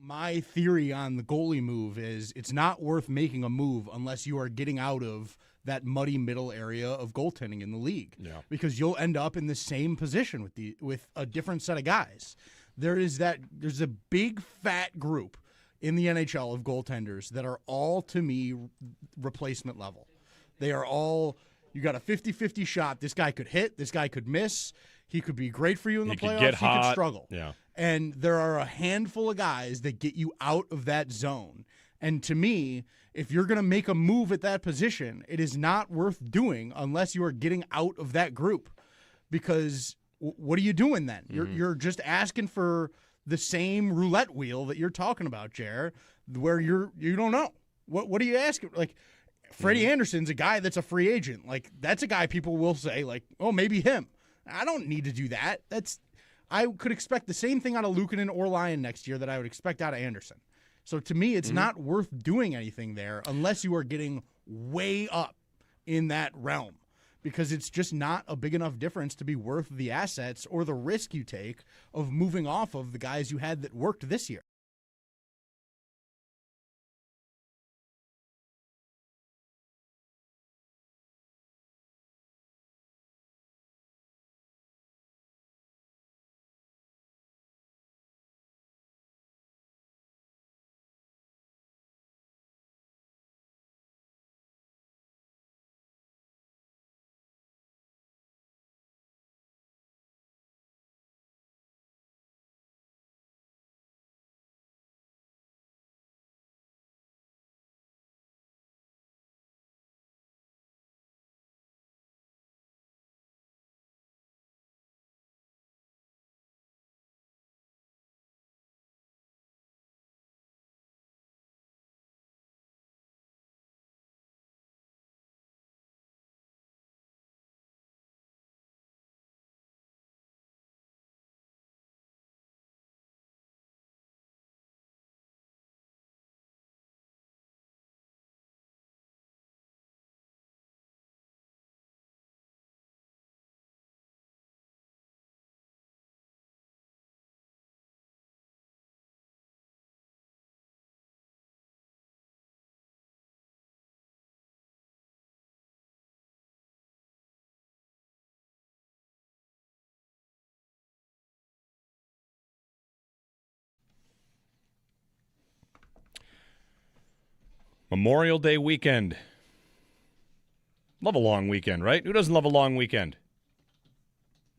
My theory on the goalie move is it's not worth making a move unless you are getting out of that muddy middle area of goaltending in the league. Yeah. Because you'll end up in the same position with a different set of guys. There's a big fat group in the NHL of goaltenders that are all, to me, replacement level. They are all, you got a 50-50 shot. This guy could hit, this guy could miss. He could be great for you in the playoffs. Get he hot. could struggle. Yeah. And there are a handful of guys that get you out of that zone. And to me, if you're going to make a move at that position, it is not worth doing unless you are getting out of that group. Because what are you doing then? You're just asking for the same roulette wheel that you're talking about, Jer, where you don't know. What are you asking? Like, Freddie Anderson's a guy that's a free agent. Like, that's a guy people will say, like, oh, maybe him. I don't need to do that. I could expect the same thing out of Luukkonen or Lyon next year that I would expect out of Anderson. So to me, it's not worth doing anything there unless you are getting way up in that realm, because it's just not a big enough difference to be worth the assets or the risk you take of moving off of the guys you had that worked this year. Memorial Day weekend. Love a long weekend, right? Who doesn't love a long weekend?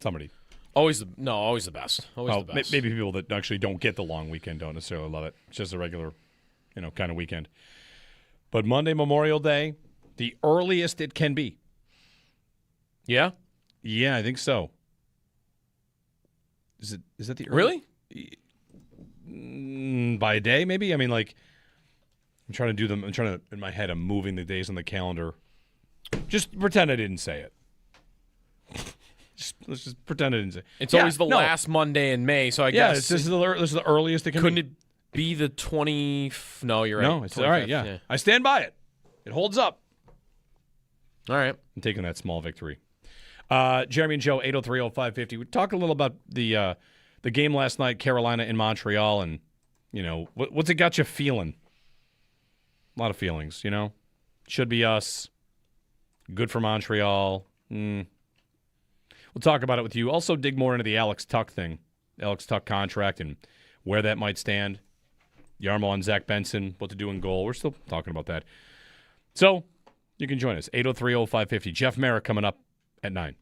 Somebody. Always the best. Always the best. Maybe people that actually don't get the long weekend don't necessarily love it. It's just a regular, kind of weekend. But Monday, Memorial Day, the earliest it can be. Yeah? Yeah, I think so. Is that the Really? By a day, maybe? I mean, like, I'm trying to, in my head, I'm moving the days on the calendar. Just pretend I didn't say it. Let's just pretend I didn't say it. It's always the last Monday in May, so I guess. This is the earliest it can couldn't be. Couldn't it be the 20? No, you're right. No, it's all right, yeah. I stand by it. It holds up. All right. I'm taking that small victory. Jeremy and Joe, 803-0550. We talked a little about the game last night, Carolina and Montreal, and, what's it got you feeling? A lot of feelings, Should be us. Good for Montreal. We'll talk about it with you. Also dig more into the Alex Tuch thing, Alex Tuch contract and where that might stand. Jarmo and Zach Benson, what to do in goal. We're still talking about that. So you can join us, 803-0550. Jeff Merrick coming up at 9.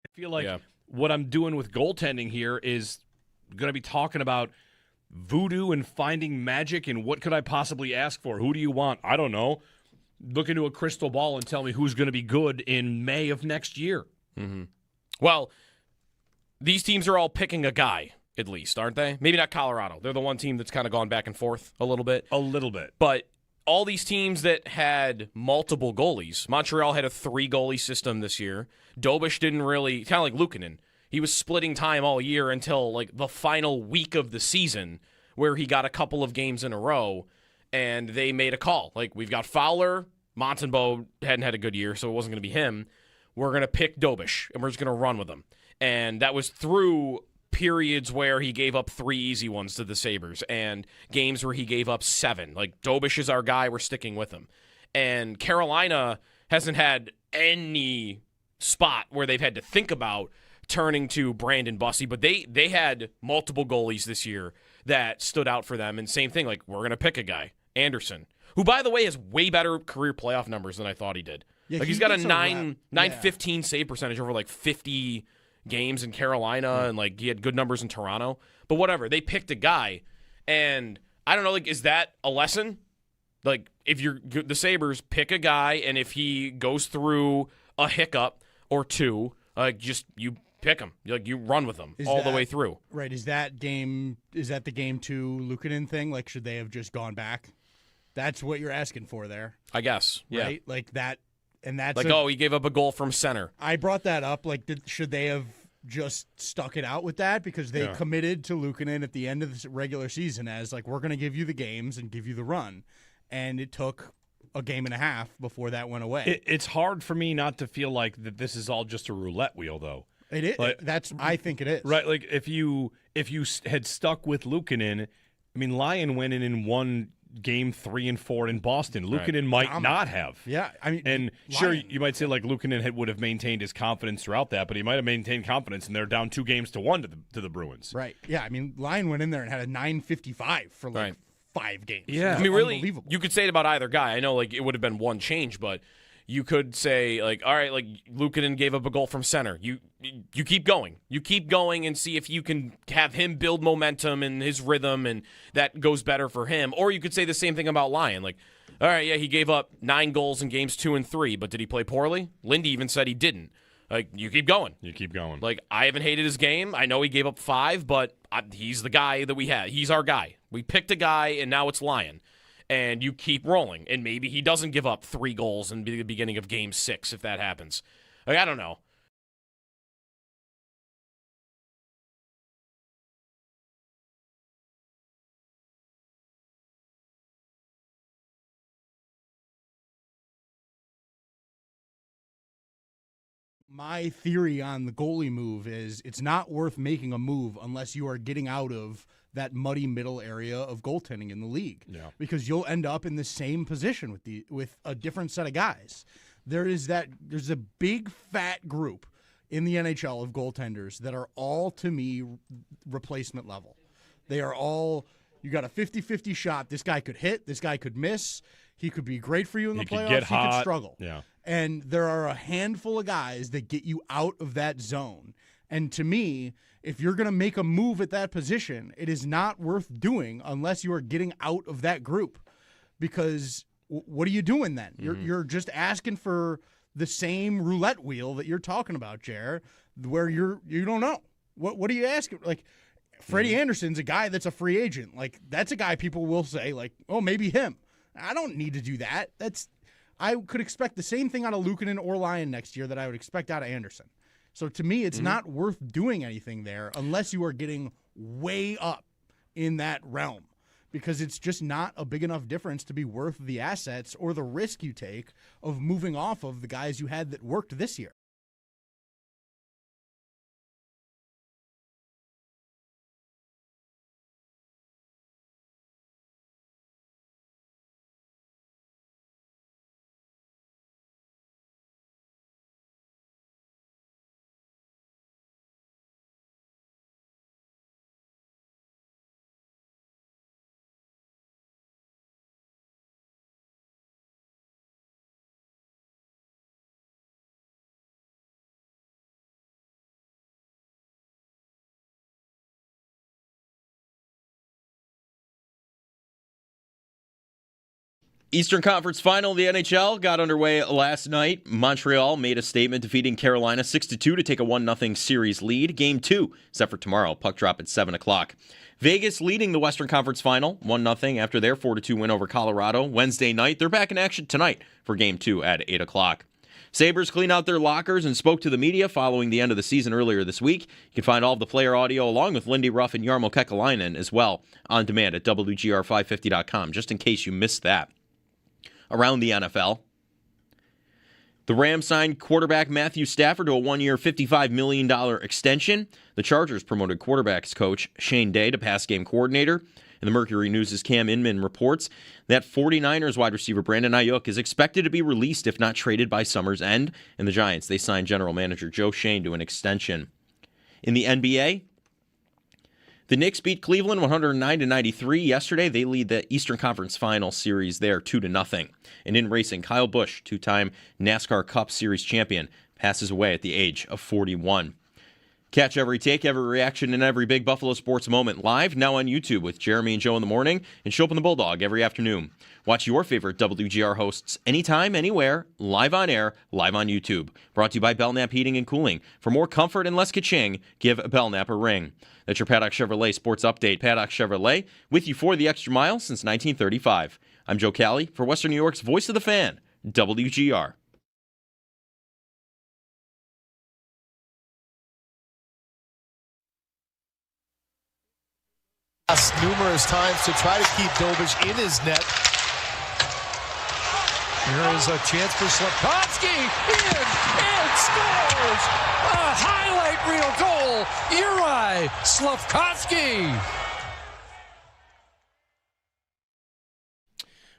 I feel like what I'm doing with goaltending here is going to be talking about voodoo and finding magic and what could I possibly ask for? Who do you want? I don't know. Look into a crystal ball and tell me who's going to be good in May of next year. Mm-hmm. Well, these teams are all picking a guy, at least, aren't they? Maybe not Colorado. They're the one team that's kind of gone back and forth a little bit. A little bit. But all these teams that had multiple goalies, Montreal had a 3-goalie system this year. Dobish didn't really, kind of like Luukkonen. He was splitting time all year until like the final week of the season where he got a couple of games in a row and they made a call. Like, we've got Fowler Montembeault hadn't had a good year, so it wasn't going to be him. We're going to pick Dobish, and we're just going to run with him. And that was through periods where he gave up 3 easy ones to the Sabres and games where he gave up 7. Like, Dobish is our guy. We're sticking with him. And Carolina hasn't had any spot where they've had to think about turning to Brandon Bussi, but they had multiple goalies this year that stood out for them. And same thing, like, we're going to pick a guy, Anderson, who, by the way, has way better career playoff numbers than I thought he did. Yeah, like, he's got a 915 save percentage over, like, 50 games in Carolina, and, like, he had good numbers in Toronto. But whatever, they picked a guy, and I don't know, like, is that a lesson? Like, if you're the Sabres, pick a guy, and if he goes through a hiccup or two, just you pick him. Like, you run with him the way through. Right. Is that the game 2 Luukkonen thing? Like, should they have just gone back? That's what you're asking for there. I guess. Yeah. Right? Like that, and that's like, he gave up a goal from center. I brought that up. Like, should they have just stuck it out with that? Because they committed to Luukkonen at the end of the regular season as, like, we're going to give you the games and give you the run. And it took a game and a half before that went away. It's hard for me not to feel like that this is all just a roulette wheel, though. It is. Like, I think it is. Right. Like, if you had stuck with Luukkonen, I mean, Lyon went in and won Game 3 and 4 in Boston. Luukkonen might not have. Yeah, I mean, and sure, you might say like Luukkonen would have maintained his confidence throughout that, but he might have maintained confidence, and they're down 2-1 to the Bruins. Right. Yeah. I mean, Lyon went in there and had a 955 for like 5 games. Yeah. I mean, really, you could say it about either guy. I know, like, it would have been one change, but you could say, like, all right, like, Luukkonen gave up a goal from center. You keep going. You keep going and see if you can have him build momentum and his rhythm, and that goes better for him. Or you could say the same thing about Lyon. Like, all right, yeah, he gave up 9 goals in games 2 and 3, but did he play poorly? Lindy even said he didn't. Like, you keep going. You keep going. Like, I haven't hated his game. I know he gave up 5, but he's the guy that we had. He's our guy. We picked a guy, and now it's Lyon. And you keep rolling. And maybe he doesn't give up 3 goals in the beginning of Game 6 if that happens. Like, I don't know. My theory on the goalie move is it's not worth making a move unless you are getting out of that muddy middle area of goaltending in the league. Yeah. Because you'll end up in the same position with a different set of guys. There's a big fat group in the NHL of goaltenders that are all, to me, replacement level. They are all, you got a 50-50 shot. This guy could hit, this guy could miss. He could be great for you in the playoffs. He could struggle. Yeah. And there are a handful of guys that get you out of that zone. And to me, if you're going to make a move at that position, it is not worth doing unless you are getting out of that group. Because what are you doing then? You're just asking for the same roulette wheel that you're talking about, Jer, where you don't know. What are you asking? Like, Freddie Anderson's a guy that's a free agent. Like, that's a guy people will say, like, oh, maybe him. I don't need to do that. I could expect the same thing out of Luukkonen or Lyon next year that I would expect out of Anderson. So to me, it's not worth doing anything there unless you are getting way up in that realm, because it's just not a big enough difference to be worth the assets or the risk you take of moving off of the guys you had that worked this year. Eastern Conference Final of the NHL got underway last night. Montreal made a statement defeating Carolina 6-2 to take a 1-0 series lead. Game 2 set for tomorrow. Puck drop at 7 o'clock. Vegas leading the Western Conference Final 1-0 after their 4-2 win over Colorado Wednesday night. They're back in action tonight for Game 2 at 8 o'clock. Sabres cleaned out their lockers and spoke to the media following the end of the season earlier this week. You can find all of the player audio along with Lindy Ruff and Jarmo Kekalainen as well on demand at WGR550.com, just in case you missed that. Around the NFL, The Rams signed quarterback Matthew Stafford to a one-year, $55 million extension. The Chargers promoted quarterbacks coach Shane Day to pass game coordinator. And the Mercury News' Cam Inman reports that 49ers wide receiver Brandon Ayuk is expected to be released if not traded by summer's end. And the Giants, they signed general manager Joe Shane to an extension. In the NBA, the Knicks beat Cleveland 109-93 yesterday. They lead the Eastern Conference Final Series there 2-0. And in racing, Kyle Busch, two-time NASCAR Cup Series champion, passes away at the age of 41. Catch every take, every reaction, and every big Buffalo sports moment live now on YouTube with Jeremy and Joe in the morning and Show Up in the Bulldog every afternoon. Watch your favorite WGR hosts anytime, anywhere, live on air, live on YouTube. Brought to you by Belknap Heating and Cooling. For more comfort and less ka-ching, give Belknap a ring. That's your Paddock Chevrolet Sports Update. Paddock Chevrolet, with you for the extra mile since 1935. I'm Joe Cali for Western New York's Voice of the Fan, WGR. Numerous times to try to keep Dobish in his net. Here is a chance for Slavkovsky and scores! A highlight reel goal, Uri Slavkovsky.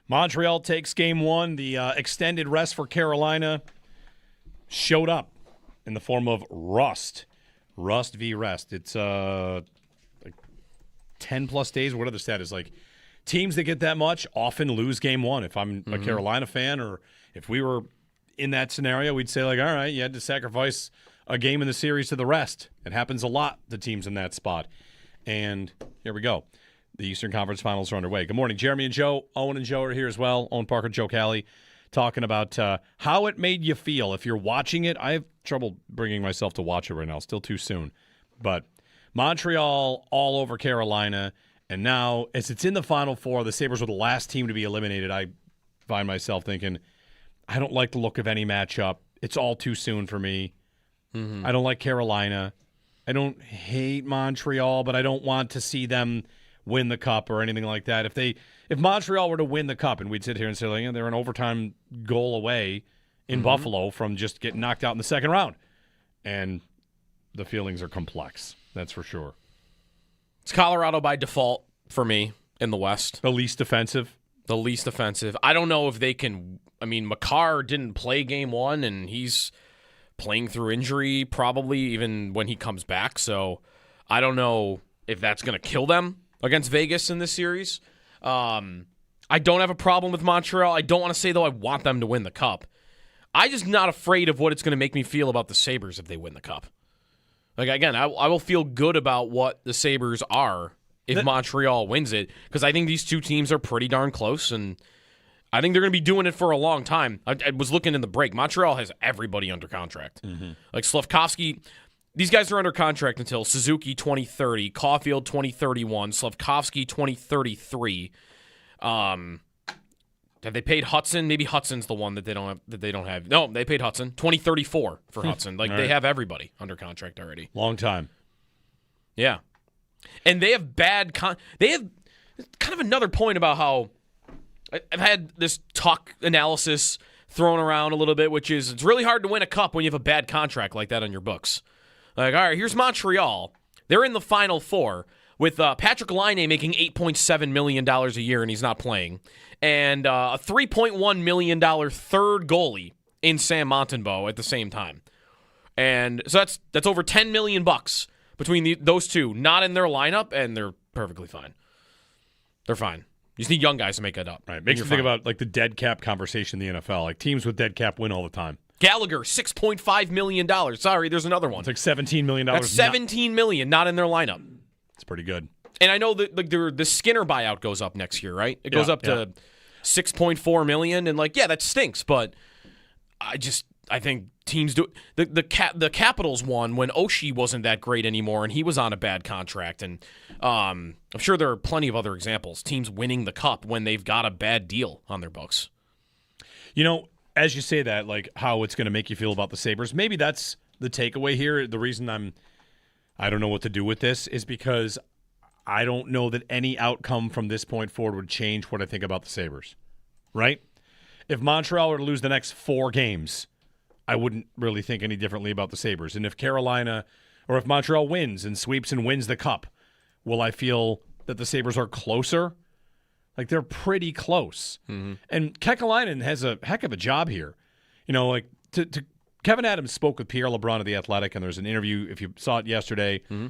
Montreal takes game one. The extended rest for Carolina showed up in the form of rust. Rust v. rest. It's 10-plus days. What are the status? Like, teams that get that much often lose game one. If I'm a Carolina fan, or if we were in that scenario, we'd say, like, all right, you had to sacrifice a game in the series to the rest. It happens a lot to teams in that spot. And here we go. The Eastern Conference Finals are underway. Good morning, Jeremy and Joe. Owen and Joe are here as well. Owen Parker, Joe Cali, talking about how it made you feel. If you're watching it, I have trouble bringing myself to watch it right now. Still too soon. But Montreal all over Carolina, and now as it's in the Final Four, the Sabres were the last team to be eliminated. I find myself thinking, I don't like the look of any matchup. It's all too soon for me. I don't like Carolina. I don't hate Montreal, but I don't want to see them win the Cup or anything like that. If Montreal were to win the Cup, and we'd sit here and say, like, they're an overtime goal away in Buffalo from just getting knocked out in the second round. And the feelings are complex. That's for sure. It's Colorado by default for me in the West. The least offensive? The least offensive. I don't know if they can. I mean, Makar didn't play game one, and he's playing through injury probably even when he comes back. So I don't know if that's going to kill them against Vegas in this series. I don't have a problem with Montreal. I don't want to say, though, I want them to win the Cup. I'm just not afraid of what it's going to make me feel about the Sabres if they win the Cup. Like, again, I will feel good about what the Sabres are if Montreal wins it, because I think these two teams are pretty darn close, and I think they're going to be doing it for a long time. I was looking in the break. Montreal has everybody under contract. Like Slavkovsky, these guys are under contract until Suzuki 2030, Caulfield 2031, Slavkovsky 2033. Have they paid Hudson? Maybe Hudson's the one that they don't have. No, they paid Hudson 2034 for Hudson. Like, they have everybody under contract already. Long time. Yeah, and they have they have kind of another point about how I've had this talk analysis thrown around a little bit, which is it's really hard to win a cup when you have a bad contract like that on your books. Like, all right, here's Montreal. They're in the Final Four with Patrick Laine making $8.7 million a year, and he's not playing, and a $3.1 million third goalie in Sam Montembeault at the same time. And so that's over $10 million between those two, not in their lineup, and they're perfectly fine. They're fine. You just need young guys to make it up. Right. Makes me think about like the dead cap conversation in the NFL. Like, teams with dead cap win all the time. Gallagher, $6.5 million. Sorry, there's another one. It's like $17 million. That's $17 million not in their lineup. It's pretty good. And I know that the Skinner buyout goes up next year, right? It goes up to $6.4 million, and that stinks. But I think teams do. The Capitals won when Oshie wasn't that great anymore, and he was on a bad contract. And I'm sure there are plenty of other examples. Teams winning the cup when they've got a bad deal on their books. You know, as you say that, like how it's going to make you feel about the Sabres, maybe that's the takeaway here. The reason I don't know what to do with this is because I don't know that any outcome from this point forward would change what I think about the Sabres, right? If Montreal were to lose the next 4 games, I wouldn't really think any differently about the Sabres. And if Carolina or if Montreal wins and sweeps and wins the Cup, will I feel that the Sabres are closer? Like, they're pretty close. Mm-hmm. And Kekalainen has a heck of a job here. To Kevin Adams spoke with Pierre LeBrun of The Athletic, and there's an interview, if you saw it yesterday. Mm-hmm.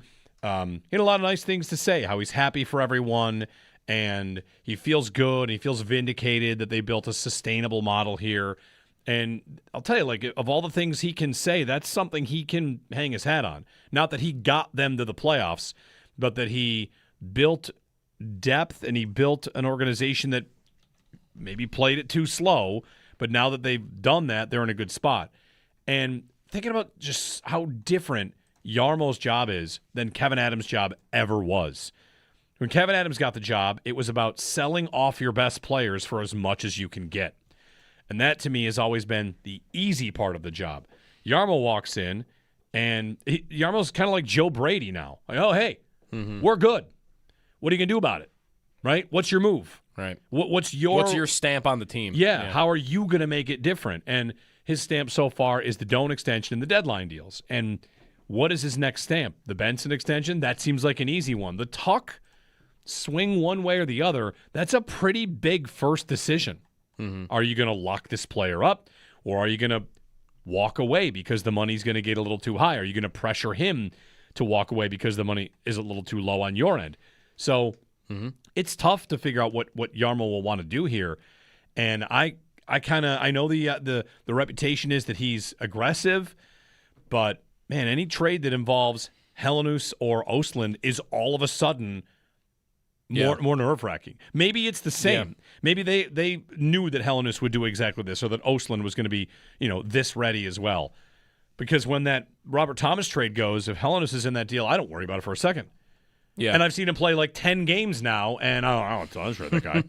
He had a lot of nice things to say, how he's happy for everyone, and he feels good, and he feels vindicated that they built a sustainable model here. And I'll tell you, like, of all the things he can say, that's something he can hang his hat on. Not that he got them to the playoffs, but that he built depth and he built an organization that maybe played it too slow, but now that they've done that, they're in a good spot. And thinking about just how different Jarmo's job is than Kevin Adams' job ever was. When Kevin Adams got the job, it was about selling off your best players for as much as you can get. And that, to me, has always been the easy part of the job. Jarmo walks in, and Jarmo's kind of like Joe Brady now. Like, oh, hey, we're good. What are you going to do about it? Right? What's your move? Right. What's your stamp on the team? Yeah. How are you going to make it different? And his stamp so far is the Doan extension and the deadline deals. And what is his next stamp? The Benson extension? That seems like an easy one. The Tuck, swing one way or the other, that's a pretty big first decision. Mm-hmm. Are you going to lock this player up, or are you going to walk away because the money's going to get a little too high? Are you going to pressure him to walk away because the money is a little too low on your end? So it's tough to figure out what Jarmo will want to do here. And I know the reputation is that he's aggressive, but man, any trade that involves Helenius or Östlund is all of a sudden more nerve-wracking. Maybe it's the same. Yeah. Maybe they knew that Helenius would do exactly this, or that Östlund was going to be, this ready as well. Because when that Robert Thomas trade goes, if Helenius is in that deal, I don't worry about it for a second. Yeah. And I've seen him play like 10 games now, and I don't trade that guy.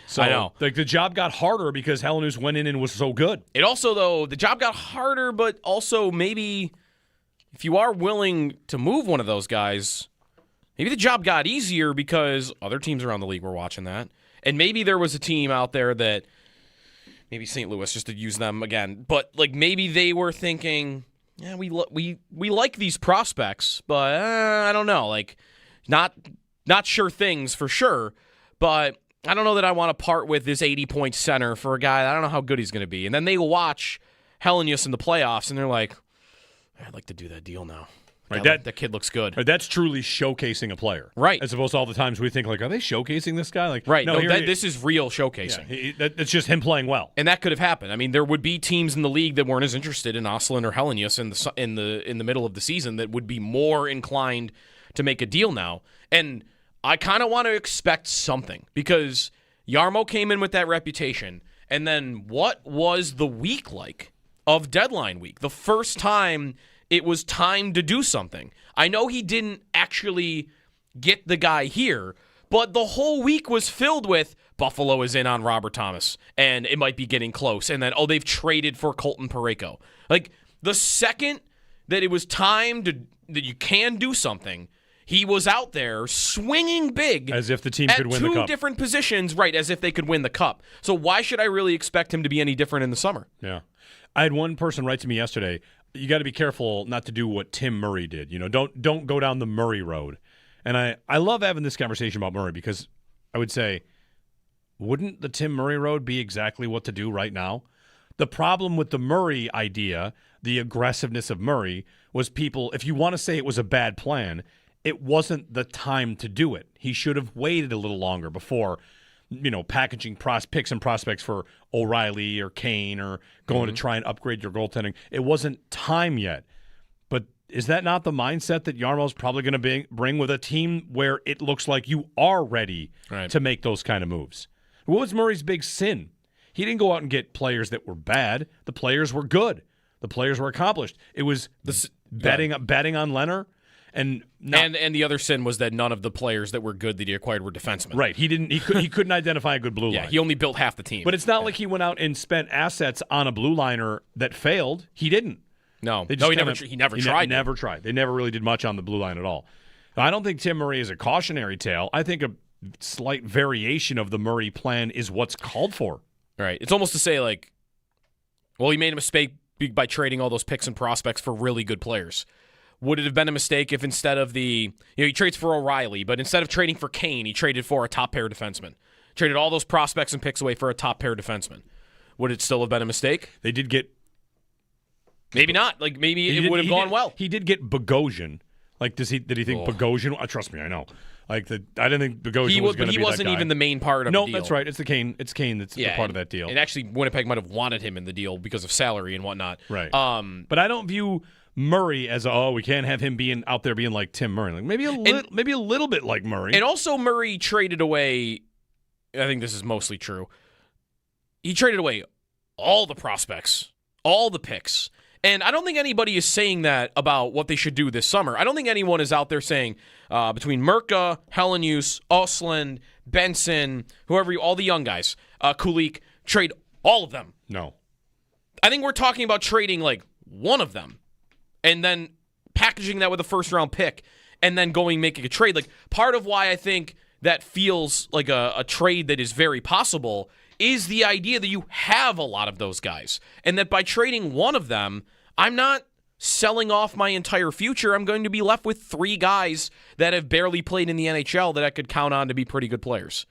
So, I know. Like, the job got harder because Helenius went in and was so good. It also, though, the job got harder, but also maybe if you are willing to move one of those guys, maybe the job got easier because other teams around the league were watching that. And maybe there was a team out there that, maybe St. Louis, just to use them again, but like maybe they were thinking, yeah, we like these prospects, but I don't know, like not sure things for sure, but I don't know that I want to part with this 80-point center for a guy. I don't know how good he's going to be. And then they watch Helenius in the playoffs, and they're like, I'd like to do that deal now. Right, that kid looks good. Right, that's truly showcasing a player. Right. As opposed to all the times we think, like, are they showcasing this guy? Like, right. No, this is real showcasing. Yeah, it's just him playing well. And that could have happened. I mean, there would be teams in the league that weren't as interested in Östlund or Helenius in the middle of the season that would be more inclined to make a deal now. And I kind of want to expect something because Jarmo came in with that reputation. And then what was the week like of deadline week? The first time it was time to do something. I know he didn't actually get the guy here, but the whole week was filled with Buffalo is in on Robert Thomas, and it might be getting close. And then, they've traded for Colton Parayko. Like, the second that it was time that you can do something, he was out there swinging big. As if the team could win the cup. At two different positions, right, as if they could win the cup. So why should I really expect him to be any different in the summer? Yeah. I had one person write to me yesterday, you got to be careful not to do what Tim Murray did. Don't go down the Murray road. And I love having this conversation about Murray because I would say, wouldn't the Tim Murray road be exactly what to do right now? The problem with the Murray idea, the aggressiveness of Murray, was people, if you want to say it was a bad plan, it wasn't the time to do it. He should have waited a little longer before packaging picks and prospects for O'Reilly or Kane or going to try and upgrade your goaltending. It wasn't time yet. But is that not the mindset that Jarmo's probably going to bring with a team where it looks like you are ready to make those kind of moves? What was Murray's big sin? He didn't go out and get players that were bad. The players were good. The players were accomplished. It was betting on Leonard. And the other sin was that none of the players that were good that he acquired were defensemen. Right. He couldn't identify a good blue line. He only built half the team. But it's not like he went out and spent assets on a blue liner that failed. He didn't. No. He never tried. Never tried. They never really did much on the blue line at all. I don't think Tim Murray is a cautionary tale. I think a slight variation of the Murray plan is what's called for. Right. It's almost to say, like, well, he made a mistake by trading all those picks and prospects for really good players. Would it have been a mistake if instead of he trades for O'Reilly, but instead of trading for Kane, he traded for a top pair defenseman? Traded all those prospects and picks away for a top pair defenseman. Would it still have been a mistake? They did get... Maybe not. Like, maybe it would have gone well. He did get Bogosian. Like, did he think Bogosian... Trust me, I know. Like, I didn't think Bogosian was going to be that guy. He wasn't even the main part of the deal. No, that's right. It's Kane that's the part of that deal. And actually, Winnipeg might have wanted him in the deal because of salary and whatnot. Right. But I don't view Murray as we can't have him being out there being like Tim Murray. Like maybe a little bit like Murray. And also Murray traded away, I think this is mostly true, he traded away all the prospects, all the picks. And I don't think anybody is saying that about what they should do this summer. I don't think anyone is out there saying between Merka, Helenius, Osland, Benson, all the young guys, Kulik, trade all of them. No. I think we're talking about trading like one of them and then packaging that with a first-round pick and then making a trade. Like, part of why I think that feels like a trade that is very possible is the idea that you have a lot of those guys and that by trading one of them, I'm not selling off my entire future. I'm going to be left with 3 guys that have barely played in the NHL that I could count on to be pretty good players.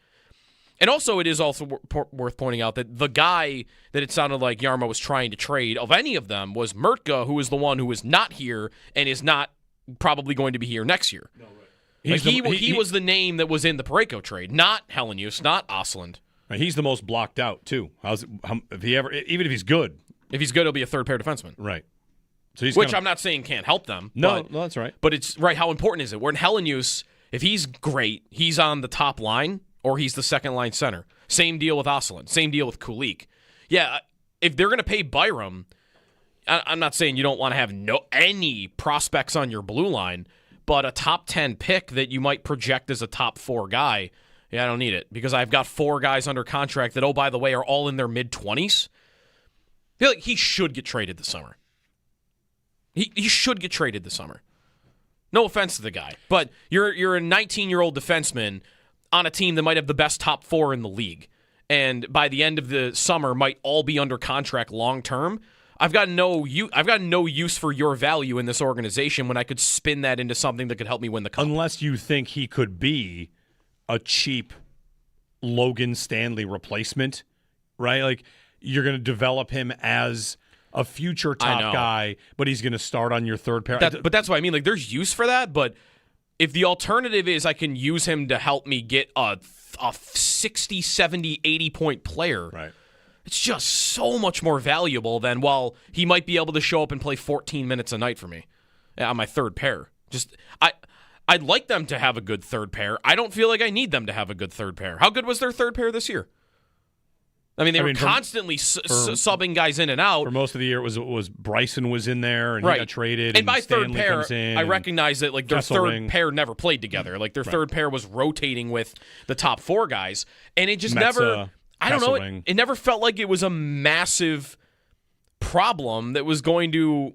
And also, it is also worth pointing out that the guy that it sounded like Jarmo was trying to trade, of any of them, was Mertka, who is the one who is not here and is not probably going to be here next year. No, right. He was the name that was in the Parayko trade, not Helenius, not Osland. Right, he's the most blocked out, too. Even if he's good. If he's good, he'll be a third-pair defenseman. Right. So Which I'm not saying can't help them. No, that's right. But it's right. How important is it? Where in Helenius, if he's great, he's on the top line or he's the second-line center. Same deal with Osland. Same deal with Kulik. Yeah, if they're going to pay Byram, I'm not saying you don't want to have any prospects on your blue line, but a top 10 pick that you might project as a top 4 guy, I don't need it because I've got 4 guys under contract that, by the way, are all in their mid-20s. I feel like he should get traded this summer. He should get traded this summer. No offense to the guy, but you're a 19-year-old defenseman on a team that might have the best top 4 in the league, and by the end of the summer might all be under contract long term. I've got no use for your value in this organization when I could spin that into something that could help me win the cup. Unless you think he could be a cheap Logan Stanley replacement, right? Like you're going to develop him as a future top guy, but he's going to start on your third pair. But that's what I mean. Like, there's use for that, but if the alternative is I can use him to help me get a 60, 70, 80-point player, right? It's just so much more valuable than, he might be able to show up and play 14 minutes a night for me on my third pair. I'd like them to have a good third pair. I don't feel like I need them to have a good third pair. How good was their third pair this year? They were constantly subbing guys in and out. For most of the year, it was Bryson was in there, and right. He got traded. And by Stanley third pair, I recognize that their third pair never played together. Like their third pair was rotating with the top 4 guys, and it just never. I don't know. It never felt like it was a massive problem that was going to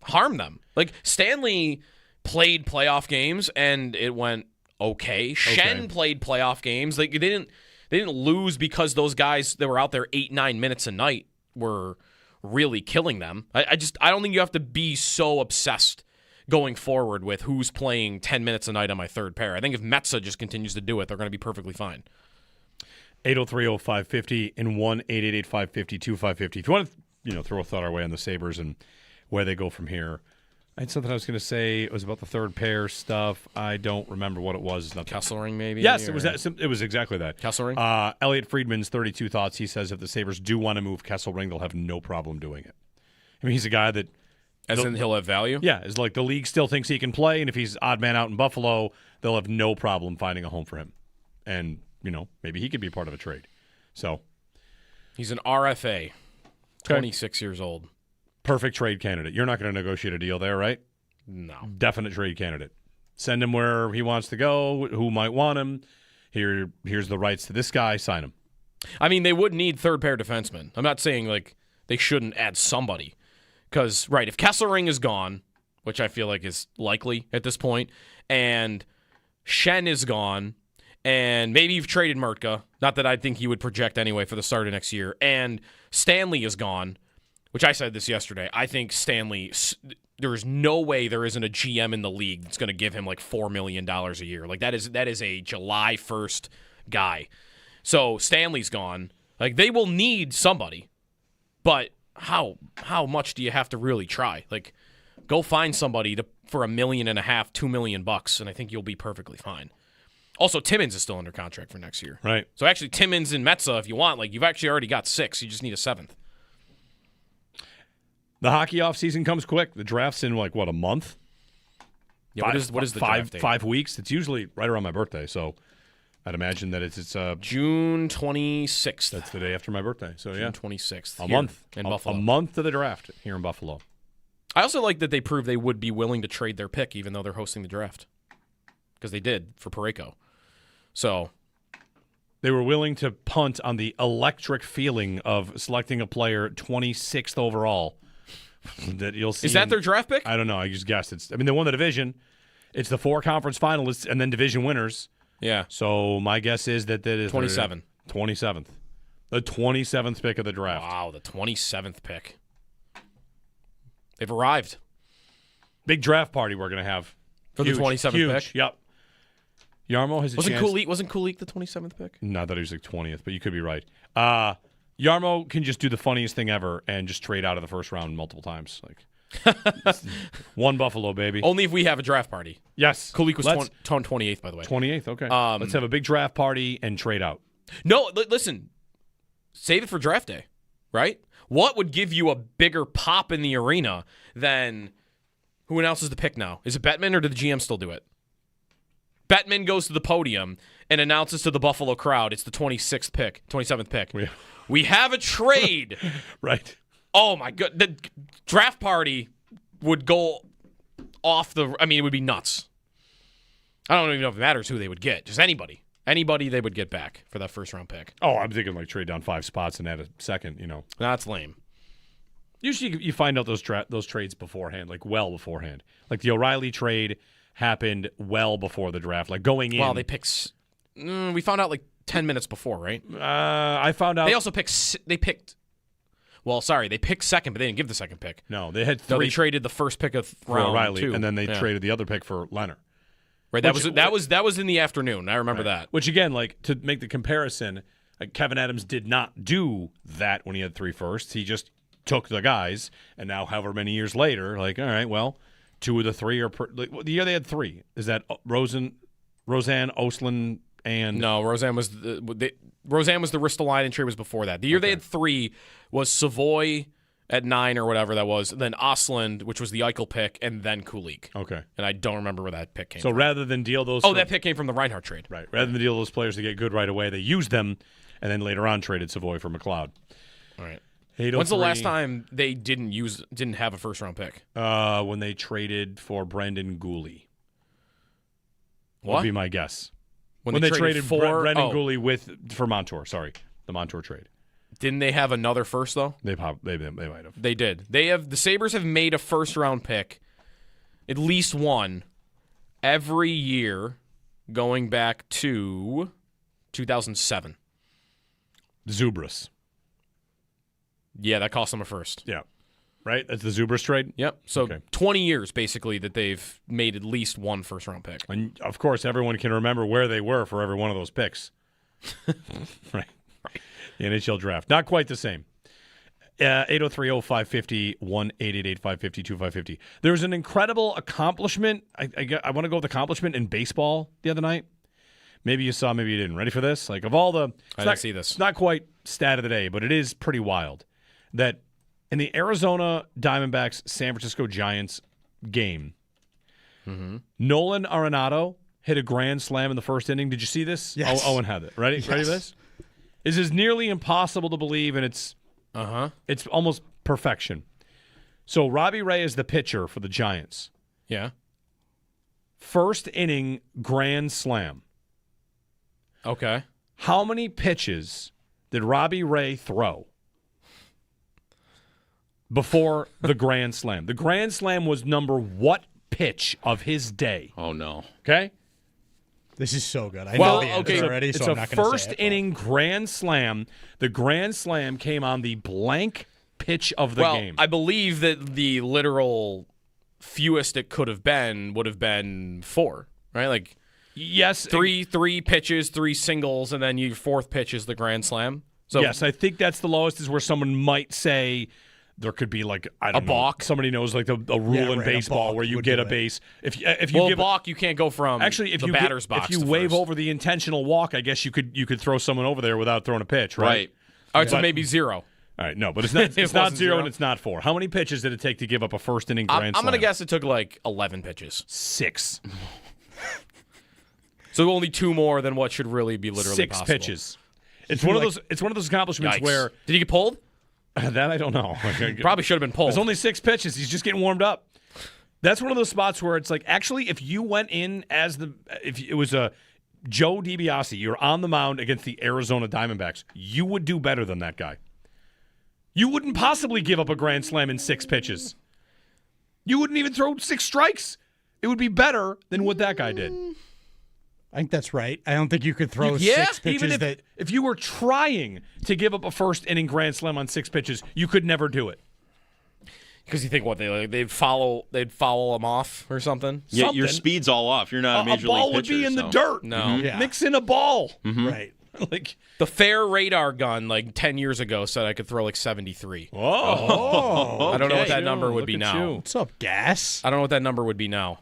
harm them. Like Stanley played playoff games, and it went okay. Schenn played playoff games. Like They didn't lose because those guys that were out there 8-9 minutes a night were really killing them. I don't think you have to be so obsessed going forward with who's playing 10 minutes a night on my third pair. I think if Metsä just continues to do it, they're going to be perfectly fine. 803-0550 and 1-888-550-2550. If you want to throw a thought our way on the Sabres and where they go from here. I had something I was going to say. It was about the third pair stuff. I don't remember what it was. Kesselring, maybe? Yes, it was that. It was exactly that. Kesselring? Elliot Friedman's 32 thoughts. He says if the Sabres do want to move Kesselring, they'll have no problem doing it. I mean, he's a guy that... As in he'll have value? Yeah, it's like the league still thinks he can play, and if he's odd man out in Buffalo, they'll have no problem finding a home for him. And, maybe he could be part of a trade. So... He's an RFA, 26 years old. Perfect trade candidate. You're not going to negotiate a deal there, right? No. Definite trade candidate. Send him where he wants to go, who might want him. Here's the rights to this guy. Sign him. I mean, they would need third-pair defensemen. I'm not saying, they shouldn't add somebody. Because, if Kesselring is gone, which I feel like is likely at this point, and Schenn is gone, and maybe you've traded Mertka, not that I think he would project anyway for the start of next year, and Stanley is gone, which I said this yesterday, I think Stanley, there is no way there isn't a GM in the league that's going to give him like $4 million a year. Like that is a July 1st guy. So Stanley's gone. Like they will need somebody, but how much do you have to really try? Like go find somebody for $1.5 million, $2 million, and I think you'll be perfectly fine. Also, Timmins is still under contract for next year. Right. So actually, Timmins and Metza, if you want, like you've actually already got 6. You just need a 7th. The hockey offseason comes quick. The draft's in like what, a month? Yeah. What is the draft date? 5 weeks. It's usually right around my birthday, so I'd imagine that it's June 26th. That's the day after my birthday. So June yeah, 26th. A month in Buffalo. A month to the draft here in Buffalo. I also like that they proved they would be willing to trade their pick, even though they're hosting the draft, because they did for Parayko. So they were willing to punt on the electric feeling of selecting a player 26th overall. That you'll see. Is that their draft pick? I don't know. I just guessed. They won the division. It's the 4 conference finalists and then division winners. Yeah. So my guess is that is 27. 27th. The 27th pick of the draft. Wow, the 27th pick. They've arrived. Big draft party we're going to have. For the 27th pick? Yep. Yarmo has a chance. Wasn't Kulik the 27th pick? No, I thought he was like 20th, but you could be right. Yarmo can just do the funniest thing ever and just trade out of the first round multiple times. Like one Buffalo, baby. Only if we have a draft party. Yes. Kulik was 28th, by the way. 28th, okay. Let's have a big draft party and trade out. No, listen. Save it for draft day, right? What would give you a bigger pop in the arena than who announces the pick now? Is it Bettman or did the GM still do it? Bettman goes to the podium and announces to the Buffalo crowd, it's the 27th pick. We have a trade. Right. Oh, my God. The draft party would go off it would be nuts. I don't even know if it matters who they would get. Just anybody. Anybody they would get back for that first-round pick. Oh, I'm thinking like trade down 5 spots and add a second, That's lame. Usually you find out those trades beforehand, like well beforehand. Like the O'Reilly trade happened well before the draft, like going in. Well, they picked. We found out like 10 minutes before, right? I found out. They also picked. They picked second, but they didn't give the second pick. No, they had 3. No, they traded the first pick of round O'Reilly, 2, and then they traded the other pick for Leonard. Right. That was in the afternoon. I remember that. Which again, like to make the comparison, like Kevin Adams did not do that when he had 3 firsts. He just took the guys, and now however many years later, like all right, well, 2 of the 3 are the year they had 3. Is that Roseanne, Ostlund, and no? Roseanne was the Ristolainen trade was before that. The year they had 3 was Savoy at 9 or whatever that was, then Ostlund, which was the Eichel pick, and then Kulik. Okay. And I don't remember where that pick came from. So rather than deal those... that pick came from the Reinhart trade. Right. Rather than deal those players to get good right away, they used them, and then later on traded Savoy for McLeod. All right. When's the last time they didn't have a first-round pick? When they traded for Brendan Goalie. What? Would be my guess. When they traded for Brendan Goalie for Montour. Sorry, the Montour trade. Didn't they have another first though? They might have. They did. The Sabres have made a first-round pick, at least one, every year going back to 2007. Zubras. Yeah, that cost them a first. Yeah. Right? That's the Zubras trade? Yep. So 20 years, basically, that they've made at least one first-round pick. And, of course, everyone can remember where they were for every one of those picks. Right. The NHL draft. Not quite the same. 803-0550, 1-888-550-2550. There's an incredible accomplishment. I want to go with accomplishment in baseball the other night. Maybe you saw, maybe you didn't. Ready for this? Like, of all the... I didn't see this. It's not quite stat of the day, but it is pretty wild that in the Arizona Diamondbacks San Francisco Giants game, Nolan Arenado hit a grand slam in the first inning. Did you see this? Yes. Owen had it. Ready? Yes. Ready for this? This is nearly impossible to believe, and it's almost perfection. So Robbie Ray is the pitcher for the Giants. Yeah. First inning grand slam. Okay. How many pitches did Robbie Ray throw before the grand slam? The grand slam was number what pitch of his day? Oh, no. Okay? This is so good. I know the answer already, so I'm not going to say it. It's a first-inning grand slam. The grand slam came on the blank pitch of the game. I believe that the literal fewest it could have been would have been 4, right? Like, yes, three pitches, 3 singles, and then your 4th pitch is the grand slam. So yes, I think that's the lowest, is where someone might say there could be like, I don't know, balk. Somebody knows like a rule in baseball where you get a base. If you give balk, you can't go from if the batter's box. If you to wave first. over the intentional walk, I guess you could throw someone over there without throwing a pitch, right? All right, so maybe 0. All right, no, but it's not. It's not 0 0 and it's not 4. How many pitches did it take to give up a first inning grand I'm slam? gonna guess it took like 11 pitches. 6. So only 2 more than what should really be literally 6 possible. pitches. It's one of those. It's one of those accomplishments Yikes. where did he get pulled? That I don't know. Probably should have been pulled. It's only 6 pitches. He's just getting warmed up. That's one of those spots where it's like, actually, if you went in if it was a Joe DiBiase, you're on the mound against the Arizona Diamondbacks, you would do better than that guy. You wouldn't possibly give up a grand slam in 6 pitches. You wouldn't even throw 6 strikes. It would be better than what that guy did. I think that's right. I don't think you could throw 6 pitches even if you were trying to give up a first inning grand slam on 6 pitches, you could never do it. Because you think they'd foul them off or something? Yeah, your speed's all off. You're not a major ball league would pitcher. be in the dirt. No. Mm-hmm. Yeah. Mix in a ball. Mm-hmm. Right. Like the fair radar gun, like 10 years ago, said I could throw like 73. Oh, I don't know what that okay. number would Look be at now. you. What's up, Gas? I don't know what that number would be now.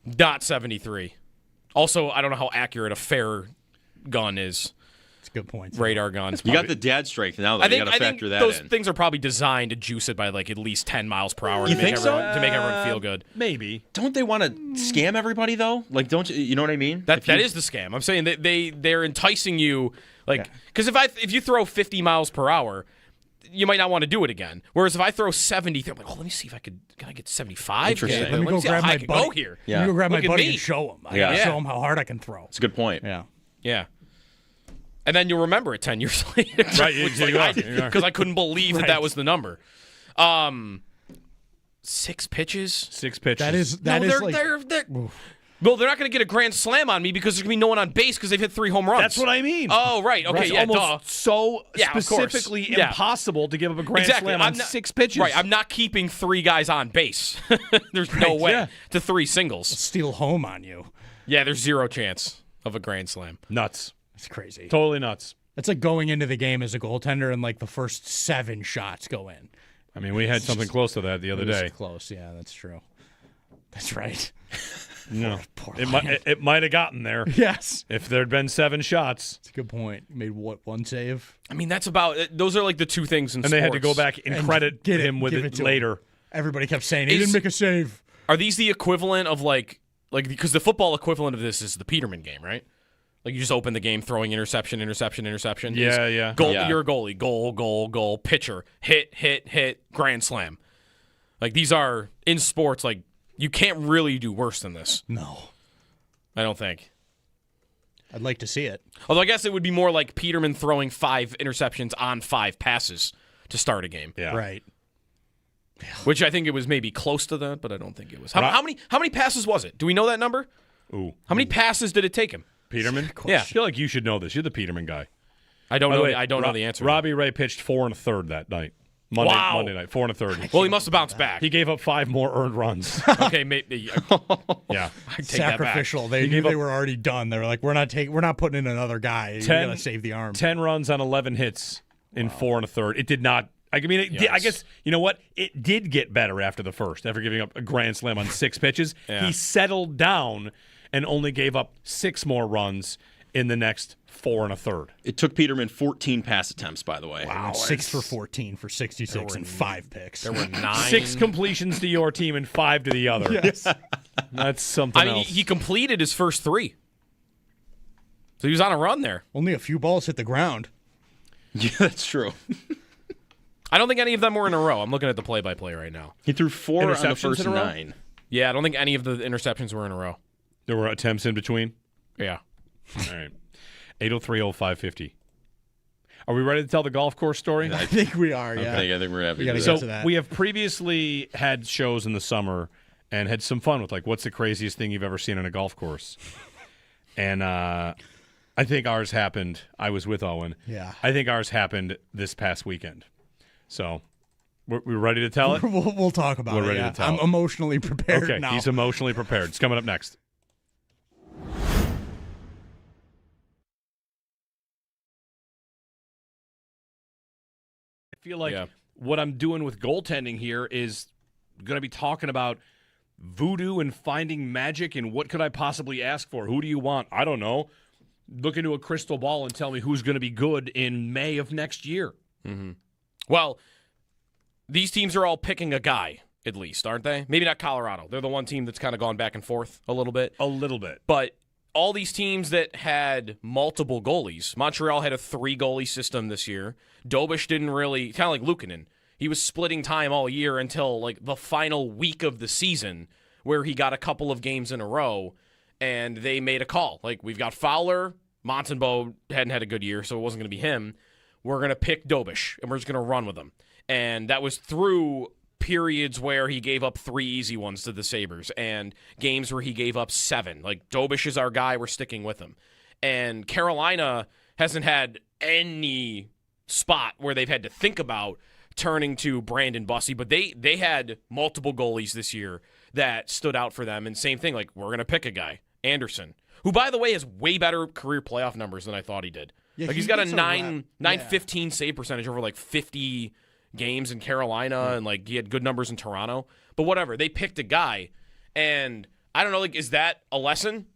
Not 73. Also, I don't know how accurate a fair gun is. That's a good point. Radar gun. You got the dad strength now, though. You got to factor that those in. things are probably designed to juice it by like at least 10 miles per hour You to make think so? everyone feel good. Maybe. Don't they want to scam everybody, though? Like, don't you know what I mean? That is the scam. I'm saying that they're enticing you, like, because if you throw 50 miles per hour, you might not want to do it again. Whereas if I throw 70, I'm like, let me see if can I get 75? Interesting. Yeah, Let me go see how grab high my I can buddy. go here. Yeah. Let me go grab Look my at buddy me. and show him. I Yeah. gotta Yeah. show him how hard I can throw. It's a good point. Yeah. Yeah. And then you'll remember it 10 years later. Right, you are. Because I couldn't believe that was the number. 6 pitches? 6 pitches. That is they're well, they're not going to get a grand slam on me because there's going to be no one on base because they've hit 3 home runs. That's what I mean. Oh, right. Okay, It's yeah, almost duh. so Yeah, of course. specifically Yeah. impossible to give up a grand Exactly. slam on 6 pitches. Right, I'm not keeping 3 guys on base. There's no way yeah. to 3 singles. Steal home on you. Yeah, there's 0 chance of a grand slam. Nuts. It's crazy. Totally nuts. It's like going into the game as a goaltender and like the first 7 shots go in. I mean, we had something close to that the other It was day. close, yeah, that's true. That's right. No, Poor it might have gotten there. Yes. If there'd been 7 shots. That's a good point. You made what, 1 save? I mean, that's about those are like the 2 things in And sports. they had to go back and credit him with give it to later. him. Everybody kept saying he didn't make a save. Are these the equivalent of like because the football equivalent of this is the Peterman game, right? Like you just open the game throwing interception. Yeah, yeah. Goal, Yeah. You're a goalie. Goal. Pitcher. Hit. Grand slam. Like these are in sports. Like you can't really do worse than this. No. I don't think. I'd like to see it. Although I guess it would be more like Peterman throwing 5 interceptions on 5 passes to start a game. Yeah. Right. Which I think it was maybe close to that, but I don't think it was. How many passes was it? Do we know that number? Ooh. How many passes did it take him? Peterman? Yeah. I feel like you should know this. You're the Peterman guy. I don't By the know. way, I don't know the answer. Robbie Ray pitched 4 1/3 that night. Monday night, 4 1/3. Well, he must have bounced back. He gave up 5 more earned runs. Okay, maybe. Yeah. I take Sacrificial. They knew they were already done. They were like, we're not putting in another guy. You gotta save the arm. 10 runs on 11 hits in 4 1/3. It did not. I mean, I guess, you know what? It did get better after the first, after giving up a grand slam on 6 pitches. Yeah. He settled down and only gave up 6 more runs in the next 4 1/3. It took Peterman 14 pass attempts, by the way. Wow, 6 for 14 for 66 and 5 picks. There were 9. 6 completions to your team and 5 to the other. Yes. That's something I mean, else. he completed his first 3. So he was on a run there. Only a few balls hit the ground. Yeah, that's true. I don't think any of them were in a row. I'm looking at the play-by-play right now. He threw 4 on the Interceptions first in a row? 9. Yeah, I don't think any of the interceptions were in a row. There were attempts in between. Yeah. All right. 803-0550. Are we ready to tell the golf course story? I think we are, yeah. I think we're happy. We gotta to get do to that. that. We have previously had shows in the summer and had some fun with, like, what's the craziest thing you've ever seen on a golf course? And I think ours happened. I was with Owen. Yeah. I think ours happened this past weekend. So We're ready to tell it? We'll talk about We're it. ready Yeah. to tell I'm it. emotionally prepared Okay, now. he's emotionally prepared. It's coming up next. I feel like what I'm doing with goaltending here is going to be talking about voodoo and finding magic and what could I possibly ask for? Who do you want? I don't know. Look into a crystal ball and tell me who's going to be good in May of next year. Mm-hmm. Well, these teams are all picking a guy, at least, aren't they? Maybe not Colorado. They're the one team that's kind of gone back and forth a little bit. A little bit. But all these teams that had multiple goalies, Montreal had a 3-goalie system this year. Dobish didn't really, kind of like Luukkonen. He was splitting time all year until like the final week of the season where he got a couple of games in a row, and they made a call. Like, we've got Fowler. Montembeault hadn't had a good year, so it wasn't going to be him. We're going to pick Dobish, and we're just going to run with him. And that was through periods where he gave up 3 easy ones to the Sabres and games where he gave up 7. Like, Dobish is our guy. We're sticking with him. And Carolina hasn't had any spot where they've had to think about turning to Brandon Bussey, but they had multiple goalies this year that stood out for them. And same thing, like, we're going to pick a guy, Anderson, who, by the way, has way better career playoff numbers than I thought he did. Yeah, like, he's got a 915 save percentage over like 50 games in Carolina, and like he had good numbers in Toronto. But whatever, they picked a guy, and I don't know, like, is that a lesson?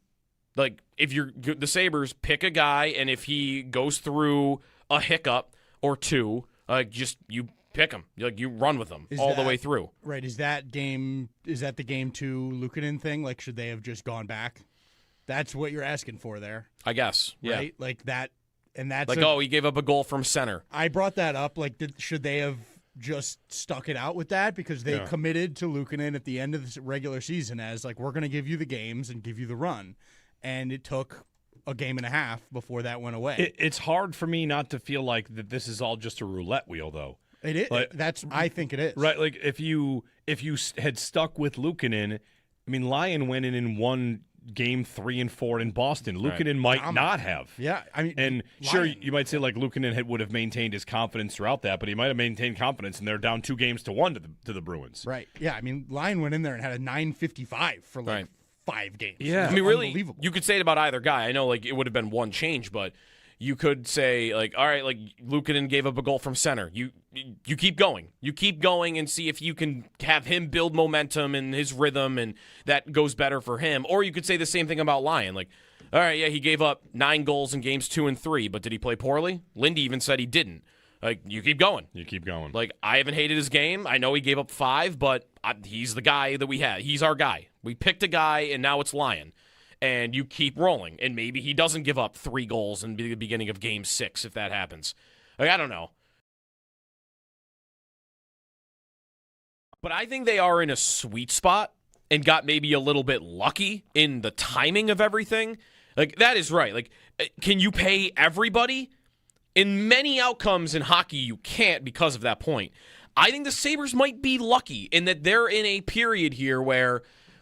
Like, if you're the Sabres, pick a guy, and if he goes through a hiccup or two, just you pick him. You run with him the way through. Right. Is that the game 2 Luukkonen thing? Like, should they have just gone back? That's what you're asking for there. I guess. Yeah. Right? Like that, and that's like, he gave up a goal from center. I brought that up. Like, should they have just stuck it out with that? Because they committed to Luukkonen at the end of the regular season as, like, we're going to give you the games and give you the run. And it took a game and a half before that went away. It's hard for me not to feel like that this is all just a roulette wheel, though. It is. Like, I think it is. Right. Like, if you had stuck with Luukkonen, I mean, Lyon went in and won game 3 and 4 in Boston. Luukkonen might not have. Yeah. I mean, and sure, you might say, like, Luukkonen would have maintained his confidence throughout that, but he might have maintained confidence, and they're down 2-1 to the Bruins. Right. Yeah. I mean, Lyon went in there and had a 955 for like 5 games. Yeah. I mean, really, you could say it about either guy. I know, like, it would have been one change, but you could say, like, all right, like, Luukkonen gave up a goal from center. You keep going. You keep going and see if you can have him build momentum and his rhythm, and that goes better for him. Or you could say the same thing about Lyon. Like, all right, yeah, he gave up 9 goals in games 2 and 3, but did he play poorly? Lindy even said he didn't. Like, you keep going. You keep going. Like, I haven't hated his game. I know he gave up 5, but he's the guy that we had. He's our guy. We picked a guy, and now it's Lyon. And you keep rolling. And maybe he doesn't give up 3 goals in the beginning of game 6 if that happens. Like, I don't know. But I think they are in a sweet spot and got maybe a little bit lucky in the timing of everything. Like, that is right. Like, can you pay everybody? In many outcomes in hockey, you can't because of that point. I think the Sabres might be lucky in that they're in a period here where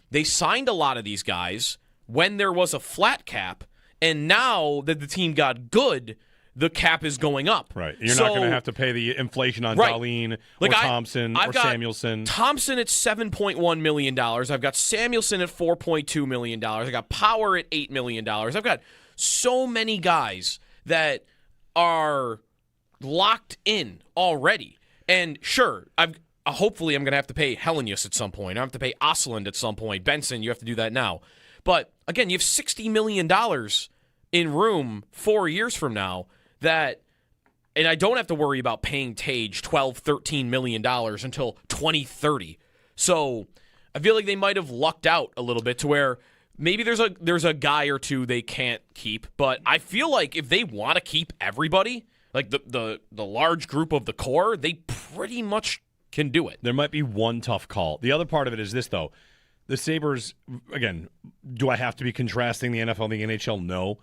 they signed a lot of these guys when there was a flat cap, and now that the team got good, the cap is going up. Right. You're not going to have to pay the inflation on Dahlin or Thompson or Samuelsson. Thompson at $7.1 million. I've got Samuelsson at $4.2 million. I got Power at $8 million. I've got so many guys that are locked in already. And sure, hopefully I'm going to have to pay Helenius at some point. I have to pay Ostlund at some point. Benson, you have to do that now. But again, you have $60 million in room 4 years from now that, and I don't have to worry about paying Tage $12, $13 million until 2030. So I feel like they might have lucked out a little bit to where maybe there's a guy or two they can't keep. But I feel like if they want to keep everybody, like the large group of the core, they pretty much can do it. There might be one tough call. The other part of it is this, though. The Sabres, again, do I have to be contrasting the NFL and the NHL? No.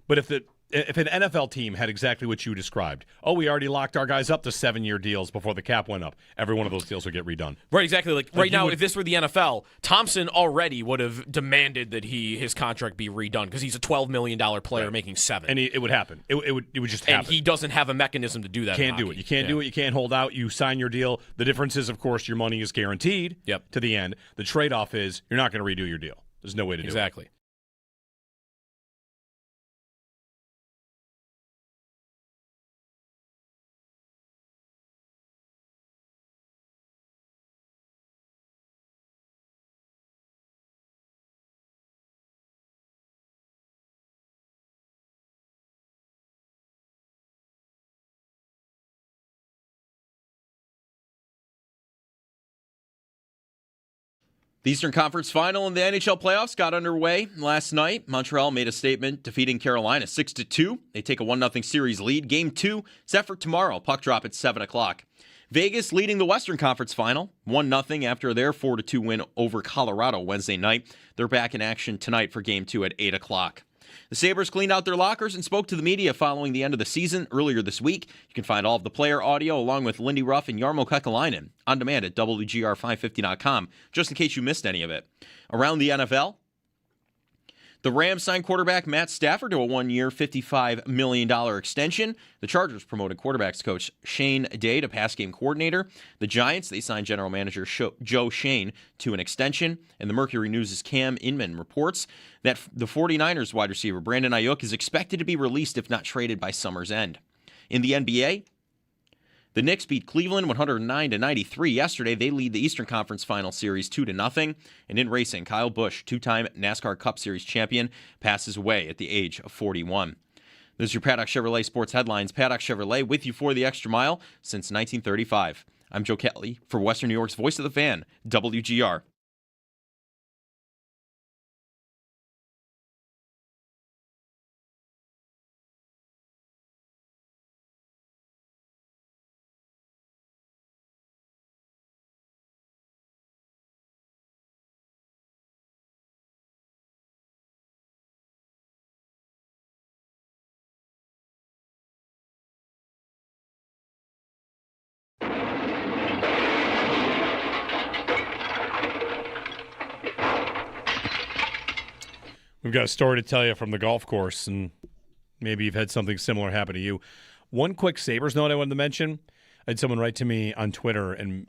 But if if an NFL team had exactly what you described, we already locked our guys up to 7-year deals before the cap went up, every one of those deals would get redone. Right, exactly. Like right now, if this were the NFL, Thompson already would have demanded that his contract be redone because he's a $12 million player making $7. And it would happen. It would just happen. And he doesn't have a mechanism to do that. Can't do it. You can't do it. You can't hold out. You sign your deal. The difference is, of course, your money is guaranteed to the end. The trade-off is you're not going to redo your deal. There's no way to do it. Exactly. The Eastern Conference Final in the NHL playoffs got underway last night. Montreal made a statement defeating Carolina 6-2. They take a 1-0 series lead. Game 2 set for tomorrow. Puck drop at 7 o'clock. Vegas leading the Western Conference Final 1-0 after their 4-2 win over Colorado Wednesday night. They're back in action tonight for Game 2 at 8 o'clock. The Sabres cleaned out their lockers and spoke to the media following the end of the season earlier this week. You can find all of the player audio along with Lindy Ruff and Jarmo Kekalainen on demand at WGR550.com, just in case you missed any of it. Around the NFL, the Rams signed quarterback Matt Stafford to a 1-year, $55 million extension. The Chargers promoted quarterbacks coach Shane Day to pass game coordinator. The Giants, they signed general manager Joe Shane to an extension. And the Mercury News' Cam Inman reports that the 49ers wide receiver Brandon Ayuk is expected to be released if not traded by summer's end. In the NBA, the Knicks beat Cleveland 109-93 yesterday. They lead the Eastern Conference Final Series 2-0. And in racing, Kyle Busch, two-time NASCAR Cup Series champion, passes away at the age of 41. This is your Paddock Chevrolet Sports Headlines. Paddock Chevrolet with you for the extra mile since 1935. I'm Joe Kelly for Western New York's Voice of the Fan, WGR. We've got a story to tell you from the golf course, and maybe you've had something similar happen to you. One quick Sabres note I wanted to mention. I had someone write to me on Twitter and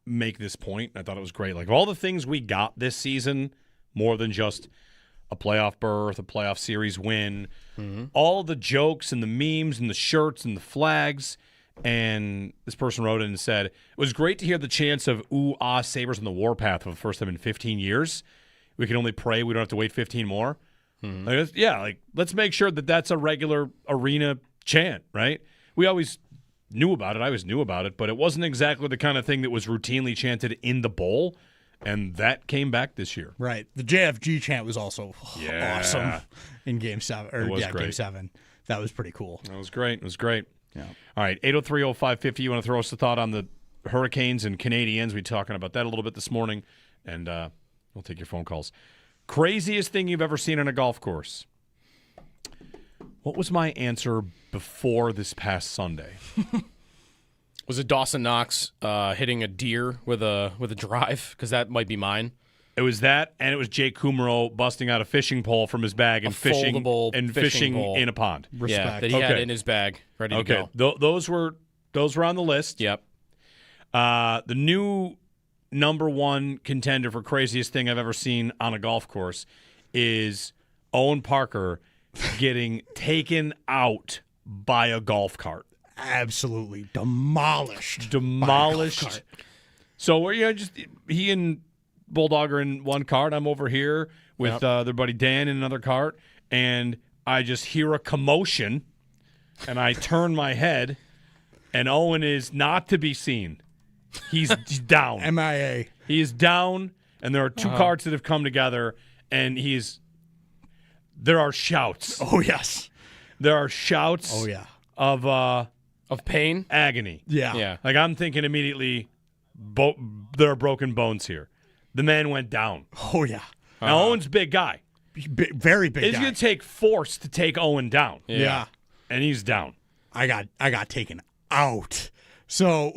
make this point. I thought it was great. Like, all the things we got this season, more than just a playoff berth, a playoff series win, all the jokes and the memes and the shirts and the flags. And this person wrote in and said, it was great to hear the chants of Sabres on the warpath for the first time in 15 years. We can only pray we don't have to wait 15 more. Let's make sure that that's a regular arena chant, right? We always knew about it. I always knew about it, but it wasn't exactly the kind of thing that was routinely chanted in the bowl, and that came back this year. Right. The JFG chant was also awesome in Game 7. Game 7. That was pretty cool. That was great. It was great. Yeah. All right, 803-0550. You want to throw us a thought on the Hurricanes and Canadiens? We're talking about that a little bit this morning, and we'll take your phone calls. Craziest thing you've ever seen on a golf course? What was my answer before this past Sunday? Was it Dawson Knox hitting a deer with a drive? Because that might be mine. It was that, and it was Jake Kummerow busting out a fishing pole from his bag and fishing in a pond. Respect. Yeah, that he had in his bag, ready to go. Those were on the list. Yep. The new number one contender for craziest thing I've ever seen on a golf course is Owen Parker getting taken out by a golf cart. Absolutely demolished. So we're he and Bulldog are in one cart. I'm over here with their buddy Dan in another cart, and I just hear a commotion, and I turn my head, and Owen is not to be seen. He's down. MIA. He is down, and there are two carts that have come together, and there are shouts. Oh, yes. There are shouts. Oh, yeah. Of pain? Agony. Yeah. Like, I'm thinking immediately, there are broken bones here. The man went down. Oh, yeah. Now, Owen's a big guy. very big It's guy. going to take force to take Owen down. Yeah. And he's down. I got taken out. So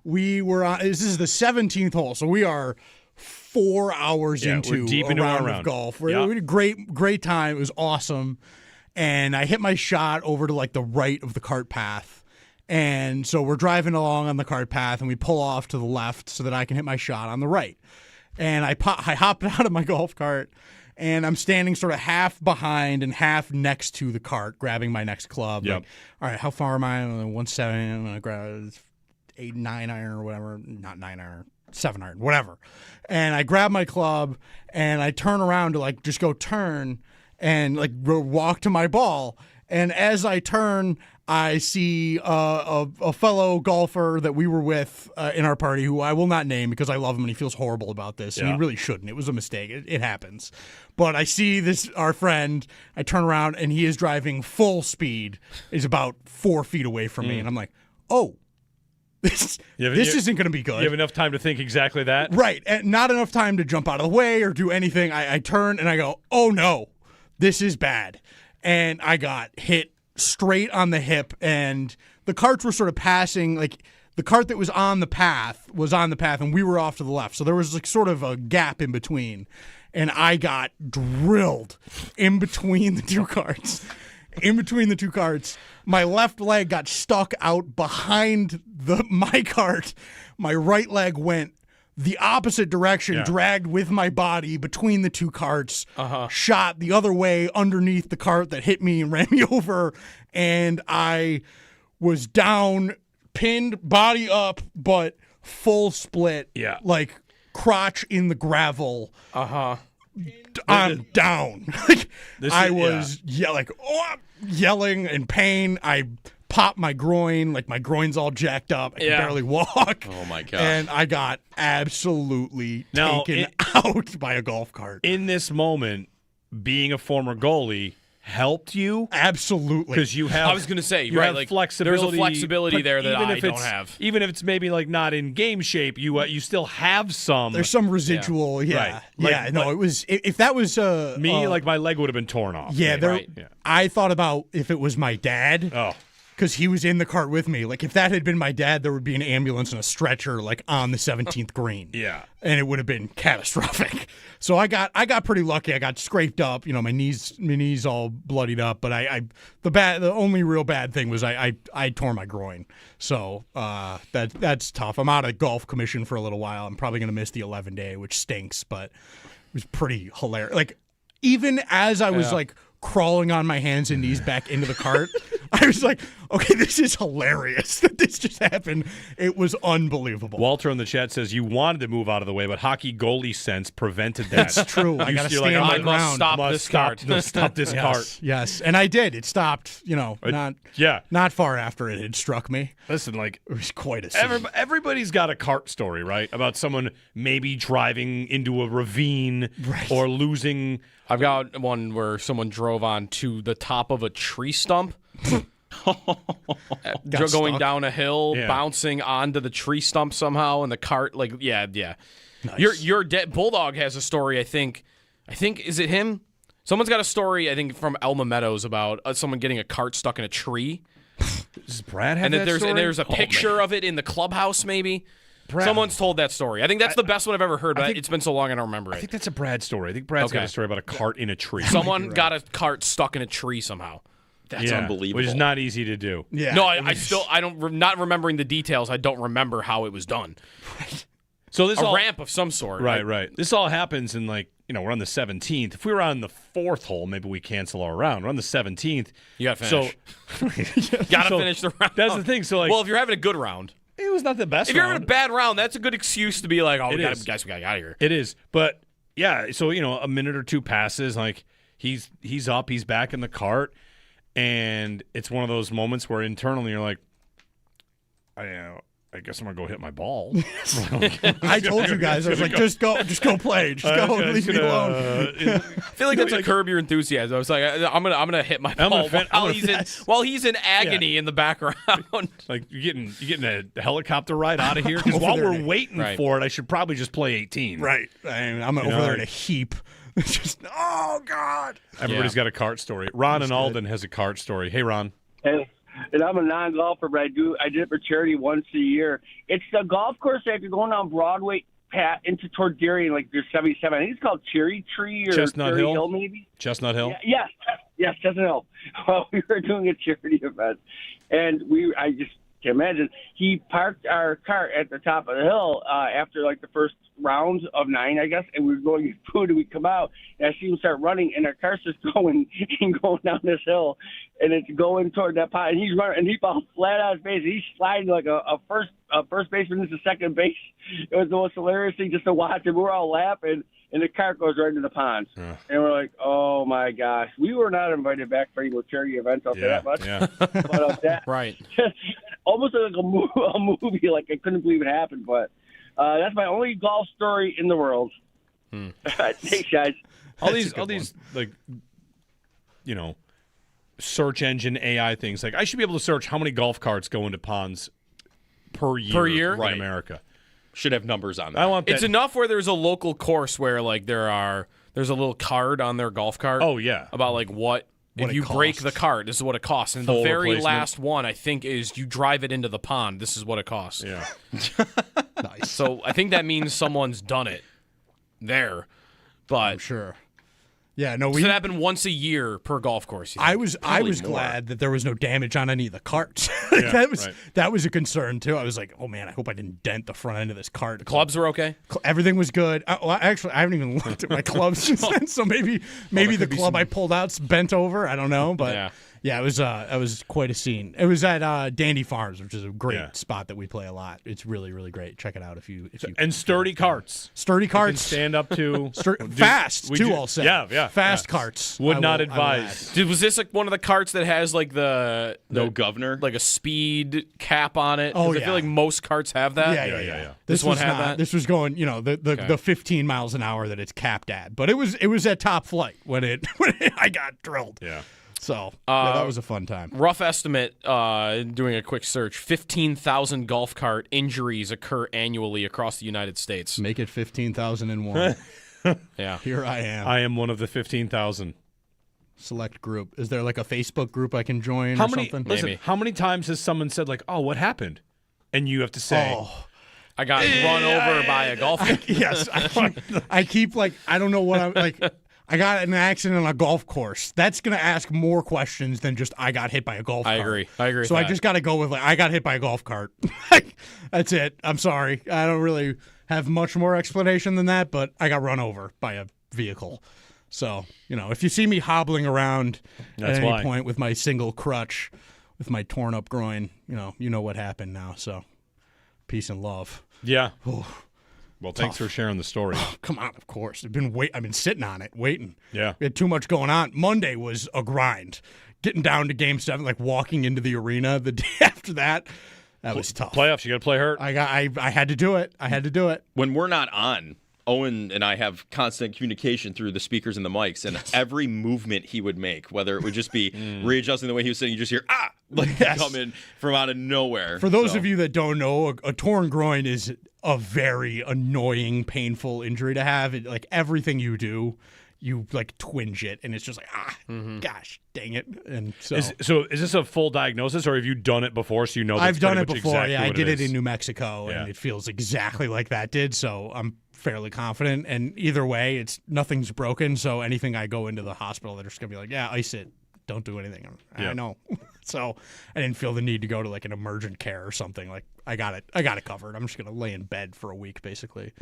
we were on. This is the 17th hole, so we are 4 hours into we're deep a into our round round. of golf. Yeah. We had a great time. It was awesome, and I hit my shot over to like the right of the cart path, and so we're driving along on the cart path, and we pull off to the left so that I can hit my shot on the right, and I hopped out of my golf cart. And I'm standing sort of half behind and half next to the cart, grabbing my next club. Yep. Like, all right, how far am I? 170. I'm going to grab 8, 9 iron or whatever. Not 9 iron, 7 iron, whatever. And I grab my club and I turn around to like just go turn and like walk to my ball. And as I turn, I see a fellow golfer that we were with in our party, who I will not name because I love him and he feels horrible about this. And he really shouldn't. It was a mistake. It happens. But I see our friend. I turn around and he is driving full speed. He's about 4 feet away from me. And I'm like, oh, this isn't going to be good. You have enough time to think exactly that? Right. And not enough time to jump out of the way or do anything. I turn and I go, oh, no, this is bad. And I got hit straight on the hip, and the carts were sort of passing, like the cart that was on the path, and we were off to the left. So there was like sort of a gap in between, and I got drilled in between the two carts. My left leg got stuck out behind my cart. My right leg went the opposite direction, dragged with my body between the two carts, shot the other way underneath the cart that hit me and ran me over, and I was down, pinned, body up, but full split, like crotch in the gravel. I'm down. I was yelling in pain. I popped my groin, like my groin's all jacked up. I can barely walk. Oh my god! And I got absolutely taken out by a golf cart. In this moment, being a former goalie helped you? Absolutely. Because you have, I was going to say, you right, have like flexibility. there's a flexibility there that I don't have. Even if it's maybe like not in game shape, you still have some. There's some residual, Right. It was if that was me, like my leg would have been torn off. I thought about if it was my dad. Oh. Because he was in the cart with me. Like, if that had been my dad, there would be an ambulance and a stretcher, like, on the 17th green. Yeah. And it would have been catastrophic. So I got pretty lucky. I got scraped up. You know, my knees all bloodied up. But the only real bad thing was I tore my groin. So that's tough. I'm out of golf commission for a little while. I'm probably going to miss the 11-day, which stinks. But it was pretty hilarious. Like, even as I was, like, crawling on my hands and knees back into the cart, I was like, okay, this is hilarious that this just happened. It was unbelievable. Walter in the chat says you wanted to move out of the way, but hockey goalie sense prevented that. That's true. I got to stand my ground. Stop this cart. Stop this cart. Yes, and I did. It stopped, not far after it had struck me. Listen, like, it was quite a scene. Everybody's got a cart story, right? About someone maybe driving into a ravine or losing. I've got one where someone drove on to the top of a tree stump. Going down a hill, bouncing onto the tree stump somehow, and the cart, Nice. Your Bulldog has a story. I think is it him? Someone's got a story. I think from Elma Meadows about someone getting a cart stuck in a tree. Does Brad have and that story? And there's a picture of it in the clubhouse, maybe. Brad. Someone's told that story. I think that's the best one I've ever heard, but it's been so long I don't remember it. I think that's a Brad story. I think Brad's got a story about a cart in a tree. Someone got a cart stuck in a tree somehow. That's unbelievable. Which is not easy to do. Yeah. No, not remembering the details. I don't remember how it was done. Right. So this a ramp of some sort. Right. This all happens in we're on the 17th. If we were on the 4th hole, maybe we cancel our round. We're on the 17th. You got to finish. Got to finish the round. That's the thing. So well, if you're having a good round. It was not the best If you're having a bad round, that's a good excuse to be like, we got to get out of here. It is. But, yeah, so, a minute or two passes. Like, he's up. He's back in the cart. And it's one of those moments where internally you're like, I guess I'm going to go hit my ball. I told you guys. I was like, just go play. Just go. Leave me alone. I feel like that's a Curb Your Enthusiasm. I was like, I'm gonna hit my ball while he's in agony in the background. Like you're getting a helicopter ride out of here because while we're waiting for it, I should probably just play 18. Right. I'm over there in a heap. Just, oh, God. Everybody's got a cart story. Ron in Alden has a cart story. Hey, Ron. And I'm a non-golfer, but I did it for charity once a year. It's the golf course after going on Broadway, Pat, toward Darien, like there's 77. I think it's called Cherry Tree or Chestnut Cherry Hill? Hill, maybe. Chestnut Hill? Yes, Chestnut Hill. Well, we were doing a charity event, and I just can imagine he parked our cart at the top of the hill after like the first round of 9, I guess, and we were going to get food, and we come out, and I see him start running, and our car's just going and going down this hill, and it's going toward that pot, and he's running, and he falls flat on his face. He's sliding like a first baseman into second base. It was the most hilarious thing just to watch, and we're all laughing, and the cart goes right into the pond. And we're like, oh, my gosh. We were not invited back for any more charity events, I'll say that much. Yeah. But that, right. Almost like a movie, like I couldn't believe it happened, but that's my only golf story in the world. Thanks, guys. All these like, search engine AI things. Like, I should be able to search how many golf carts go into ponds per year in America. Should have numbers on that. I want that. It's enough where there's a local course where like there's a little card on their golf cart. Oh yeah, about like what if you break the cart, this is what it costs. And the very last one, I think, is you drive it into the pond. This is what it costs. Yeah. Nice. So I think that means someone's done it there. But I'm sure. Yeah, no, it happened once a year per golf course. I was glad that there was no damage on any of the carts. That was a concern too. I was like, oh man, I hope I didn't dent the front end of this cart. The clubs were okay. Everything was good. Actually, I haven't even looked at my clubs since then. So maybe the club I pulled out's bent over. I don't know, but yeah, it was quite a scene. It was at Dandy Farms, which is a great spot that we play a lot. It's really, really great. Check it out if you and sturdy carts. Sturdy carts. You can stand up to fast too. I'll say. Yeah. Fast carts. Would not advise. Was this like one of the carts that has like the no governor, like a speed cap on it? Oh, I feel like most carts have that. Yeah. This one had that. This was going, the 15 miles an hour that it's capped at, but it was at top flight when I got drilled. Yeah. So that was a fun time. Rough estimate, doing a quick search, 15,000 golf cart injuries occur annually across the United States. Make it 15,001. Yeah. Here I am. I am one of the 15,000. Select group. Is there like a Facebook group I can join or something? Listen, how many times has someone said like, oh, what happened? And you have to say, I got run over by a golf cart. Yes. I keep like, I don't know what I'm like. I got in an accident on a golf course. That's going to ask more questions than just I got hit by a golf cart. I agree. So I just got to go with like I got hit by a golf cart. That's it. I'm sorry. I don't really have much more explanation than that, but I got run over by a vehicle. So, if you see me hobbling around at any point with my single crutch, with my torn up groin, you know what happened now. So, peace and love. Yeah. Ooh. Well, thanks for sharing the story. Oh, come on, of course. I've been sitting on it, waiting. Yeah. We had too much going on. Monday was a grind. Getting down to Game 7, like walking into the arena the day after that was tough. Playoffs, you got to play hurt. I had to do it. When we're not on, Owen and I have constant communication through the speakers and the mics, and every movement he would make, whether it would just be readjusting the way he was sitting, you just hear, come in from out of nowhere. For those of you that don't know, a torn groin is a very annoying, painful injury to have. Like everything you do, you like twinge it, and it's just like, gosh, dang it. And so is this a full diagnosis, or have you done it before? So I've done it before. Exactly I did it in New Yeah. Mexico, and it feels exactly like that did. So I'm fairly confident. And either way, nothing's broken. So anything I go into the hospital, they're just gonna be like, yeah, ice it. Don't do anything. I know. So I didn't feel the need to go to like an emergent care or something. Like I got it covered. I'm just gonna lay in bed for a week, basically.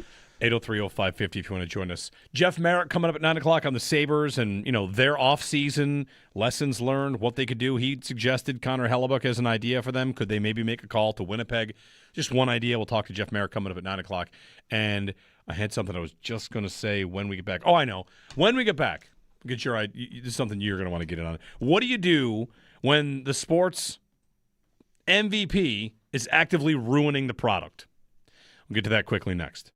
803-0550 if you want to join us. Jeff Merrick coming up at 9 o'clock on the Sabres and, their off-season lessons learned, what they could do. He suggested Connor Hellebuck as an idea for them. Could they maybe make a call to Winnipeg? Just one idea. We'll talk to Jeff Merrick coming up at 9 o'clock. And I had something I was just going to say when we get back. Oh, I know. When we get back, this is something you're going to want to get in on. What do you do when the sports MVP is actively ruining the product? We'll get to that quickly next.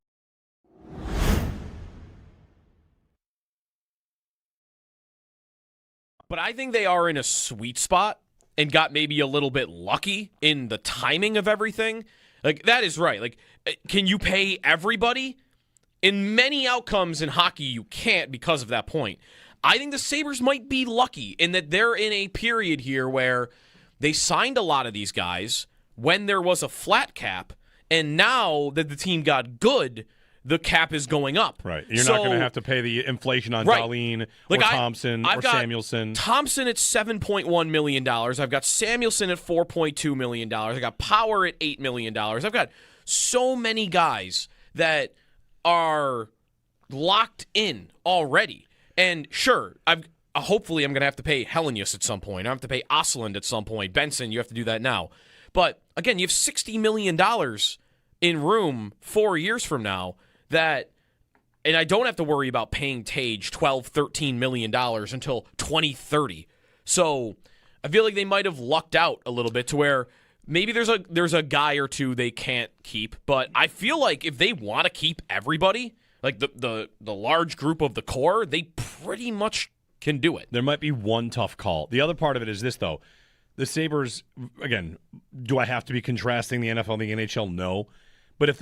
But I think they are in a sweet spot and got maybe a little bit lucky in the timing of everything. Like, that is right. Like, can you pay everybody? in many outcomes in hockey, you can't because of that point. I think the Sabres might be lucky in that they're in a period here where they signed a lot of these guys when there was a flat cap, and now that the team got good, the cap is going up. Right. You're not going to have to pay the inflation on Dahlin or Thompson or Samuelsson. Thompson at $7.1 million. I've got Samuelsson at $4.2 million. I got Power at $8 million. I've got so many guys that are locked in already. And sure, hopefully I'm going to have to pay Helenius at some point. I have to pay Osland at some point. Benson, you have to do that now. But again, you have $60 million in room 4 years from now and I don't have to worry about paying Tage $12, $13 million until 2030. So I feel like they might have lucked out a little bit to where maybe there's a guy or two they can't keep. But I feel like if they want to keep everybody, like the large group of the core, they pretty much can do it. There might be one tough call. The other part of it is this, though. The Sabres, again, do I have to be contrasting the NFL and the NHL? No. But if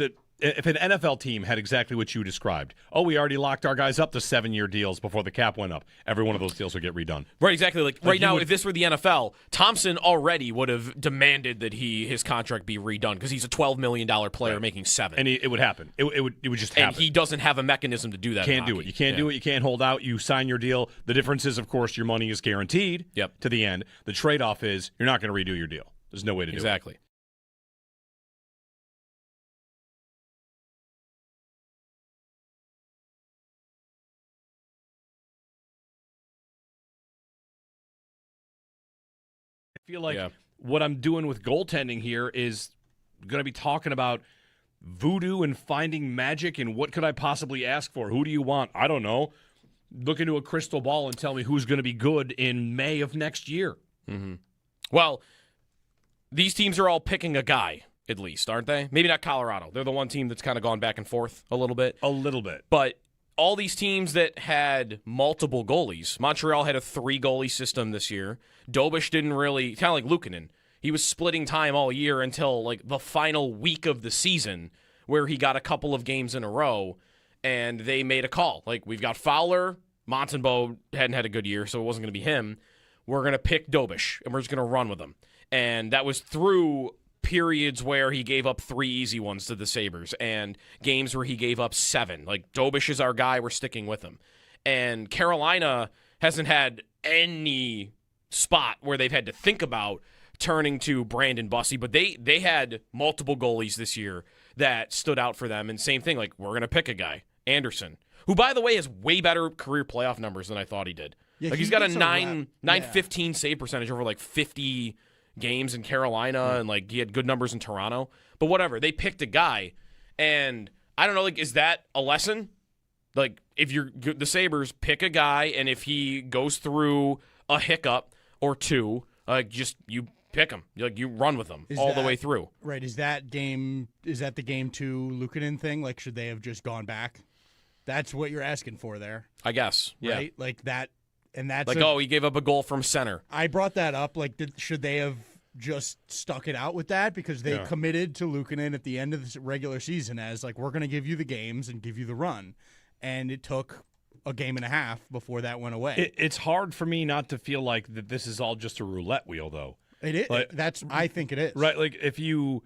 an NFL team had exactly what you described, we already locked our guys up to 7-year deals before the cap went up, every one of those deals would get redone. Right, exactly. Like right now, if this were the NFL, Thompson already would have demanded that his contract be redone because he's a $12 million player making $7 million. And it would happen. It would just happen. And he doesn't have a mechanism to do that. You can't do it. You can't do it. You can't hold out. You sign your deal. The difference is, of course, your money is guaranteed to the end. The trade-off is you're not going to redo your deal. There's no way to do it. Exactly. I feel like what I'm doing with goaltending here is going to be talking about voodoo and finding magic and what could I possibly ask for? Who do you want? I don't know. Look into a crystal ball and tell me who's going to be good in May of next year. Mm-hmm. Well, these teams are all picking a guy, at least, aren't they? Maybe not Colorado. They're the one team that's kind of gone back and forth a little bit. But all these teams that had multiple goalies, Montreal had a 3-goalie system this year. Dobish didn't really, kind of like Luukkonen. He was splitting time all year until like the final week of the season where he got a couple of games in a row and they made a call. Like, we've got Fowler. Montembeault hadn't had a good year, so it wasn't going to be him. We're going to pick Dobish, and we're just going to run with him. And that was through periods where he gave up 3 easy ones to the Sabres and games where he gave up 7. Like, Dobish is our guy. We're sticking with him. And Carolina hasn't had any spot where they've had to think about turning to Brandon Bussey, but they had multiple goalies this year that stood out for them. And same thing, like, we're going to pick a guy, Anderson, who, by the way, has way better career playoff numbers than I thought he did. Yeah, like, he's got a 915 save percentage over like 50 games in Carolina, and like he had good numbers in Toronto. But whatever, they picked a guy, and I don't know, like, is that a lesson? Like, if you're the Sabres, pick a guy, and if he goes through a hiccup or two, just you pick him. You run with him the way through. Right? Is that the game 2 Luukkonen thing? Like, should they have just gone back? That's what you're asking for there, I guess. Yeah. Right? Like that, and that's like, he gave up a goal from center. I brought that up. Like, should they have just stuck it out with that because they committed to Luukkonen at the end of the regular season as like, we're going to give you the games and give you the run, and it took a game and a half before that went away. It's hard for me not to feel like that this is all just a roulette wheel, though. It is. Like, I think it is. Right. Like, if you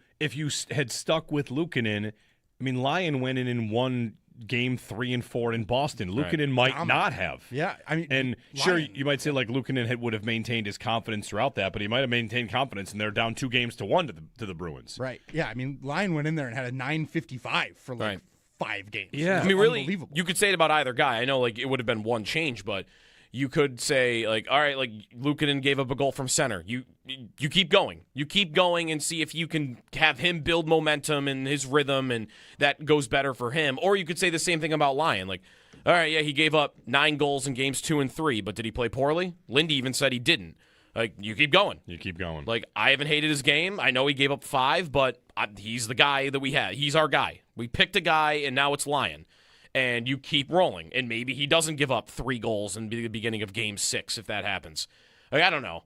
had stuck with Luukkonen, I mean, Lyon went in and won game 3 and 4 in Boston. Luukkonen might not have. Yeah. I mean, and sure, you might say like Luukkonen would have maintained his confidence throughout that, but he might have maintained confidence, and they're down 2-1 to the Bruins. Right. Yeah. I mean, Lyon went in there and had a 955 for like 5 games. Yeah. I mean, really, you could say it about either guy. I know, like, it would have been one change, but you could say, like, all right, like, Luukkonen gave up a goal from center. You keep going. You keep going and see if you can have him build momentum and his rhythm, and that goes better for him. Or you could say the same thing about Lyon. Like, all right, yeah, he gave up 9 goals in games 2 and 3, but did he play poorly? Lindy even said he didn't. Like, you keep going. You keep going. Like, I haven't hated his game. I know he gave up 5, but he's the guy that we had. He's our guy. We picked a guy, and now it's Lyon. And you keep rolling. And maybe he doesn't give up 3 goals in the beginning of game 6 if that happens. Like, I don't know.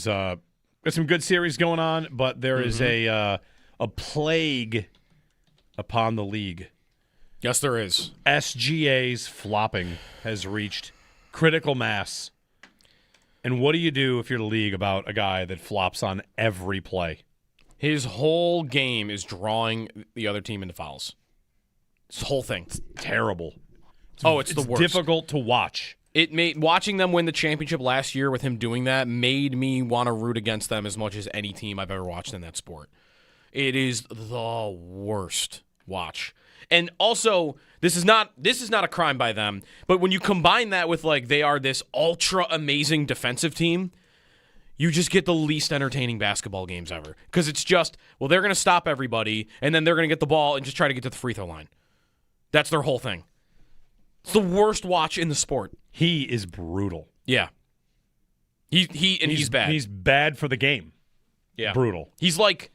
There's some good series going on, but there is a plague upon the league. Yes, there is. SGA's flopping has reached critical mass. And what do you do if you're the league about a guy that flops on every play? His whole game is drawing the other team into fouls. This whole thing. It's terrible. It's the worst. Difficult to watch. Watching them win the championship last year with him doing that made me want to root against them as much as any team I've ever watched in that sport. It is the worst watch. And also, this is not a crime by them, but when you combine that with like they are this ultra amazing defensive team, you just get the least entertaining basketball games ever. Because it's just, well, they're going to stop everybody, and then they're going to get the ball and just try to get to the free throw line. That's their whole thing. It's the worst watch in the sport. He is brutal. Yeah. He's bad. He's bad for the game. Yeah. Brutal. He's like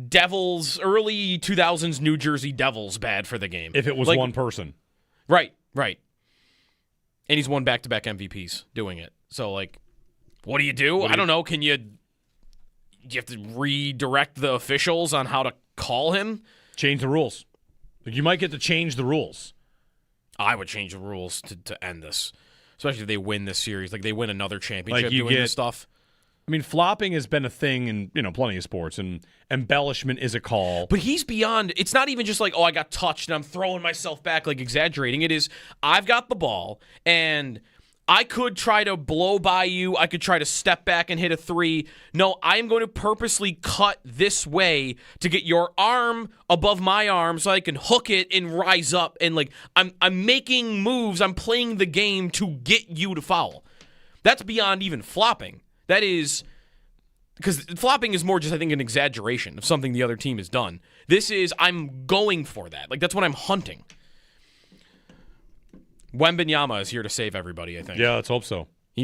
Devils, early 2000s New Jersey Devils bad for the game. If it was like, one person. Right. And he's won back-to-back MVPs doing it. So, like, what do you do? I don't know. Do you have to redirect the officials on how to call him? Change the rules. You might get to change the rules. I would change the rules to end this, especially if they win this series. Like, they win another championship doing this stuff. I mean, flopping has been a thing in plenty of sports, and embellishment is a call. But he's beyond. It's not even just like, I got touched and I'm throwing myself back, like exaggerating. It is, I've got the ball and I could try to blow by you. I could try to step back and hit a three. No, I'm going to purposely cut this way to get your arm above my arm so I can hook it and rise up. And like I'm making moves. I'm playing the game to get you to foul. That's beyond even flopping. That is, because flopping is more just, I think, an exaggeration of something the other team has done. This is, I'm going for that. Like, that's what I'm hunting. Wembanyama is here to save everybody, I think. Yeah, let's hope so. He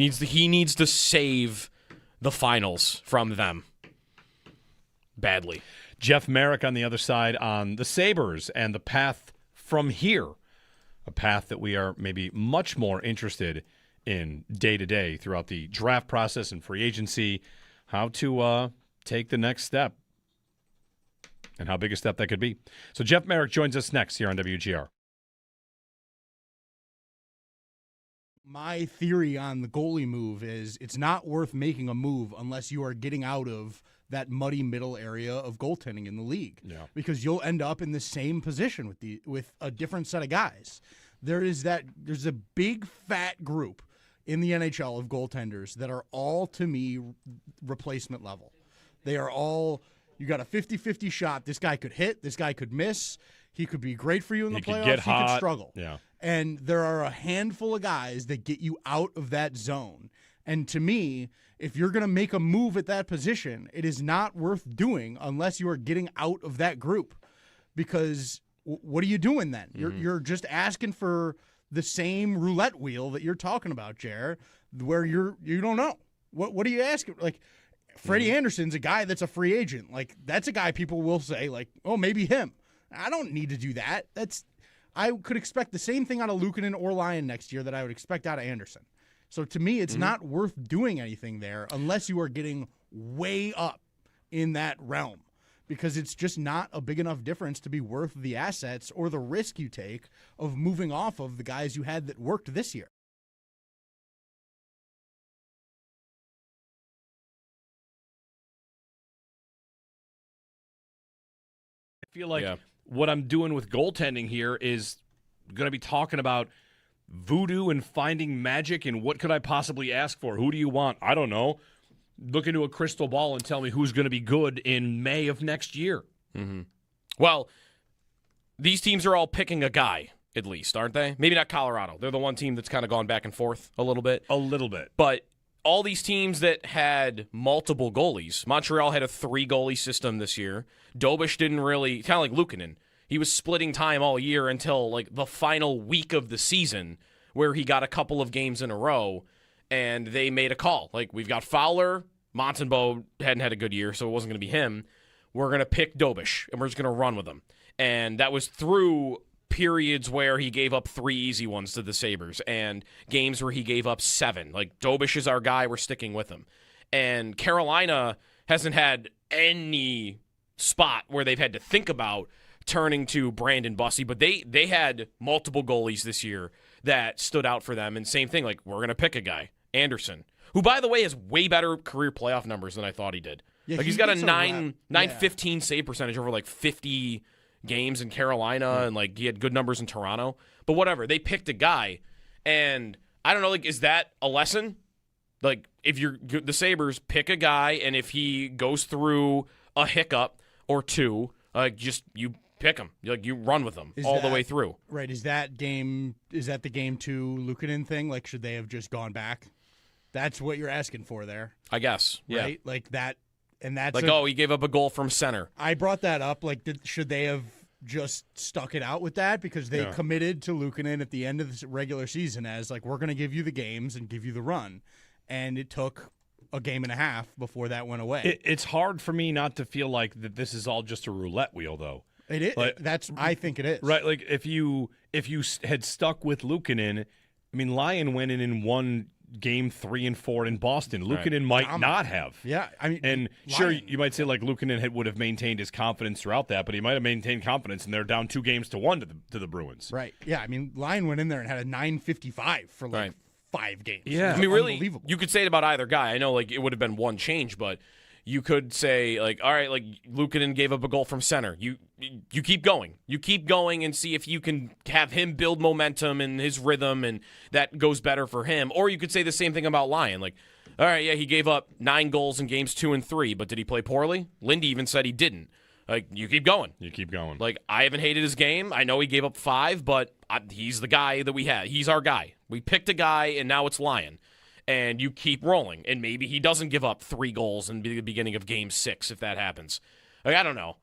needs to save the finals from them badly. Jeff Merrick on the other side on the Sabres and the path from here, a path that we are maybe much more interested in day-to-day throughout the draft process and free agency, how to take the next step and how big a step that could be. So Jeff Merrick joins us next here on WGR. My theory on the goalie move is it's not worth making a move unless you are getting out of that muddy middle area of goaltending in the league. Yeah. Because you'll end up in the same position with a different set of guys. There's a big fat group in the NHL of goaltenders that are all, to me, replacement level. They are all, you got a 50-50 shot. This guy could hit. This guy could miss. He could be great for you in the playoffs. He could struggle. Yeah. And there are a handful of guys that get you out of that zone. And to me, if you're going to make a move at that position, it is not worth doing unless you are getting out of that group. Because what are you doing then? Mm-hmm. You're just asking for the same roulette wheel that you're talking about, Jer, where you don't know. What are you asking? Like, Freddie Anderson's a guy that's a free agent. Like, that's a guy people will say, like, oh, maybe him. I don't need to do that. I could expect the same thing out of Luukkonen or Lyon next year that I would expect out of Anderson. So to me, it's not worth doing anything there unless you are getting way up in that realm, because it's just not a big enough difference to be worth the assets or the risk you take of moving off of the guys you had that worked this year. I feel like what I'm doing with goaltending here is going to be talking about voodoo and finding magic and what could I possibly ask for? Who do you want? I don't know. Look into a crystal ball and tell me who's going to be good in May of next year. Mm-hmm. Well, these teams are all picking a guy, at least, aren't they? Maybe not Colorado. They're the one team that's kind of gone back and forth a little bit. A little bit. But all these teams that had multiple goalies, Montreal had a 3-goalie system this year. Dobish didn't really, kind of like Luukkonen. He was splitting time all year until like the final week of the season where he got a couple of games in a row and they made a call. Like, we've got Fowler. Montembeault hadn't had a good year, so it wasn't going to be him. We're going to pick Dobish, and we're just going to run with him. And that was through periods where he gave up 3 easy ones to the Sabres and games where he gave up 7. Like, Dobish is our guy. We're sticking with him. And Carolina hasn't had any spot where they've had to think about turning to Brandon Bussi, but they had multiple goalies this year that stood out for them. And same thing, like, we're going to pick a guy, Anderson, who, by the way, has way better career playoff numbers than I thought he did. Yeah, like, he's got a 915 save percentage over like 50 games in Carolina, and like he had good numbers in Toronto. But whatever, they picked a guy, and I don't know, like, is that a lesson? Like, if you're the Sabres, pick a guy, and if he goes through a hiccup or two, just you pick him. Like, you run with him the way through. Right. Is that the game 2 Luukkonen thing? Like, should they have just gone back? That's what you're asking for there. I guess. Yeah. Right? Like that, and that's like, he gave up a goal from center. I brought that up. Like, should they have just stuck it out with that? Because they committed to Luukkonen at the end of the regular season as, like, we're going to give you the games and give you the run. And it took a game and a half before that went away. It's hard for me not to feel like that this is all just a roulette wheel, though. It is. Like, I think it is. Right. Like, if you had stuck with Luukkonen, I mean, Lyon went in and won game 3 and 4 in Boston. Luukkonen might not have. Yeah. I mean, and sure, you might say, like, Luukkonen would have maintained his confidence throughout that, but he might have maintained confidence, and they're down 2-1 to the Bruins. Right. Yeah. I mean, Lyon went in there and had a 955 for like 5 games. Yeah. I mean, really, you could say it about either guy. I know, like, it would have been one change, but you could say, like, all right, like, Luukkonen gave up a goal from center. You keep going. You keep going and see if you can have him build momentum and his rhythm, and that goes better for him. Or you could say the same thing about Lyon. Like, all right, yeah, he gave up 9 goals in games 2 and 3, but did he play poorly? Lindy even said he didn't. Like, you keep going. You keep going. Like, I haven't hated his game. I know he gave up 5, but he's the guy that we had. He's our guy. We picked a guy, and now it's Lyon. And you keep rolling. And maybe he doesn't give up 3 goals in the beginning of game 6 if that happens. Like, I don't know.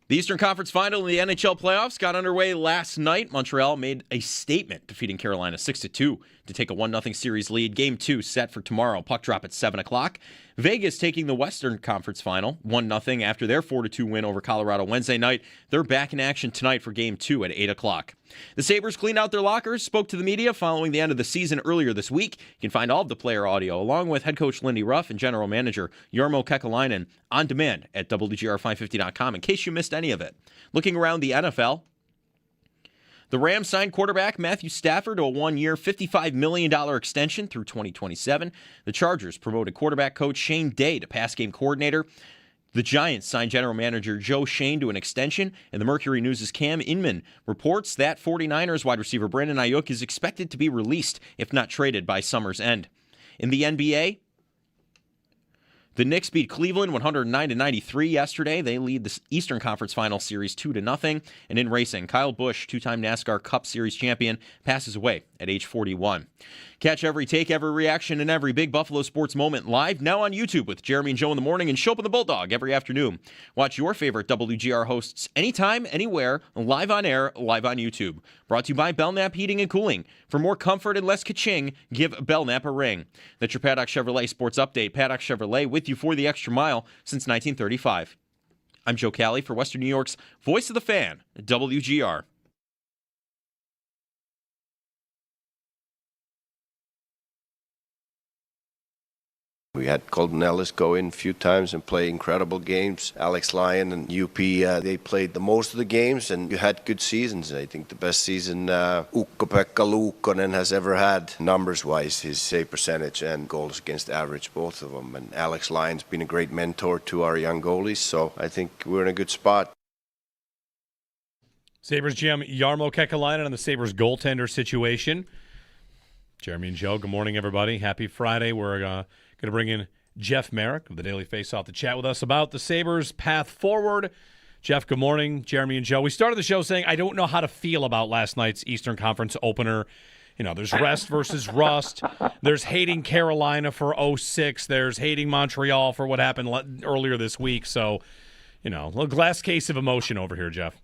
The Eastern Conference Final in the NHL playoffs got underway last night. Montreal made a statement, defeating Carolina 6-2 to take a 1-0 series lead. Game 2 set for tomorrow. Puck drop at 7 o'clock. Vegas taking the Western Conference Final 1-0 after their 4-2 win over Colorado Wednesday night. They're back in action tonight for Game 2 at 8 o'clock. The Sabres cleaned out their lockers, spoke to the media following the end of the season earlier this week. You can find all of the player audio, along with head coach Lindy Ruff and general manager Jarmo Kekalainen, on demand at WGR550.com in case you missed any of it. Looking around the NFL, the Rams signed quarterback Matthew Stafford to a 1-year, $55 million extension through 2027. The Chargers promoted quarterback coach Shane Day to pass game coordinator. The Giants signed general manager Joe Shane to an extension, and the Mercury News' Cam Inman reports that 49ers wide receiver Brandon Ayuk is expected to be released, if not traded, by summer's end. In the NBA, the Knicks beat Cleveland 109-93 yesterday. They lead the Eastern Conference Final Series 2-0. And in racing, Kyle Busch, 2-time NASCAR Cup Series champion, passes away at age 41. Catch every take, every reaction, and every big Buffalo sports moment live now on YouTube with Jeremy and Joe in the morning and Shope and the Bulldog every afternoon. Watch your favorite WGR hosts anytime, anywhere, live on air, live on YouTube. Brought to you by Belknap Heating and Cooling. For more comfort and less ka-ching, give Belknap a ring. That's your Paddock Chevrolet Sports Update. Paddock Chevrolet with you for the extra mile since 1935. I'm Joe Cali for Western New York's Voice of the Fan, WGR. We had Colton Ellis go in a few times and play incredible games. Alex Lyon and UP, they played the most of the games, and you had good seasons. I think the best season Ukko-Pekka Luukkonen has ever had, numbers-wise, his save percentage and goals against average, both of them. And Alex Lyon's been a great mentor to our young goalies, so I think we're in a good spot. Sabres GM Jarmo Kekalainen on the Sabres goaltender situation. Jeremy and Joe, good morning, everybody. Happy Friday. We're going to bring in Jeff Merrick of the Daily Faceoff to chat with us about the Sabres' path forward. Jeff, good morning. Jeremy and Joe. We started the show saying I don't know how to feel about last night's Eastern Conference opener. You know, there's rest versus rust. There's hating Carolina for 0-6. There's hating Montreal for what happened earlier this week. So, you know, a glass case of emotion over here, Jeff.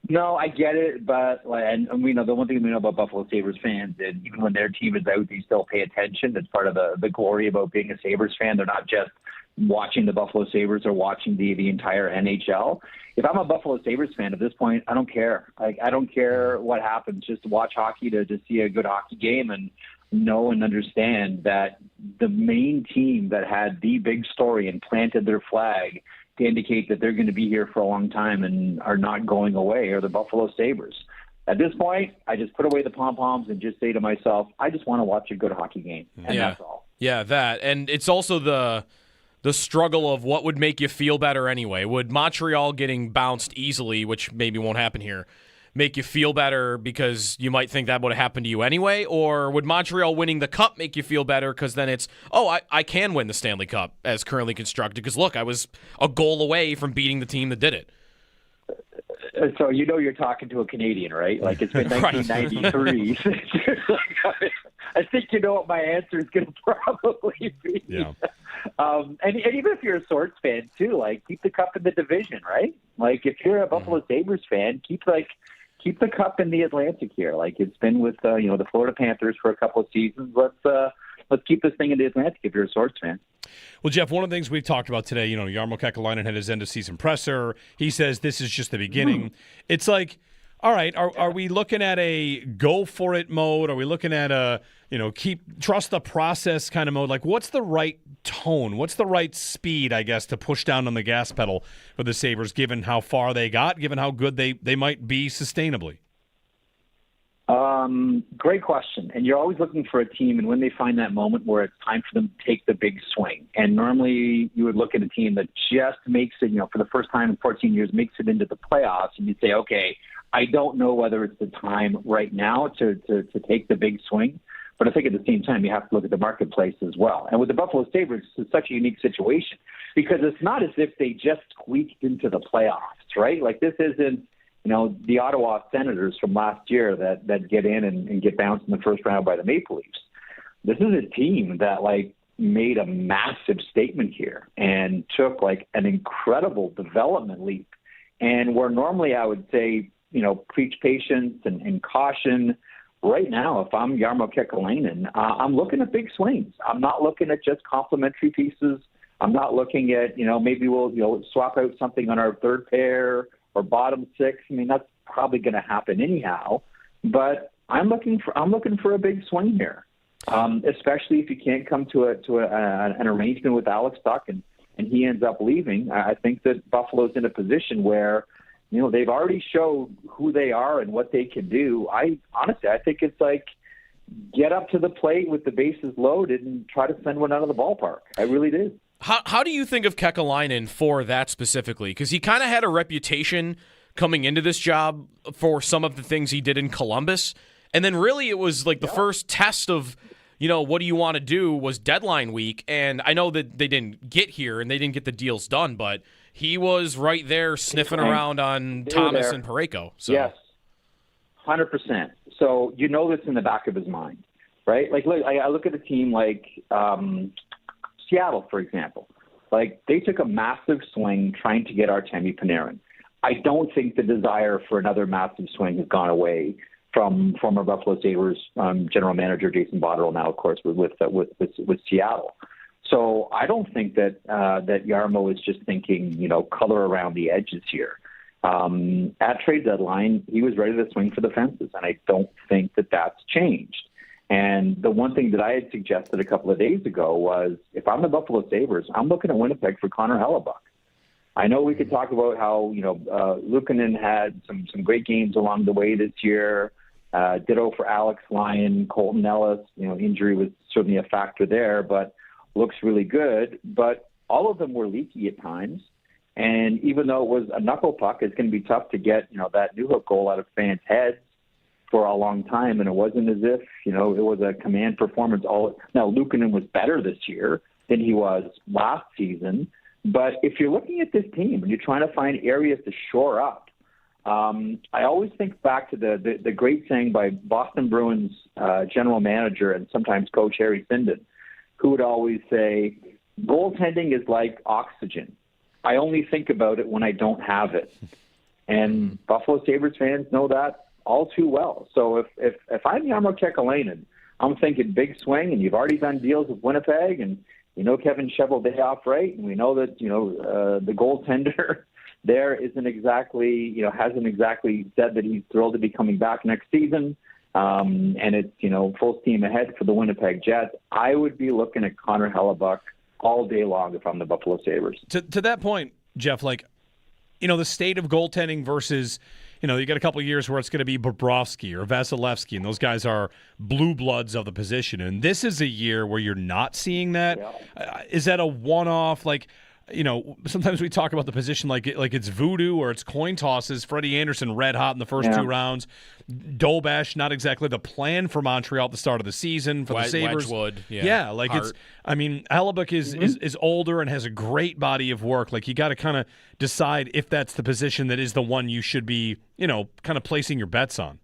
No, I get it, but and we know the one thing we know about Buffalo Sabres fans is even when their team is out, they still pay attention. That's part of the glory about being a Sabres fan. They're not just watching the Buffalo Sabres or watching the entire NHL. If I'm a Buffalo Sabres fan at this point, I don't care. I don't care what happens. Just to watch hockey, to see a good hockey game and know and understand that the main team that had the big story and planted their flag to indicate that they're going to be here for a long time and are not going away are the Buffalo Sabres. At this point, I just put away the pom-poms and just say to myself, I just want to watch a good hockey game, and that's all. Yeah, that. And it's also the struggle of what would make you feel better anyway. Would Montreal getting bounced easily, which maybe won't happen here, make you feel better because you might think that would have happened to you anyway? Or would Montreal winning the Cup make you feel better because then it's, I can win the Stanley Cup as currently constructed because, look, I was a goal away from beating the team that did it. So you know you're talking to a Canadian, right? Like it's been 1993. I think you know what my answer is going to probably be. Yeah. And even if you're a Swords fan too, like keep the Cup in the division, right? Like if you're a Buffalo Sabres fan, keep the Cup in the Atlantic here. Like it's been with the Florida Panthers for a couple of seasons. Let's keep this thing in the Atlantic if you're a Swords fan. Well, Jeff, one of the things we've talked about today, Jarmo Kekalainen had his end-of-season presser. He says this is just the beginning. It's like, all right, are we looking at a go-for-it mode? Are we looking at a, trust the process kind of mode? Like, what's the right tone? What's the right speed, I guess, to push down on the gas pedal for the Sabres, given how far they got, given how good they might be sustainably? Great question. And you're always looking for a team, and when they find that moment where it's time for them to take the big swing. And normally you would look at a team that just makes it, for the first time in 14 years, makes it into the playoffs, and you'd say, okay, I don't know whether it's the time right now to take the big swing. But I think at the same time, you have to look at the marketplace as well. And with the Buffalo Sabres, it's such a unique situation because it's not as if they just squeaked into the playoffs, right? Like this isn't, the Ottawa Senators from last year that get in and get bounced in the first round by the Maple Leafs. This is a team that made a massive statement here and took an incredible development leap. And where normally I would say, preach patience and caution, right now, if I'm Jarmo Kekalainen, I'm looking at big swings. I'm not looking at just complementary pieces. I'm not looking at, maybe we'll swap out something on our third pair or bottom six. I mean, that's probably going to happen anyhow. But I'm looking for a big swing here, especially if you can't come to an arrangement with Alex Tuch and he ends up leaving. I think that Buffalo's in a position where, they've already showed who they are and what they can do. I think it's get up to the plate with the bases loaded and try to send one out of the ballpark. I really do. How do you think of Kekalainen for that specifically? Because he kind of had a reputation coming into this job for some of the things he did in Columbus. And then really it was the first test of, what do you want to do was deadline week. And I know that they didn't get here and they didn't get the deals done, but he was right there sniffing around on Thomas and Parayko. So. Yes, 100%. So this in the back of his mind, right? I look at a team like Seattle, for example. They took a massive swing trying to get Artemi Panarin. I don't think the desire for another massive swing has gone away from former Buffalo Sabres general manager Jason Botterill now, of course, with Seattle. So I don't think that that Jarmo is just thinking, color around the edges here. At trade deadline, he was ready to swing for the fences, and I don't think that that's changed. And the one thing that I had suggested a couple of days ago was, if I'm the Buffalo Sabres, I'm looking at Winnipeg for Connor Hellebuck. I know we could talk about how, Luukkonen had some great games along the way this year. Ditto for Alex Lyon, Colton Ellis. Injury was certainly a factor there, but looks really good. But all of them were leaky at times. And even though it was a knuckle puck, it's going to be tough to get, that new hook goal out of fans' heads for a long time. And it wasn't as if, it was a command performance. Now, Luukkonen was better this year than he was last season. But if you're looking at this team and you're trying to find areas to shore up, I always think back to the great saying by Boston Bruins general manager and sometimes coach Harry Sinden, who would always say, goaltending is like oxygen. I only think about it when I don't have it. And Buffalo Sabres fans know that all too well. So if I'm Jarmo Kekalainen, I'm thinking big swing, and you've already done deals with Winnipeg, and Kevin Cheveldayoff, right? And we know that, the goaltender there hasn't exactly said that he's thrilled to be coming back next season. And it's, full steam ahead for the Winnipeg Jets. I would be looking at Connor Hellebuck all day long if I'm the Buffalo Sabres. To that point, Jeff, the state of goaltending versus, you got a couple of years where it's going to be Bobrovsky or Vasilevsky, and those guys are blue bloods of the position. And this is a year where you're not seeing that. Yeah. Is that a one-off? Sometimes we talk about the position like it's voodoo or it's coin tosses. Freddie Anderson red hot in the first 2 rounds. Dolbash, not exactly the plan for Montreal at the start of the season for the Sabres. Wedgwood, Hellebuck is older and has a great body of work. You got to kind of decide if that's the position that is the one you should be, kind of placing your bets on.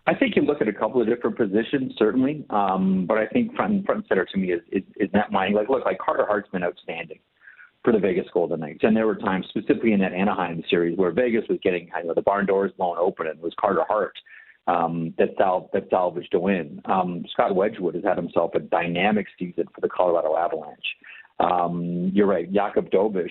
I think you look at a couple of different positions, certainly. But I think front and center to me is net mining. Carter Hart's been outstanding for the Vegas Golden Knights. And there were times, specifically in that Anaheim series, where Vegas was getting the barn doors blown open, and it was Carter Hart that salvaged a win. Scott Wedgwood has had himself a dynamic season for the Colorado Avalanche. You're right. Jakub Dobish,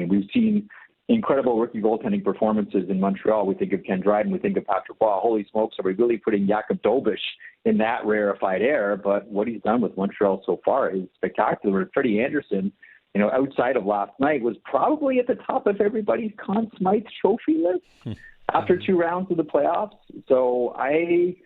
we've seen incredible rookie goaltending performances in Montreal. We think of Ken Dryden, we think of Patrick Waugh. Holy smokes, are we really putting Jakub Dobish in that rarefied air? But what he's done with Montreal so far is spectacular. Freddie Anderson, outside of last night, was probably at the top of everybody's Conn Smythe trophy list after 2 rounds of the playoffs. So I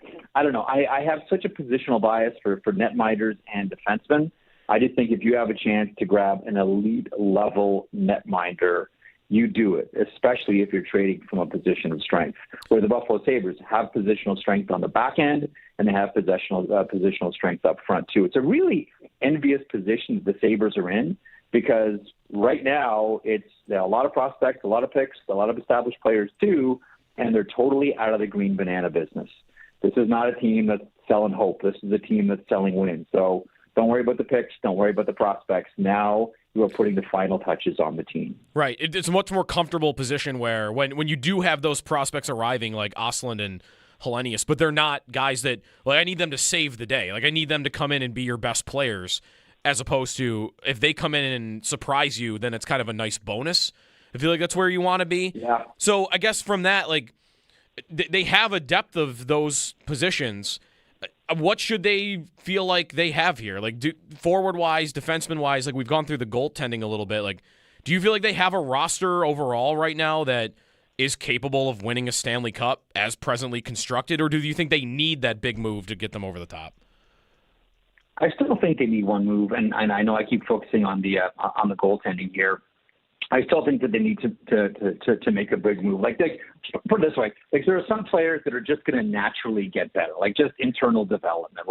don't know. I have such a positional bias for netminders and defensemen. I just think if you have a chance to grab an elite level netminder, you do it, especially if you're trading from a position of strength, where the Buffalo Sabres have positional strength on the back end and they have positional strength up front too. It's a really envious position the Sabres are in, because right now it's a lot of prospects, a lot of picks, a lot of established players too, and they're totally out of the green banana business. This is not a team that's selling hope. This is a team that's selling wins. So don't worry about the picks. Don't worry about the prospects. Now you are putting the final touches on the team. Right. It's a much more comfortable position where when you do have those prospects arriving like Ostlund and Hellenius, but they're not guys that, I need them to save the day. I need them to come in and be your best players, as opposed to if they come in and surprise you, then it's kind of a nice bonus. I feel like that's where you want to be. Yeah. So I guess from that, they have a depth of those positions. What should they feel like they have here? Forward-wise, defenseman-wise, we've gone through the goaltending a little bit. Do you feel like they have a roster overall right now that is capable of winning a Stanley Cup as presently constructed, or do you think they need that big move to get them over the top? I still think they need one move, and I know I keep focusing on the goaltending here. I still think that they need to make a big move. Put it this way, there are some players that are just going to naturally get better, just internal development.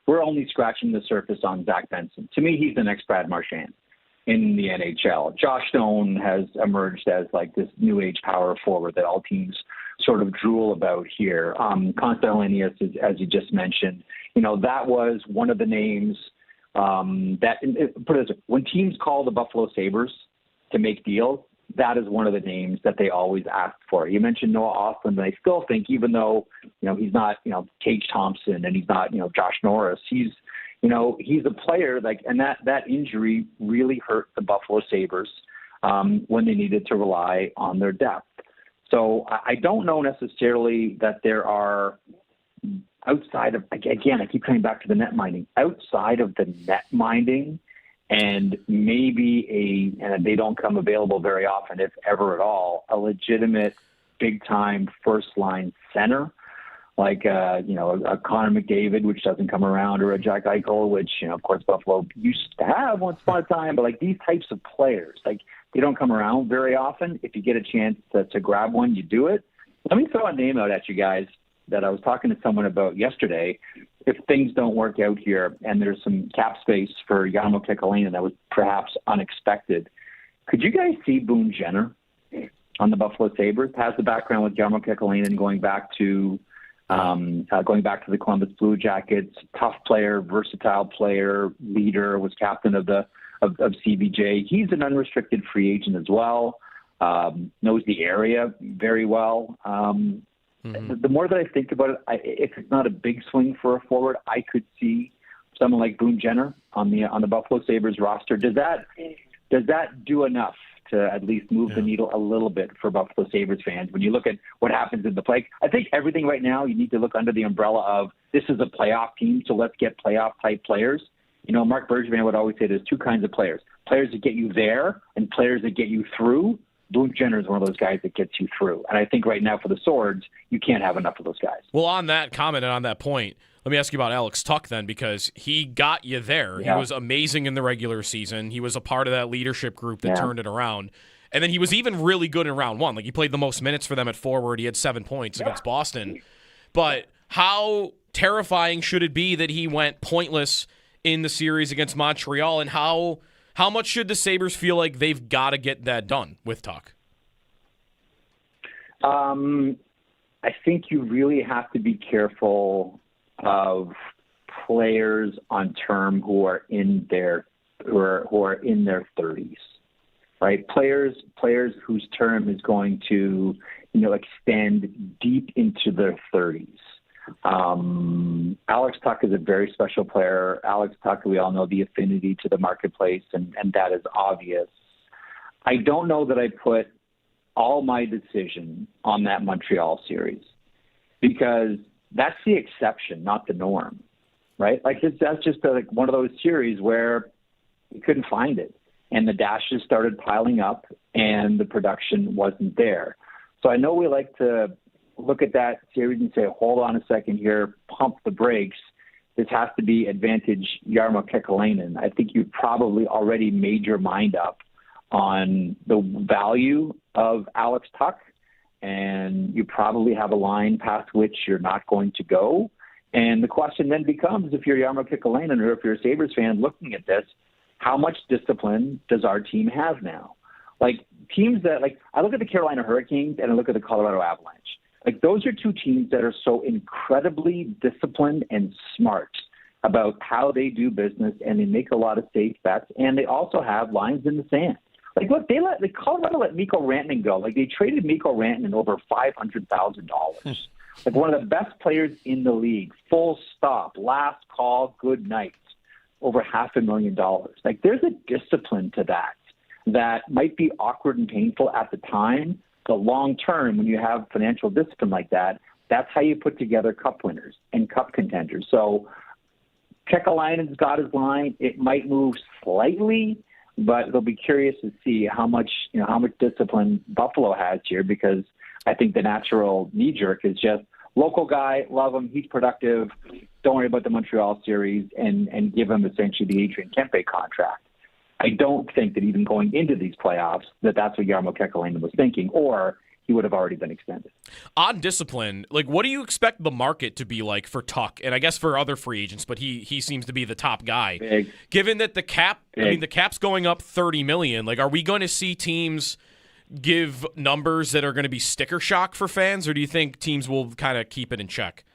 We're only scratching the surface on Zach Benson. To me, he's the next Brad Marchand in the NHL. Josh Stone has emerged as this new age power forward that all teams sort of drool about here. Constantinius, as you just mentioned, that was one of the names that, put it this way, when teams call the Buffalo Sabres to make deals, that is one of the names that they always ask for. You mentioned Noah Ostlund, and I still think, even though he's not Tage Thompson and he's not Josh Norris, he's he's a player and that injury really hurt the Buffalo Sabres when they needed to rely on their depth. So I don't know necessarily that there are outside of, again, I keep coming back to the net minding, outside of the net minding and maybe and they don't come available very often, if ever at all, a legitimate big-time first-line center like, a Connor McDavid, which doesn't come around, or a Jack Eichel, which, of course, Buffalo used to have once upon a time. But, these types of players, they don't come around very often. If you get a chance to grab one, you do it. Let me throw a name out at you guys that I was talking to someone about yesterday. If things don't work out here and there's some cap space for Jarmo Kekalainen that was perhaps unexpected, could you guys see Boone Jenner on the Buffalo Sabres? Has the background with Jarmo Kekalainen going back to the Columbus Blue Jackets. Tough player, versatile player, leader, was captain of CBJ. He's an unrestricted free agent as well. Knows the area very well. The more that I think about it, if it's not a big swing for a forward, I could see someone like Boone Jenner on the Buffalo Sabres roster. Does that do enough to at least move the needle a little bit for Buffalo Sabres fans when you look at what happens in the play? I think everything right now, you need to look under the umbrella of this is a playoff team, so let's get playoff-type players. Mark Bergevin would always say there's two kinds of players that get you there and players that get you through. Boone Jenner is one of those guys that gets you through. And I think right now for the Swords, you can't have enough of those guys. Well, on that comment and on that point, let me ask you about Alex Tuch then, because he got you there. Yeah. He was amazing in the regular season. He was a part of that leadership group that turned it around. And then he was even really good in round one. He played the most minutes for them at forward. He had 7 points against Boston. But how terrifying should it be that he went pointless in the series against Montreal? And how much should the Sabres feel like they've got to get that done with Tuch? I think you really have to be careful of players on term who are in their 30s, right? Players whose term is going to extend deep into their 30s. Alex Tuch is a very special player. Alex Tuch, we all know the affinity to the marketplace, and that is obvious. I don't know that I put all my decision on that Montreal series because that's the exception, not the norm, right? That's just one of those series where you couldn't find it, and the dashes started piling up, and the production wasn't there. So I know we like to look at that series and say, hold on a second here, pump the brakes. This has to be advantage Jarmo Kekalainen. I think you've probably already made your mind up on the value of Alex Tuch, and you probably have a line past which you're not going to go. And the question then becomes, if you're Jarmo Kekalainen or if you're a Sabres fan looking at this, how much discipline does our team have now? Teams that, I look at the Carolina Hurricanes and I look at the Colorado Avalanche. Those are two teams that are so incredibly disciplined and smart about how they do business, and they make a lot of safe bets, and they also have lines in the sand. Look, Colorado let Mikko Rantanen go. They traded Mikko Rantanen over $500,000. One of the best players in the league, full stop, last call, good night, over $500,000. There's a discipline to that might be awkward and painful at the time, but long term, when you have financial discipline like that, that's how you put together cup winners and cup contenders. So Kekalainen's got his line. It might move slightly, but they'll be curious to see how much discipline Buffalo has here, because I think the natural knee-jerk is just local guy, love him, he's productive, don't worry about the Montreal series, and give him essentially the Adrian Kempe contract. I don't think that even going into these playoffs that's what Jarmo Kekalainen was thinking, or he would have already been extended. On discipline, what do you expect the market to be like for Tuch, and I guess for other free agents, but he seems to be the top guy. Big. Given that the cap's going up $30 million, are we going to see teams give numbers that are going to be sticker shock for fans, or do you think teams will kind of keep it in check?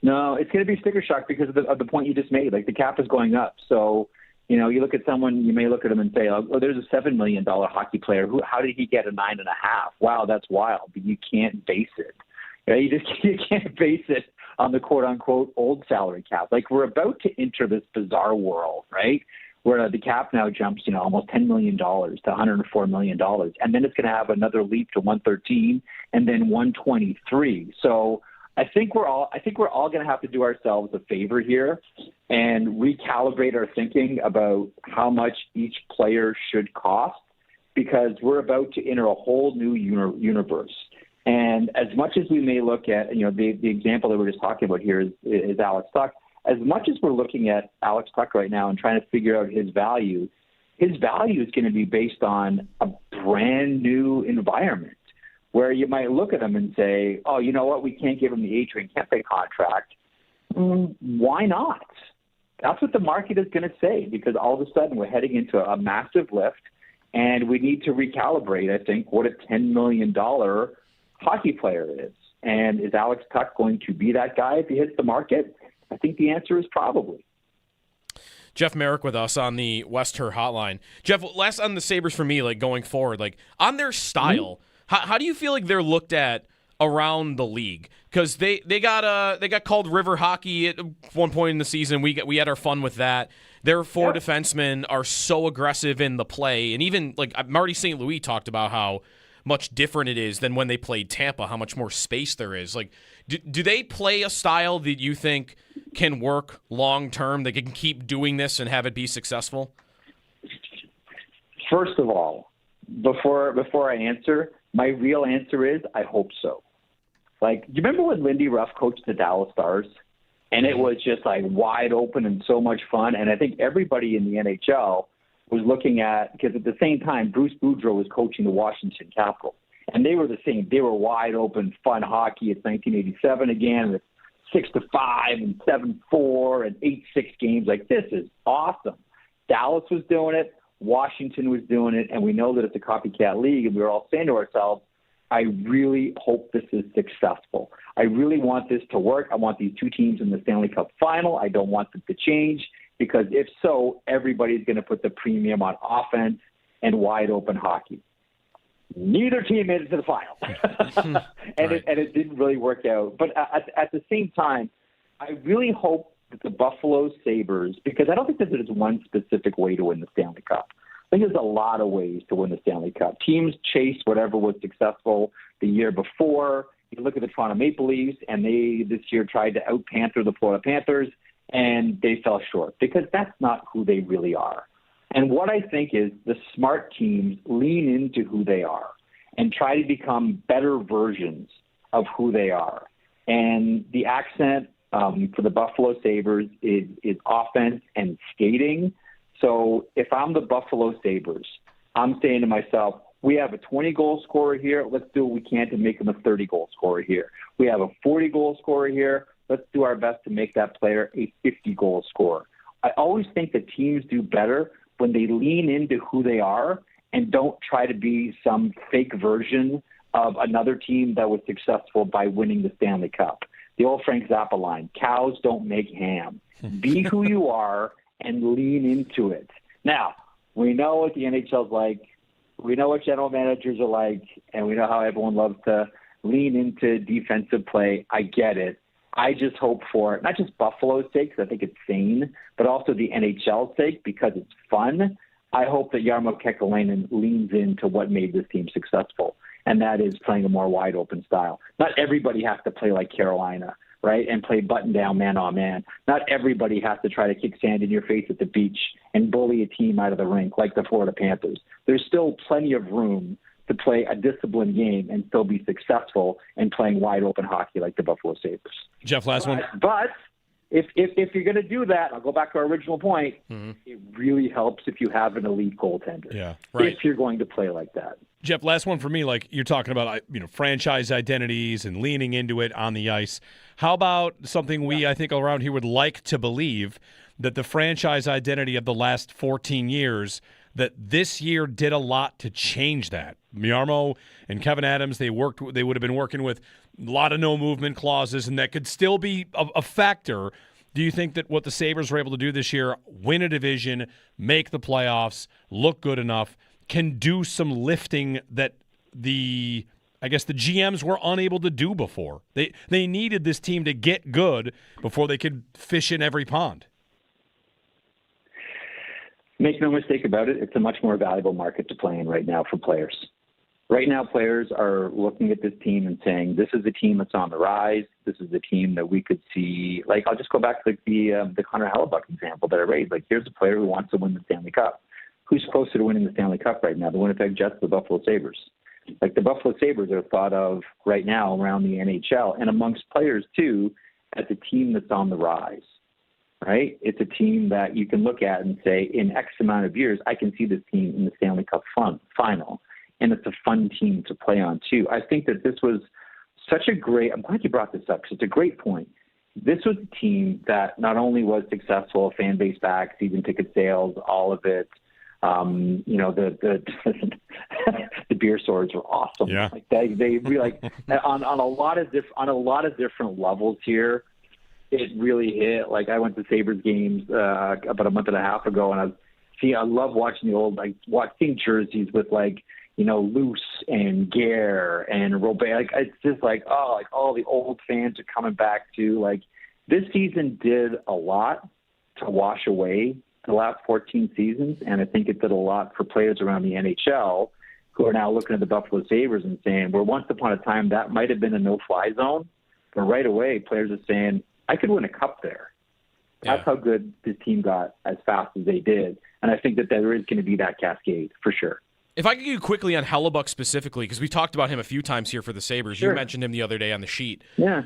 No, it's going to be sticker shock because of the point you just made. The cap is going up, so you look at someone, you may look at him and say, oh, there's a $7 million hockey player. How did he get a 9.5? Wow, that's wild. But you can't base it. You can't base it on the quote-unquote old salary cap. Like, we're about to enter this bizarre world, right, where the cap now jumps, almost $10 million to $104 million. And then it's going to have another leap to 113 and then 123. So I think we're all going to have to do ourselves a favor here and recalibrate our thinking about how much each player should cost, because we're about to enter a whole new universe. And as much as we may look at, the example that we're just talking about here is Alex Tuch. As much as we're looking at Alex Tuch right now and trying to figure out his value is going to be based on a brand new environment where you might look at him and say, oh, you know what, we can't give him the Adrian Kempe contract. Why not? That's what the market is going to say, because all of a sudden we're heading into a massive lift, and we need to recalibrate, I think, what a $10 million hockey player is. And is Alex Tuch going to be that guy if he hits the market? I think the answer is probably. Jeff Merrick with us on the West Her Hotline. Jeff, last on the Sabres for me, like going forward, like on their style, how do you feel like they're looked at around the league? Because they got called river hockey at one point in the season. We had our fun with that. Their four defensemen are so aggressive in the play, and even like Marty St. Louis talked about how much different it is than when they played Tampa, how much more space there is. Like, do they play a style that you think can work long term? They can keep doing this and have it be successful? First of all, before I answer, my real answer is I hope so. Like, do you remember when Lindy Ruff coached the Dallas Stars? And it was just like wide open and so much fun. And I think everybody in the NHL was looking at, because at the same time, Bruce Boudreau was coaching the Washington Capitals. And they were the same. They were wide open, fun hockey. It's 1987 again with 6-5 and 7-4 and 8-6 games. Like, this is awesome. Dallas was doing it. Washington was doing it. And we know that it's a copycat league. And we were all saying to ourselves, I really hope this is successful. I really want this to work. I want these two teams in the Stanley Cup final. I don't want them to change, because if so, everybody's going to put the premium on offense and wide open hockey. Neither team made it to the final. And it didn't really work out. But at the same time, I really hope that the Buffalo Sabres, because I don't think that there's one specific way to win the Stanley Cup. I think there's a lot of ways to win the Stanley Cup. Teams chase whatever was successful the year before. You look at the Toronto Maple Leafs, and they this year tried to out-Panther the Florida Panthers, and they fell short because that's not who they really are. And what I think is the smart teams lean into who they are and try to become better versions of who they are. And the accent for the Buffalo Sabres is offense and skating. So if I'm the Buffalo Sabres, I'm saying to myself, we have a 20-goal scorer here. Let's do what we can to make him a 30-goal scorer here. We have a 40-goal scorer here. Let's do our best to make that player a 50-goal scorer. I always think that teams do better when they lean into who they are and don't try to be some fake version of another team that was successful by winning the Stanley Cup. The old Frank Zappa line, cows don't make ham. Be who you are and lean into it. Now, we know what the NHL's like. We know what general managers are like, and we know how everyone loves to lean into defensive play. I get it. I just hope for, not just Buffalo's sake, because I think it's sane, but also the NHL's sake, because it's fun. I hope that Jarmo Kekalainen leans into what made this team successful, and that is playing a more wide-open style. Not everybody has to play like Carolina, right, and play button-down, man-on-man. Not everybody has to try to kick sand in your face at the beach and bully a team out of the rink like the Florida Panthers. There's still plenty of room to play a disciplined game and still be successful in playing wide-open hockey like the Buffalo Sabres. Jeff, last one. But if you're going to do that, I'll go back to our original point, it really helps if you have an elite goaltender. Yeah, right. If you're going to play like that. Jeff, last one for me. Like you're talking about, franchise identities and leaning into it on the ice. How about something I think around here would like to believe, that the franchise identity of the last 14 years, that this year did a lot to change that. Jarmo and Kevin Adams, they would have been working with a lot of no movement clauses, and that could still be a factor. Do you think that what the Sabres were able to do this year, win a division, make the playoffs, look good enough, can do some lifting that the I guess the GMs were unable to do before. They needed this team to get good before they could fish in every pond. Make no mistake about it, it's a much more valuable market to play in right now for players. Right now, players are looking at this team and saying, this is a team that's on the rise. This is a team that we could see. Like, I'll just go back to the Connor Hellebuck example that I raised. Like, here's a player who wants to win the Stanley Cup. Who's closer to winning the Stanley Cup right now? The Winnipeg Jets, the Buffalo Sabres. Like, the Buffalo Sabres are thought of right now around the NHL and amongst players, too, as a team that's on the rise. Right? It's a team that you can look at and say, in X amount of years, I can see this team in the Stanley Cup final. And it's a fun team to play on, too. I think that this was such a great – I'm glad you brought this up because it's a great point. This was a team that not only was successful, fan base back, season ticket sales, all of it. The beer swords were awesome. Yeah. Like they really like on a lot of different levels here. It really hit. Like, I went to Sabres games about a month and a half ago, and I love watching the old, seeing jerseys with Loose and Gare and Robert. Like, it's just all the old fans are coming back to. Like, this season did a lot to wash away the last 14 seasons, and I think it did a lot for players around the NHL who are now looking at the Buffalo Sabres and saying, well, once upon a time that might have been a no-fly zone, but right away players are saying, I could win a cup there. That's how good this team got as fast as they did. And I think that there is going to be that cascade for sure. If I could get you quickly on Hellebuck specifically, because we talked about him a few times here for the Sabres. Sure. You mentioned him the other day on the sheet. Yeah.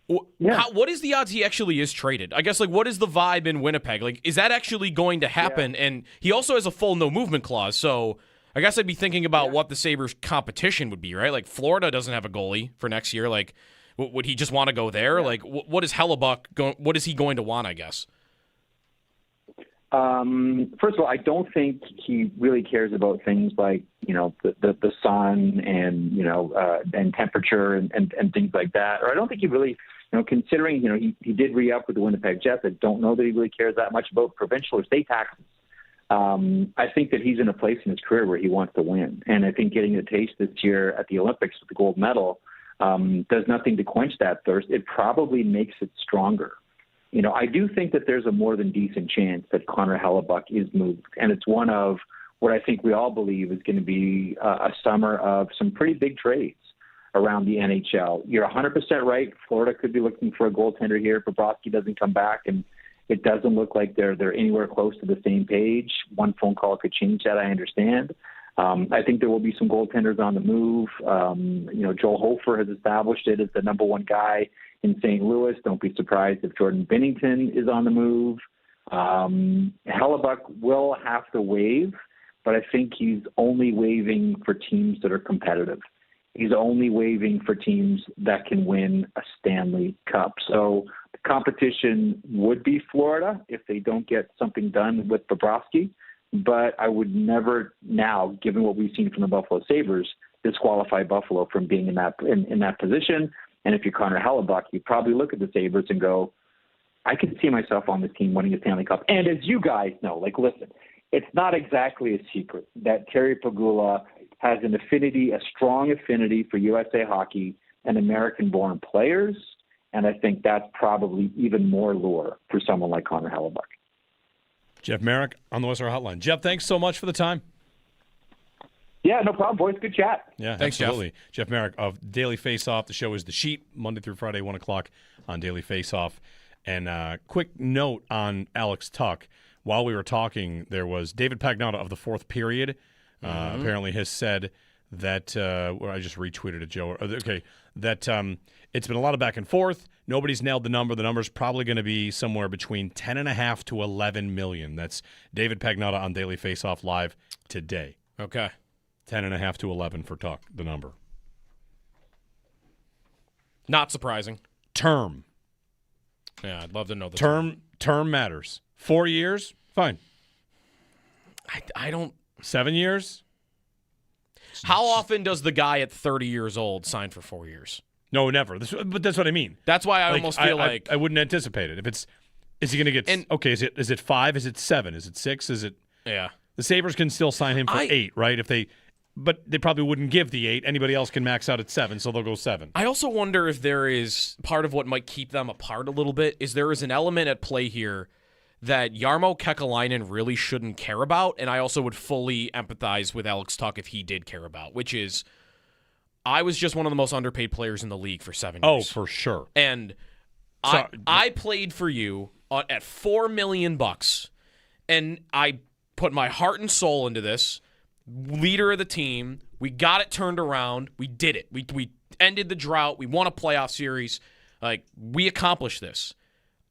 What is the odds he actually is traded? I guess, what is the vibe in Winnipeg? Like, is that actually going to happen? Yeah. And he also has a full no-movement clause, so I guess I'd be thinking about what the Sabres' competition would be, right? Like, Florida doesn't have a goalie for next year. Like, would he just want to go there? Yeah. Like, what is Hellebuck what is he going to want, I guess? First of all, I don't think he really cares about things like, the sun and, and temperature and things like that. Or I don't think he really, considering, he did re-up with the Winnipeg Jets. I don't know that he really cares that much about provincial or state taxes. I think that he's in a place in his career where he wants to win. And I think getting a taste this year at the Olympics with the gold medal does nothing to quench that thirst. It probably makes it stronger. I do think that there's a more than decent chance that Connor Hellebuck is moved. And it's one of what I think we all believe is going to be a summer of some pretty big trades around the NHL. You're 100% right. Florida could be looking for a goaltender here if Bobrovsky doesn't come back. And it doesn't look like they're anywhere close to the same page. One phone call could change that, I understand. I think there will be some goaltenders on the move. Joel Hofer has established it as the number one guy in St. Louis. Don't be surprised if Jordan Binnington is on the move. Hellebuck will have to waive, but I think he's only waiving for teams that are competitive. He's only waiving for teams that can win a Stanley Cup. So the competition would be Florida if they don't get something done with Bobrovsky. But I would never now, given what we've seen from the Buffalo Sabres, disqualify Buffalo from being in that position. And if you're Connor Hellebuck, you probably look at the Sabres and go, I can see myself on this team winning a Stanley Cup. And as you guys know, listen, it's not exactly a secret that Terry Pegula has a strong affinity for USA Hockey and American-born players. And I think that's probably even more lure for someone like Connor Hellebuck. Jeff Merrick on the Western Hotline. Jeff, thanks so much for the time. Yeah, no problem, boys. Good chat. Yeah, thanks, absolutely. Jeff Merrick of Daily Faceoff. The show is The Sheet, Monday through Friday, 1 o'clock on Daily Faceoff. And quick note on Alex Tuck. While we were talking, there was David Pagnotta of the Fourth Period. Apparently has said that, I just retweeted it, Joe. Okay, that it's been a lot of back and forth. Nobody's nailed the number. The number's probably going to be somewhere between 10.5 to 11 million. That's David Pagnotta on Daily Faceoff Live today. Okay. 10.5 to 11 for Tuck, the number. Not surprising. Term. Yeah, I'd love to know the term matters. 4 years, fine. I don't. 7 years? How often does the guy at 30 years old sign for 4 years? No, never. But that's what I mean. That's why I almost feel like I wouldn't anticipate it. Is he going to get? Is it 5? Is it 7? Is it 6? Is it? Yeah. The Sabres can still sign him for 8, right? If they but they probably wouldn't give the 8. Anybody else can max out at 7, so they'll go 7. I also wonder if there is part of what might keep them apart a little bit is there is an element at play here that Jarmo Kekalainen really shouldn't care about, and I also would fully empathize with Alex Tuch if he did care about, which is I was just one of the most underpaid players in the league for 7 years. Oh, for sure. And I played for you at $4 million, and I put my heart and soul into this. Leader of the team. We got it turned around. We did it. We ended the drought. We won a playoff series. Like, we accomplished this.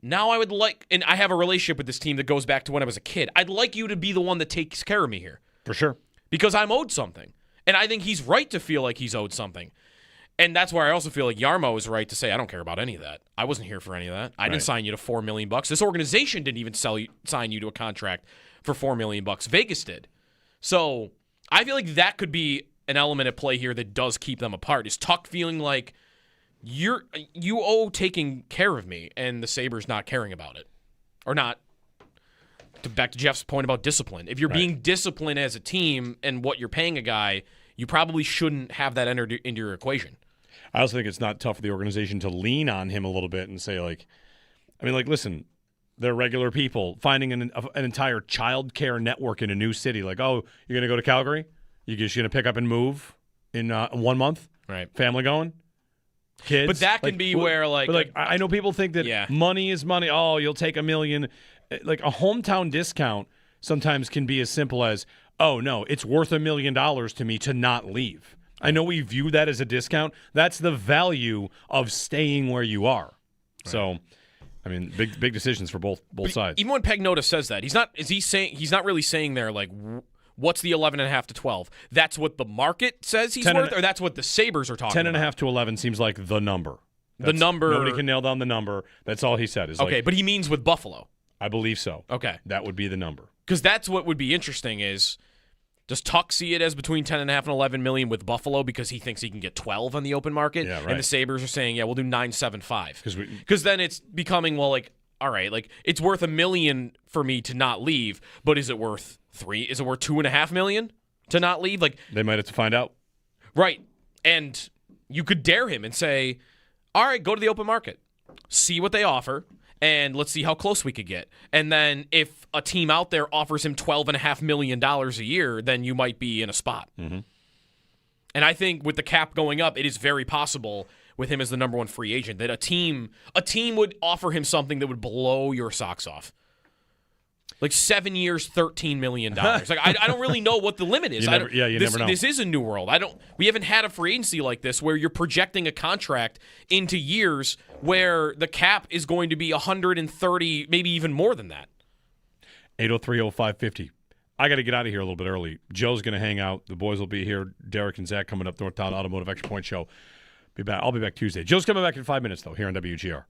Now I would like, and I have a relationship with this team that goes back to when I was a kid. I'd like you to be the one that takes care of me here. For sure. Because I'm owed something. And I think he's right to feel like he's owed something. And that's where I also feel like Jarmo is right to say, I don't care about any of that. I wasn't here for any of that. I didn't sign you to $4 million. This organization didn't even sign you to a contract for $4 million. Vegas did. So I feel like that could be an element at play here that does keep them apart. Is Tuch feeling like you owe taking care of me, and the Sabres not caring about it, or not? Back to Jeff's point about discipline. If you're being disciplined as a team and what you're paying a guy, you probably shouldn't have that entered into your equation. I also think it's not tough for the organization to lean on him a little bit and say, like, I mean, like, listen, they're regular people. Finding an entire child care network in a new city, like, oh, you're going to go to Calgary? You're just going to pick up and move in 1 month? Right. Family going? Kids? But that can be where, like... But, like, I know people think that money is money. Oh, you'll take $1 million. Like, a hometown discount sometimes can be as simple as, oh, no, it's worth $1 million to me to not leave. I know we view that as a discount. That's the value of staying where you are. Right. So, I mean, big decisions for both sides. Even when Pagnotta says that, he's not really saying there, like, what's the 11.5 to 12? That's what the market says he's worth, or that's what the Sabres are talking about? 10.5 to 11 seems like the number. The number. Nobody can nail down the number. That's all he said. Is okay, like, but he means with Buffalo. I believe so. Okay. That would be the number. Because that's what would be interesting is, does Tuch see it as between 10.5 and 11 million with Buffalo because he thinks he can get 12 on the open market? Yeah, right. And the Sabres are saying, yeah, we'll do 9.75. Because then it's becoming, well, like, all right, like, it's worth $1 million for me to not leave, but is it worth $3? Is it worth $2.5 million to not leave? Like, they might have to find out. Right. And you could dare him and say, all right, go to the open market, see what they offer, and let's see how close we could get. And then if a team out there offers him $12.5 million a year, then you might be in a spot. Mm-hmm. And I think with the cap going up, it is very possible with him as the number one free agent that a team would offer him something that would blow your socks off. Like 7 years, $13 million. Like I don't really know what the limit is. You never know. This is a new world. We haven't had a free agency like this where you're projecting a contract into years where the cap is going to be 130, maybe even more than that. 803-0550. I got to get out of here a little bit early. Joe's going to hang out. The boys will be here. Derek and Zach coming up. Northtown Automotive Extra Point Show. I'll be back Tuesday. Joe's coming back in 5 minutes, though, here on WGR.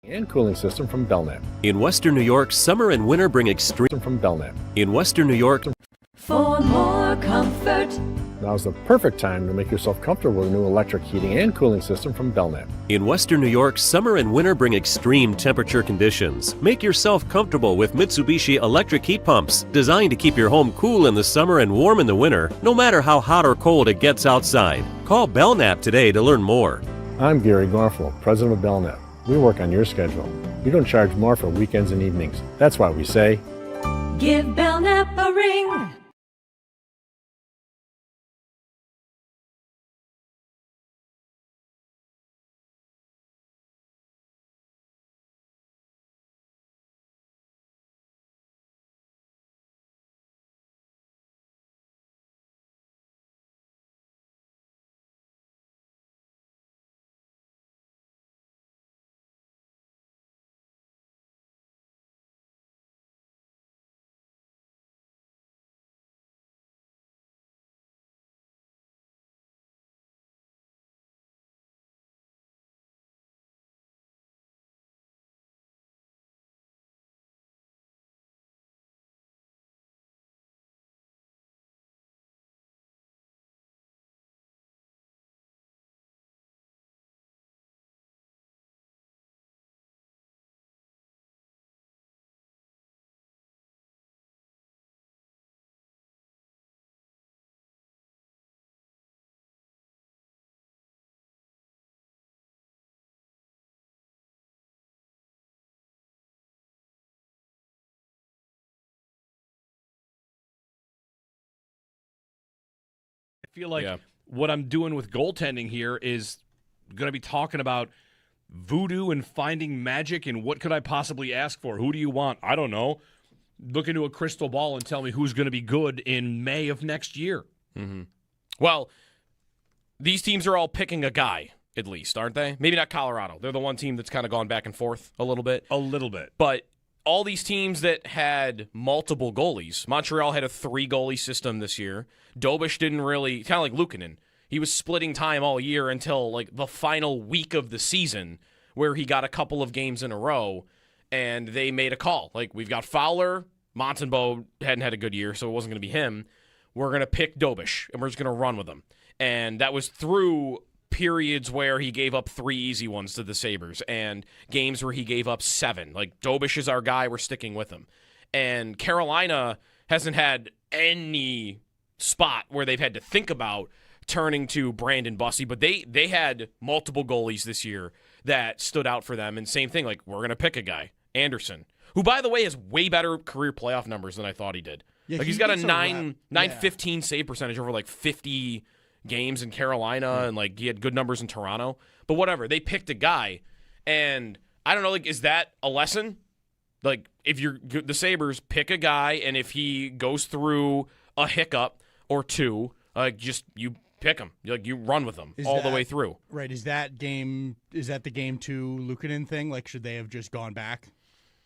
And cooling system from Belknap. In Western New York, summer and winter bring extreme from Belknap. In Western New York, For more comfort. Now's the perfect time to make yourself comfortable with a new electric heating and cooling system from Belknap. In Western New York, summer and winter bring extreme temperature conditions. Make yourself comfortable with Mitsubishi electric heat pumps, designed to keep your home cool in the summer and warm in the winter, no matter how hot or cold it gets outside. Call Belknap today to learn more. I'm Gary Garfel, president of Belknap. We work on your schedule. We don't charge more for weekends and evenings. That's why we say, Give Belknap a ring. feel like what I'm doing with goaltending here is going to be talking about voodoo and finding magic and what could I possibly ask for? Who do you want? I don't know. Look into a crystal ball and tell me who's going to be good in May of next year. Mm-hmm. Well, these teams are all picking a guy, at least, aren't they? Maybe not Colorado. They're the one team that's kind of gone back and forth a little bit. A little bit. But all these teams that had multiple goalies, Montreal had a 3-goalie system this year. Dobish didn't really, kind of like Luukkonen. He was splitting time all year until like the final week of the season where he got a couple of games in a row, and they made a call. Like, we've got Fowler. Montembeault hadn't had a good year, so it wasn't going to be him. We're going to pick Dobish, and we're just going to run with him. And that was through periods where he gave up 3 easy ones to the Sabres and games where he gave up 7. Like, Dobish is our guy. We're sticking with him. And Carolina hasn't had any spot where they've had to think about turning to Brandon Bussey, but they had multiple goalies this year that stood out for them. And same thing, like, we're going to pick a guy, Anderson, who, by the way, has way better career playoff numbers than I thought he did. Yeah, like, he's got a 915 save percentage over like 50 games in Carolina, and like he had good numbers in Toronto. But whatever, they picked a guy, and I don't know, like, is that a lesson? Like, if you're the Sabres, pick a guy, and if he goes through a hiccup or two, just you pick him. Like, you run with him the way through. Right? Is that the game 2 Luukkonen thing? Like, should they have just gone back?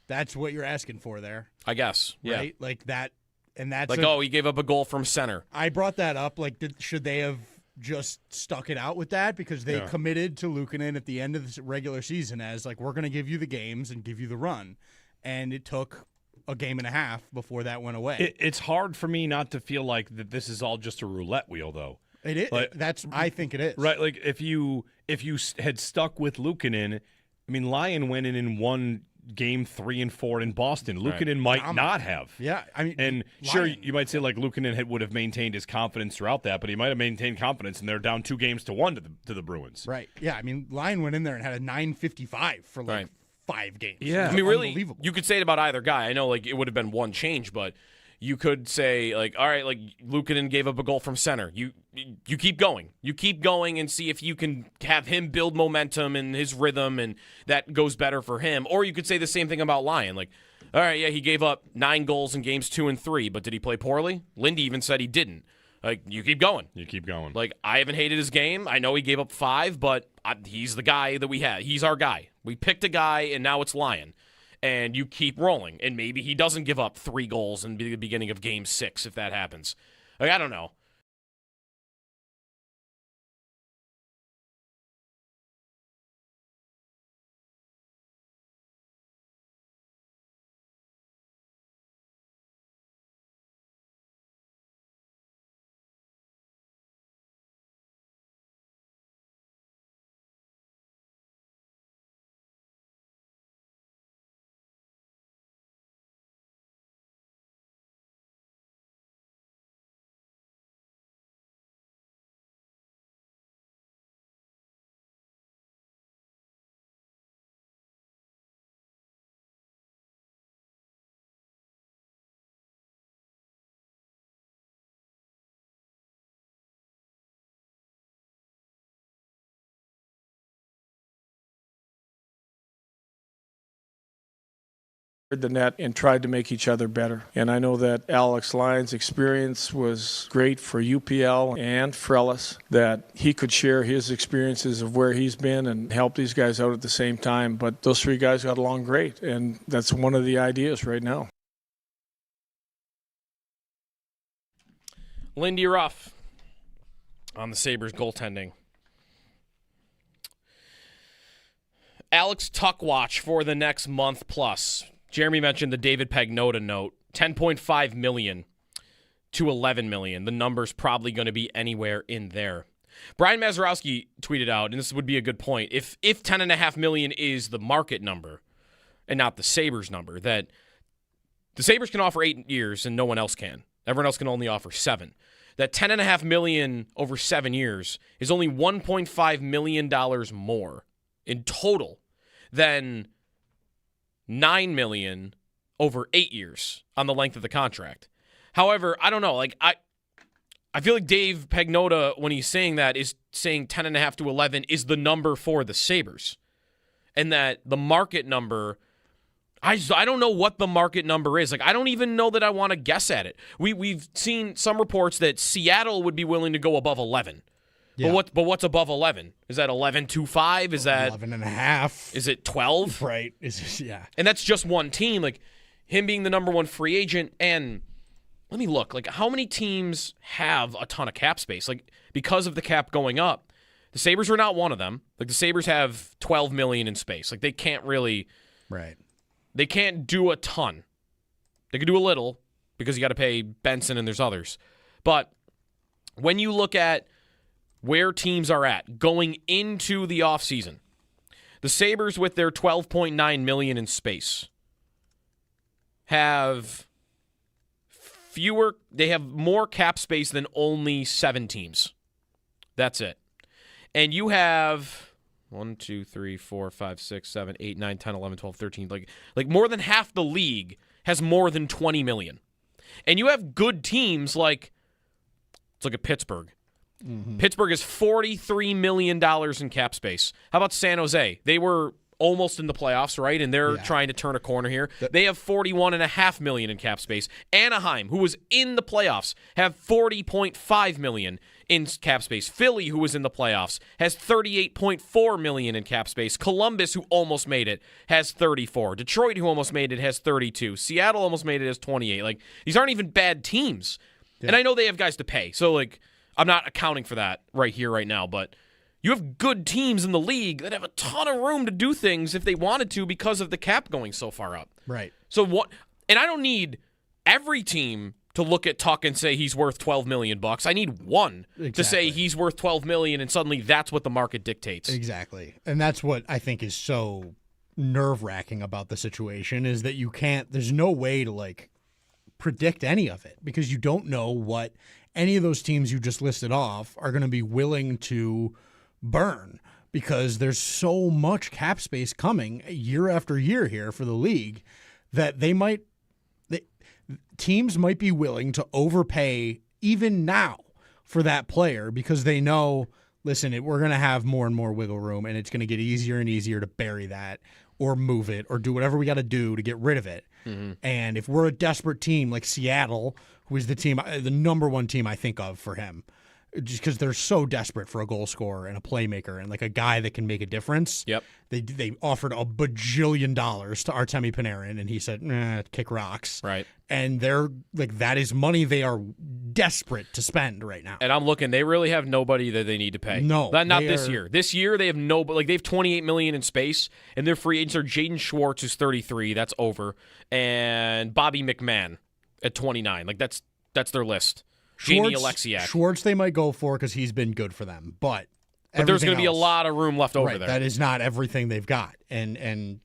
That's what you're asking for there, I guess. Yeah. Right? Like that, and that's like, he gave up a goal from center. I brought that up. Like, should they have just stuck it out with that, because they committed to Luukkonen at the end of the regular season as like, we're going to give you the games and give you the run, and it took a game and a half before that went away. It's hard for me not to feel like that this is all just a roulette wheel, though. It is. Like, I think it is. Right. Like, if you had stuck with Luukkonen, I mean, Lyon went in and won game 3 and 4 in Boston. Luukkonen might not have. Yeah, I mean, and sure, you might say like Luukkonen would have maintained his confidence throughout that, but he might have maintained confidence, and they're down 2-1 to the Bruins. Right. Yeah. I mean, Lyon went in there and had a 955 for like 5 games. Yeah. I mean, really, you could say it about either guy. I know, like, it would have been one change, but you could say, like, all right, like, Luukkonen gave up a goal from center. You keep going. You keep going and see if you can have him build momentum and his rhythm, and that goes better for him. Or you could say the same thing about Lyon. Like, all right, yeah, he gave up 9 goals in games 2 and 3, but did he play poorly? Lindy even said he didn't. Like, you keep going. You keep going. Like, I haven't hated his game. I know he gave up 5, but he's the guy that we had. He's our guy. We picked a guy, and now it's Lyon. And you keep rolling, and maybe he doesn't give up 3 goals in the beginning of Game 6 if that happens. Like, I don't know. The net and tried to make each other better. And I know that Alex Lyon's experience was great for UPL and Frellis, that he could share his experiences of where he's been and help these guys out at the same time. But those 3 guys got along great, and that's one of the ideas right now. Lindy Ruff on the Sabres goaltending. Alex Tuck watch for the next month plus. Jeremy mentioned the David Pagnotta note, $10.5 million to $11 million. The number's probably going to be anywhere in there. Brian Mazurowski tweeted out, and this would be a good point, if $10.5 million is the market number and not the Sabres number, that the Sabres can offer 8 years and no one else can. Everyone else can only offer 7. That $10.5 million over 7 years is only $1.5 million more in total than $9 million over 8 years on the length of the contract. However, I don't know. Like, I feel like Dave Pagnotta, when he's saying that, is saying 10.5 to 11 is the number for the Sabres. And that the market number, I don't know what the market number is. Like, I don't even know that I want to guess at it. We've seen some reports that Seattle would be willing to go above 11. Yeah. But what's above 11? Is that 11.25? Is that 11.5? Is it 12? Right. Yeah. And that's just one team. Like, him being the number one free agent. And let me look. Like, how many teams have a ton of cap space? Like, because of the cap going up, the Sabres are not one of them. Like, the Sabres have $12 million in space. Like, they can't really. Right. They can't do a ton. They could do a little because you got to pay Benson and there's others. But when you look at where teams are at going into the offseason, the Sabres with their $12.9 million in space have more cap space than only 7 teams. That's it. And you have 1, 2, 3, 4, 5, 6, 7, 8, 9, 10, 11, 12, 13. Like more than half the league has more than $20 million. And you have good teams like, let's look at Pittsburgh. Mm-hmm. Pittsburgh has $43 million in cap space. How about San Jose? They were almost in the playoffs, right? And they're trying to turn a corner here. They have $41.5 million in cap space. Anaheim, who was in the playoffs, have $40.5 million in cap space. Philly, who was in the playoffs, has $38.4 million in cap space. Columbus, who almost made it, has $34. Detroit, who almost made it, has $32. Seattle almost made it, has $28. Like, these aren't even bad teams. Yeah. And I know they have guys to pay. So, like, I'm not accounting for that right here, right now, but you have good teams in the league that have a ton of room to do things if they wanted to because of the cap going so far up. Right. So what? And I don't need every team to look at Tuck and say he's worth $12 million. I need one to say he's worth $12 million, and suddenly that's what the market dictates. Exactly. And that's what I think is so nerve-wracking about the situation is that you can't. There's no way to like predict any of it because you don't know what any of those teams you just listed off are going to be willing to burn because there's so much cap space coming year after year here for the league that teams might be willing to overpay even now for that player because they know, listen, we're going to have more and more wiggle room and it's going to get easier and easier to bury that or move it or do whatever we got to do to get rid of it. Mm-hmm. And if we're a desperate team like Seattle, who is the number one team I think of for him, just because they're so desperate for a goal scorer and a playmaker and like a guy that can make a difference. Yep. They offered $1 bajillion to Artemi Panarin, and he said, kick rocks. Right. And they're like, that is money they are desperate to spend right now. And I'm looking, they really have nobody that they need to pay. No. Not this year. This year they have they have $28 million in space, and their free agents are Jaden Schwartz, who's 33, that's over, and Bobby McMahon at 29. Like that's their list. Jamie Alexiak. Schwartz they might go for because he's been good for them, but there's going to be a lot of room left over there. That is not everything they've got, and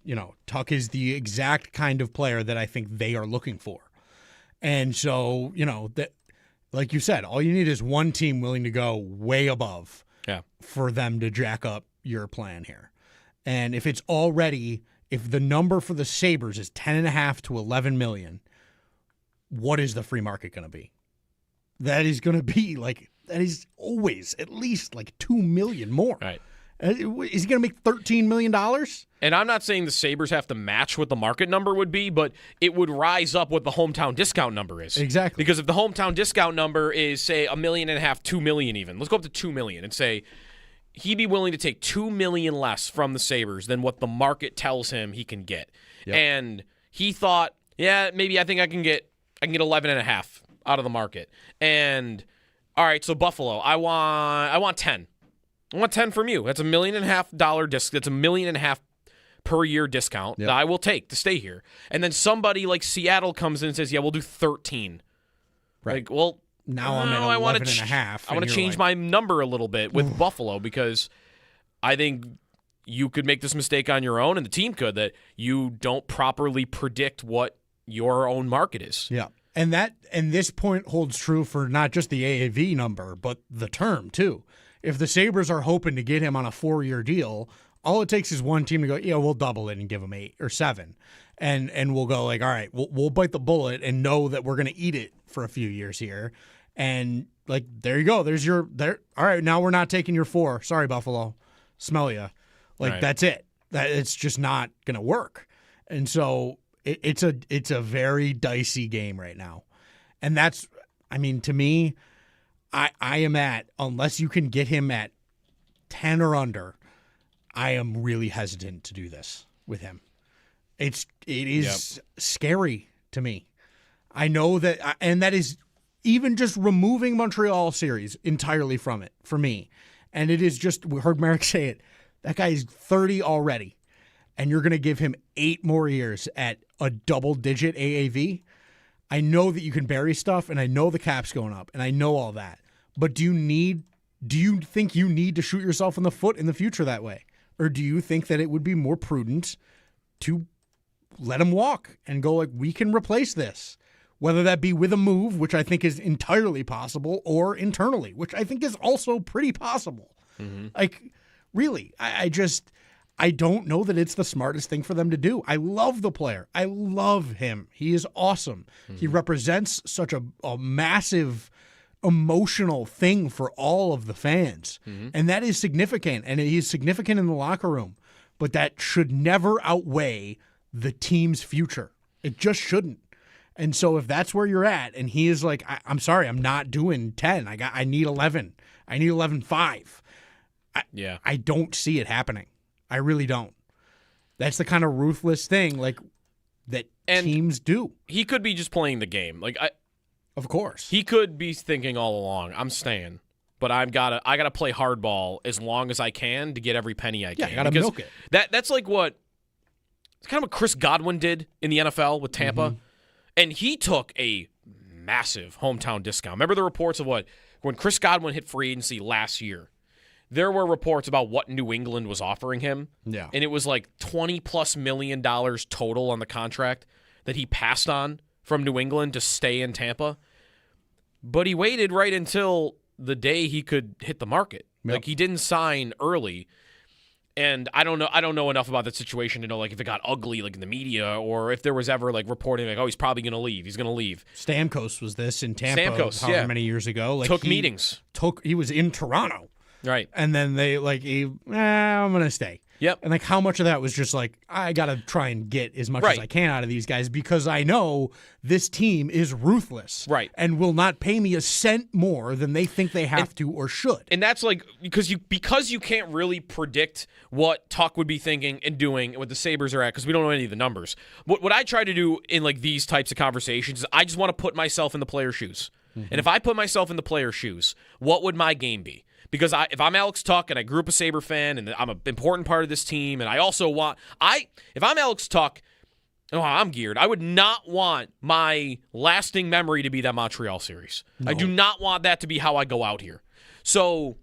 Tuck is the exact kind of player that I think they are looking for, and so that, like you said, all you need is one team willing to go way above, for them to jack up your plan here, and if the number for the Sabres is 10.5 to 11 million, what is the free market going to be? That is going to be that is always at least $2 million more. Right. Is he going to make $13 million? And I'm not saying the Sabres have to match what the market number would be, but it would rise up what the hometown discount number is. Exactly. Because if the hometown discount number is, say, $1.5 million, $2 million even, let's go up to $2 million and say he'd be willing to take $2 million less from the Sabres than what the market tells him he can get. Yep. And he thought, maybe I think I can get 11.5 out of the market. And all right, so Buffalo, I want 10. I want 10 from you. That's $1.5 million disc. That's $1.5 million per year discount that I will take to stay here. And then somebody like Seattle comes in and says, we'll do 13. Right. Like, well, now I'm at 11.5. I want to change my number a little bit with Buffalo because I think you could make this mistake on your own, and the team could, that you don't properly predict what your own market is. Yeah. And this point holds true for not just the AAV number, but the term too. If the Sabres are hoping to get him on a 4-year deal, all it takes is one team to go, we'll double it and give him 8 or 7. And we'll go all right, we'll bite the bullet and know that we're going to eat it for a few years here. And like, there you go. There's your there. All right, now we're not taking your 4. Sorry, Buffalo. Smell ya. Like Right. that's it. That it's just not gonna work. And so it's a very dicey game right now. And that's, I mean, to me, I am at, unless you can get him at 10 or under, I am really hesitant to do this with him. It is scary to me. I know that, and that is even just removing Montreal series entirely from it for me. And it is just, we heard Merrick say it, that guy is 30 already, and you're going to give him 8 more years at a double-digit AAV. I know that you can bury stuff, and I know the cap's going up, and I know all that. But do you think you need to shoot yourself in the foot in the future that way? Or do you think that it would be more prudent to let him walk and go like, we can replace this? Whether that be with a move, which I think is entirely possible, or internally, which I think is also pretty possible. Mm-hmm. Like, really, I don't know that it's the smartest thing for them to do. I love the player. I love him. He is awesome. Mm-hmm. He represents such a massive emotional thing for all of the fans. Mm-hmm. And that is significant. And he's significant in the locker room. But that should never outweigh the team's future. It just shouldn't. And so if that's where you're at, and he is like, I'm sorry, I'm not doing 10. I need 11. I need 11.5. I don't see it happening. I really don't. That's the kind of ruthless thing like that teams do. He could be just playing the game. Of course. He could be thinking all along, I'm staying, but I gotta play hardball as long as I can to get every penny I can. Yeah, you gotta milk it. That's like it's kind of what Chris Godwin did in the NFL with Tampa. Mm-hmm. And he took a massive hometown discount. Remember the reports of when Chris Godwin hit free agency last year, there were reports about what New England was offering him. Yeah. And it was like $20+ million total on the contract that he passed on from New England to stay in Tampa. But he waited right until the day he could hit the market. Yep. Like, he didn't sign early. And I don't know enough about that situation to know like if it got ugly like in the media, or if there was ever like reporting like, oh, he's probably going to leave. He's going to leave. Stamkos was this in Tampa Stamkos, many years ago. Like, took meetings. He was in Toronto. Right. And then they I'm going to stay. Yep. And like, how much of that was just like, I got to try and get as much as I can out of these guys because I know this team is ruthless. Right. And will not pay me a cent more than they think they have to or should. And that's like, because you can't really predict what Tuck would be thinking and doing and what the Sabres are at, because we don't know any of the numbers. What I try to do in like these types of conversations is I just want to put myself in the player's shoes. Mm-hmm. And if I put myself in the player's shoes, what would my game be? Because if I'm Alex Tuck and I grew up a Sabre fan and I'm an important part of this team, and I also if I'm Alex Tuck, I'm geared. I would not want my lasting memory to be that Montreal series. No. I do not want that to be how I go out here. So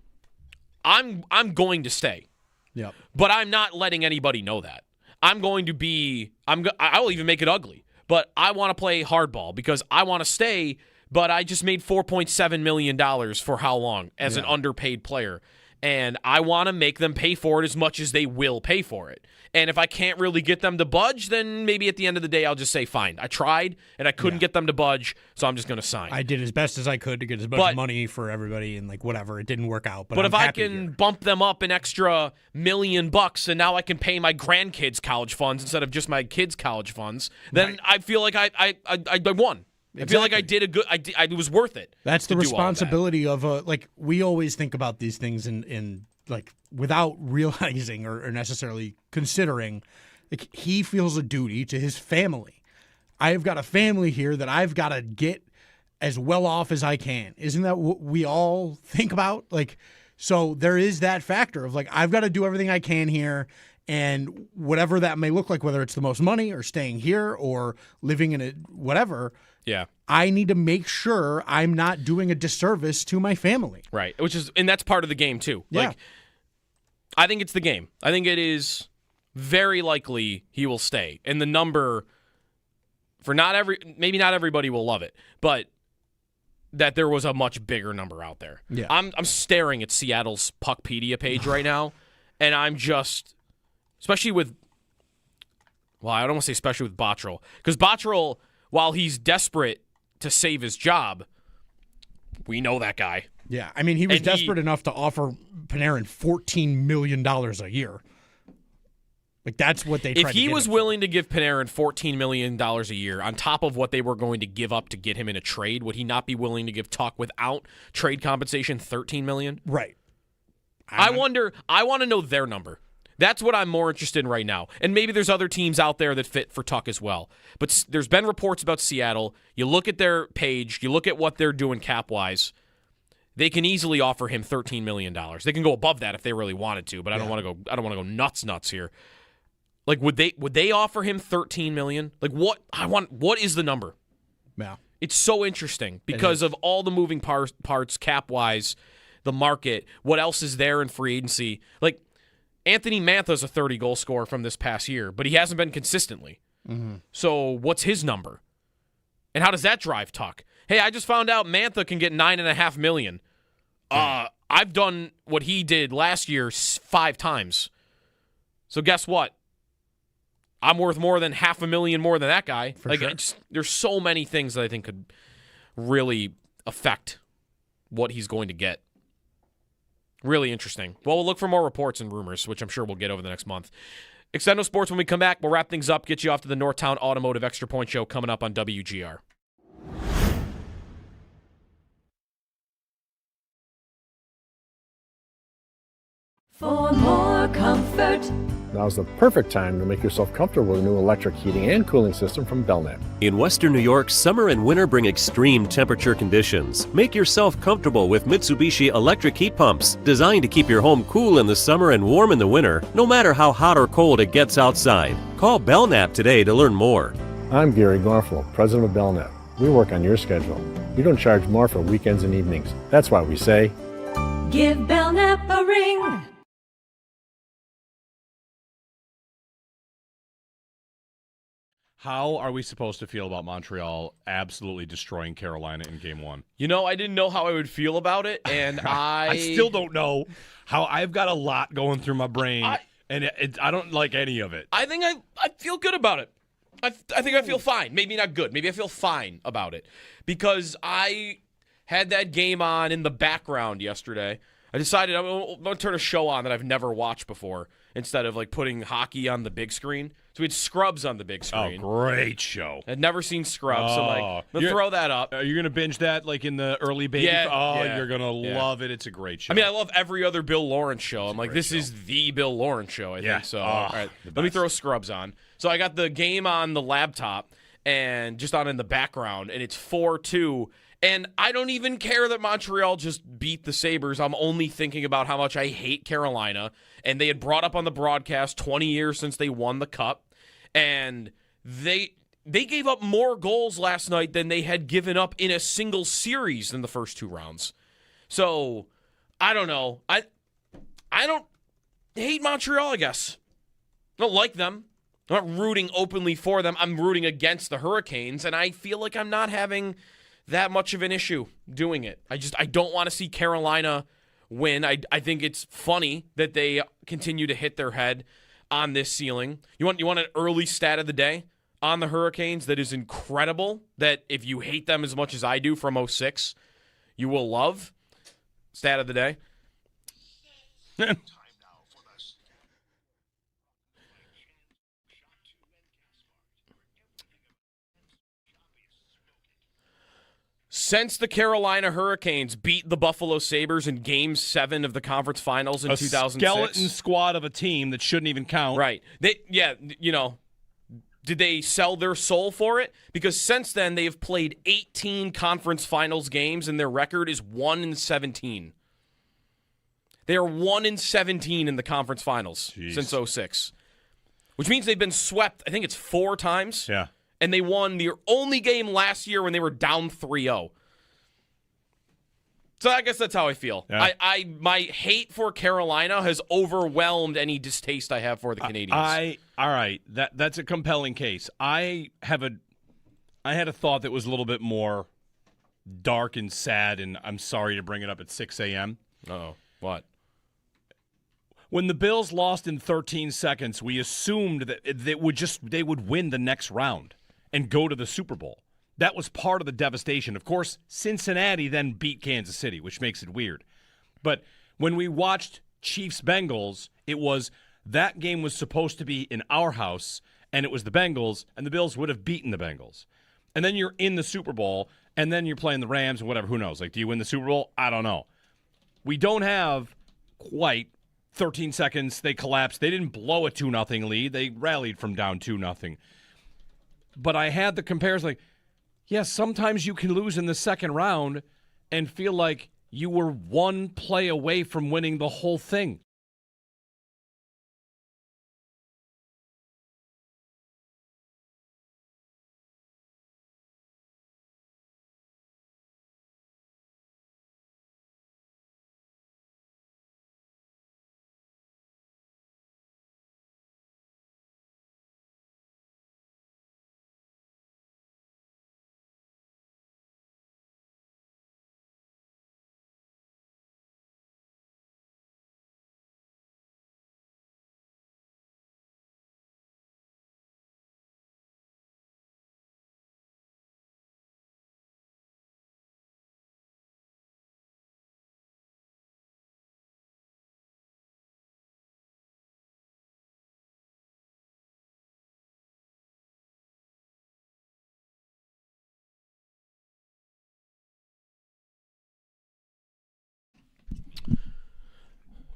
I'm going to stay. Yep. But I'm not letting anybody know that. I'm going to be. I will even make it ugly. But I want to play hardball because I want to stay. But I just made $4.7 million for how long as an underpaid player. And I want to make them pay for it as much as they will pay for it. And if I can't really get them to budge, then maybe at the end of the day, I'll just say, fine. I tried, and I couldn't get them to budge, so I'm just going to sign. I did as best as I could to get as much money for everybody, and like whatever. It didn't work out. But if I can bump them up an extra $1 million, and now I can pay my grandkids' college funds instead of just my kids' college funds, then I feel like I won. Exactly. I feel like I did a good. It was worth it. That's the responsibility of like we always think about these things in like without realizing or necessarily considering. Like, he feels a duty to his family. I've got a family here that I've got to get as well off as I can. Isn't that what we all think about? Like, so there is that factor of like I've got to do everything I can here. And whatever that may look like, whether it's the most money or staying here or living in a whatever, I need to make sure I'm not doing a disservice to my family. Right, and that's part of the game too. Yeah. Like, I think it's the game. I think it is very likely he will stay. And the number for maybe not everybody will love it, but that there was a much bigger number out there. Yeah. I'm staring at Seattle's Puckpedia page right now, and I'm just. Especially with, I don't want to say especially with Botterill. Because Botterill, while he's desperate to save his job, We know that guy. Yeah, I mean, he was And desperate enough to offer Panarin $14 million a year. Like, that's what they tried If to he get was him willing to give Panarin $14 million a year on top of what they were going to give up to get him in a trade, would he not be willing to give Tuch without trade compensation $13 million? Right. I want to know their number. That's what I'm more interested in right now. And maybe there's other teams out there that fit for Tuch as well. But there's been reports about Seattle. You look at their page, you look at what they're doing cap-wise, they can easily offer him $13 million. They can go above that if they really wanted to, but I don't want to go nuts here. Like, would they offer him $13 million? Like, what is the number? Yeah. It's so interesting because of all the moving parts cap-wise, the market, what else is there in free agency. Like, Anthony Mantha's a 30-goal scorer from this past year, but he hasn't been consistently. Mm-hmm. So what's his number? And how does that drive Tuch? Hey, I just found out Mantha can get $9.5 million. I've done what he did last year 5 times. So guess what? I'm worth more than $500,000 more than that guy. For sure. There's so many things that I think could really affect what he's going to get. Really interesting. Well, we'll look for more reports and rumors, which I'm sure we'll get over the next month. Extendo Sports, when we come back, we'll wrap things up, get you off to the Northtown Automotive Extra Point Show coming up on WGR. For more comfort. Now's the perfect time to make yourself comfortable with a new electric heating and cooling system from Belknap. In Western New York, summer and winter bring extreme temperature conditions. Make yourself comfortable with Mitsubishi electric heat pumps, designed to keep your home cool in the summer and warm in the winter, no matter how hot or cold it gets outside. Call Belknap today to learn more. I'm Gary Garfalo, president of Belknap. We work on your schedule. We don't charge more for weekends and evenings. That's why we say, Give Belknap a ring. How are we supposed to feel about Montreal absolutely destroying Carolina in Game 1? You know, I didn't know how I would feel about it, and I still don't know how. I've got a lot going through my brain, and I don't like any of it. I think I feel good about it. I think I feel fine. Maybe not good. Maybe I feel fine about it because I had that game on in the background yesterday. I decided I'm going to turn a show on that I've never watched before instead of like putting hockey on the big screen. So we had Scrubs on the big screen. Oh, great show. I'd never seen Scrubs, so like, let's throw that up. Are you going to binge that like in the early baby? Yeah. You're going to love it. It's a great show. I mean, I love every other Bill Lawrence show. I'm like, this is the Bill Lawrence show, I think. So, all right, let me throw Scrubs on. So I got the game on the laptop and just on in the background, and it's 4-2. And I don't even care that Montreal just beat the Sabres. I'm only thinking about how much I hate Carolina. And they had brought up on the broadcast 20 years since they won the Cup. And they gave up more goals last night than they had given up in a single series in the first 2 rounds. So, I don't know. I don't hate Montreal, I guess. I don't like them. I'm not rooting openly for them. I'm rooting against the Hurricanes. And I feel like I'm not having that much of an issue doing it. I don't want to see Carolina win. I think it's funny that they continue to hit their head on this ceiling. You want an early stat of the day on the Hurricanes that is incredible, that if you hate them as much as I do from 06, you will love? Stat of the day. Since the Carolina Hurricanes beat the Buffalo Sabres in Game 7 of the conference finals in 2006. A skeleton squad of a team that shouldn't even count. Right. Did they sell their soul for it? Because since then, they have played 18 conference finals games, and their record is 1-17. They are 1-17 in the conference finals since 06. Which means they've been swept, I think it's 4 times. Yeah. And they won their only game last year when they were down 3-0. So I guess that's how I feel. Yeah. My hate for Carolina has overwhelmed any distaste I have for the Canadians. All right, that's a compelling case. I had a thought that was a little bit more dark and sad, and I'm sorry to bring it up at 6 a.m. Uh-oh. What? When the Bills lost in 13 seconds, we assumed that they would win the next round and go to the Super Bowl. That was part of the devastation. Of course, Cincinnati then beat Kansas City, which makes it weird. But when we watched Chiefs-Bengals, it was that game was supposed to be in our house, and it was the Bengals, and the Bills would have beaten the Bengals. And then you're in the Super Bowl, and then you're playing the Rams and whatever. Who knows? Like, do you win the Super Bowl? I don't know. We don't have quite 13 seconds. They collapsed. They didn't blow a 2-0 lead. They rallied from down 2-0. But I had the comparison, like, yes, sometimes you can lose in the second round and feel like you were one play away from winning the whole thing.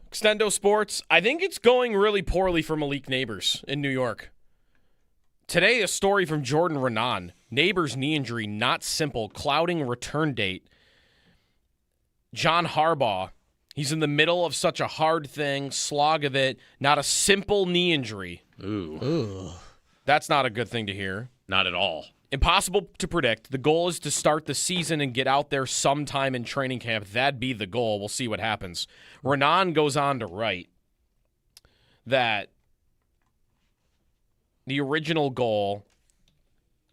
Extendo Sports, I think it's going really poorly for Malik Neighbors in New York. Today, a story from Jordan Renan. Neighbors' knee injury, not simple, clouding return date. John Harbaugh, he's in the middle of such a hard thing, slog of it, not a simple knee injury. Ooh. That's not a good thing to hear. Not at all. Impossible to predict. The goal is to start the season and get out there sometime in training camp. That'd be the goal. We'll see what happens. Renan goes on to write that the original goal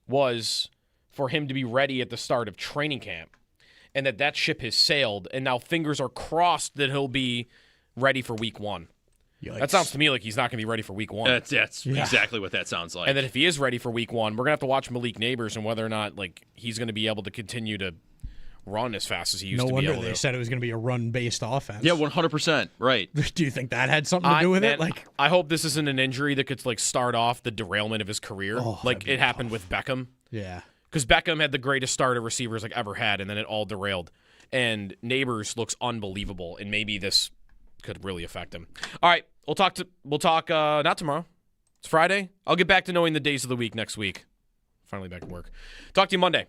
was for him to be ready at the start of training camp, and that ship has sailed, and now fingers are crossed that he'll be ready for week 1. Yikes. That sounds to me like he's not going to be ready for week 1. That's exactly what that sounds like. And then if he is ready for week 1, we're going to have to watch Malik Neighbors and whether or not like he's going to be able to continue to run as fast as he used to be able to. No wonder they said it was going to be a run-based offense. Yeah, 100%. Right. Do you think that had something to do with it? Like, I hope this isn't an injury that could like start off the derailment of his career, like it happened with Beckham. Yeah. Because Beckham had the greatest start of receivers like ever had, and then it all derailed. And Neighbors looks unbelievable, and maybe this could really affect him. All right, we'll talk not tomorrow. It's Friday. I'll get back to knowing the days of the week next week. Finally back at work. Talk to you Monday.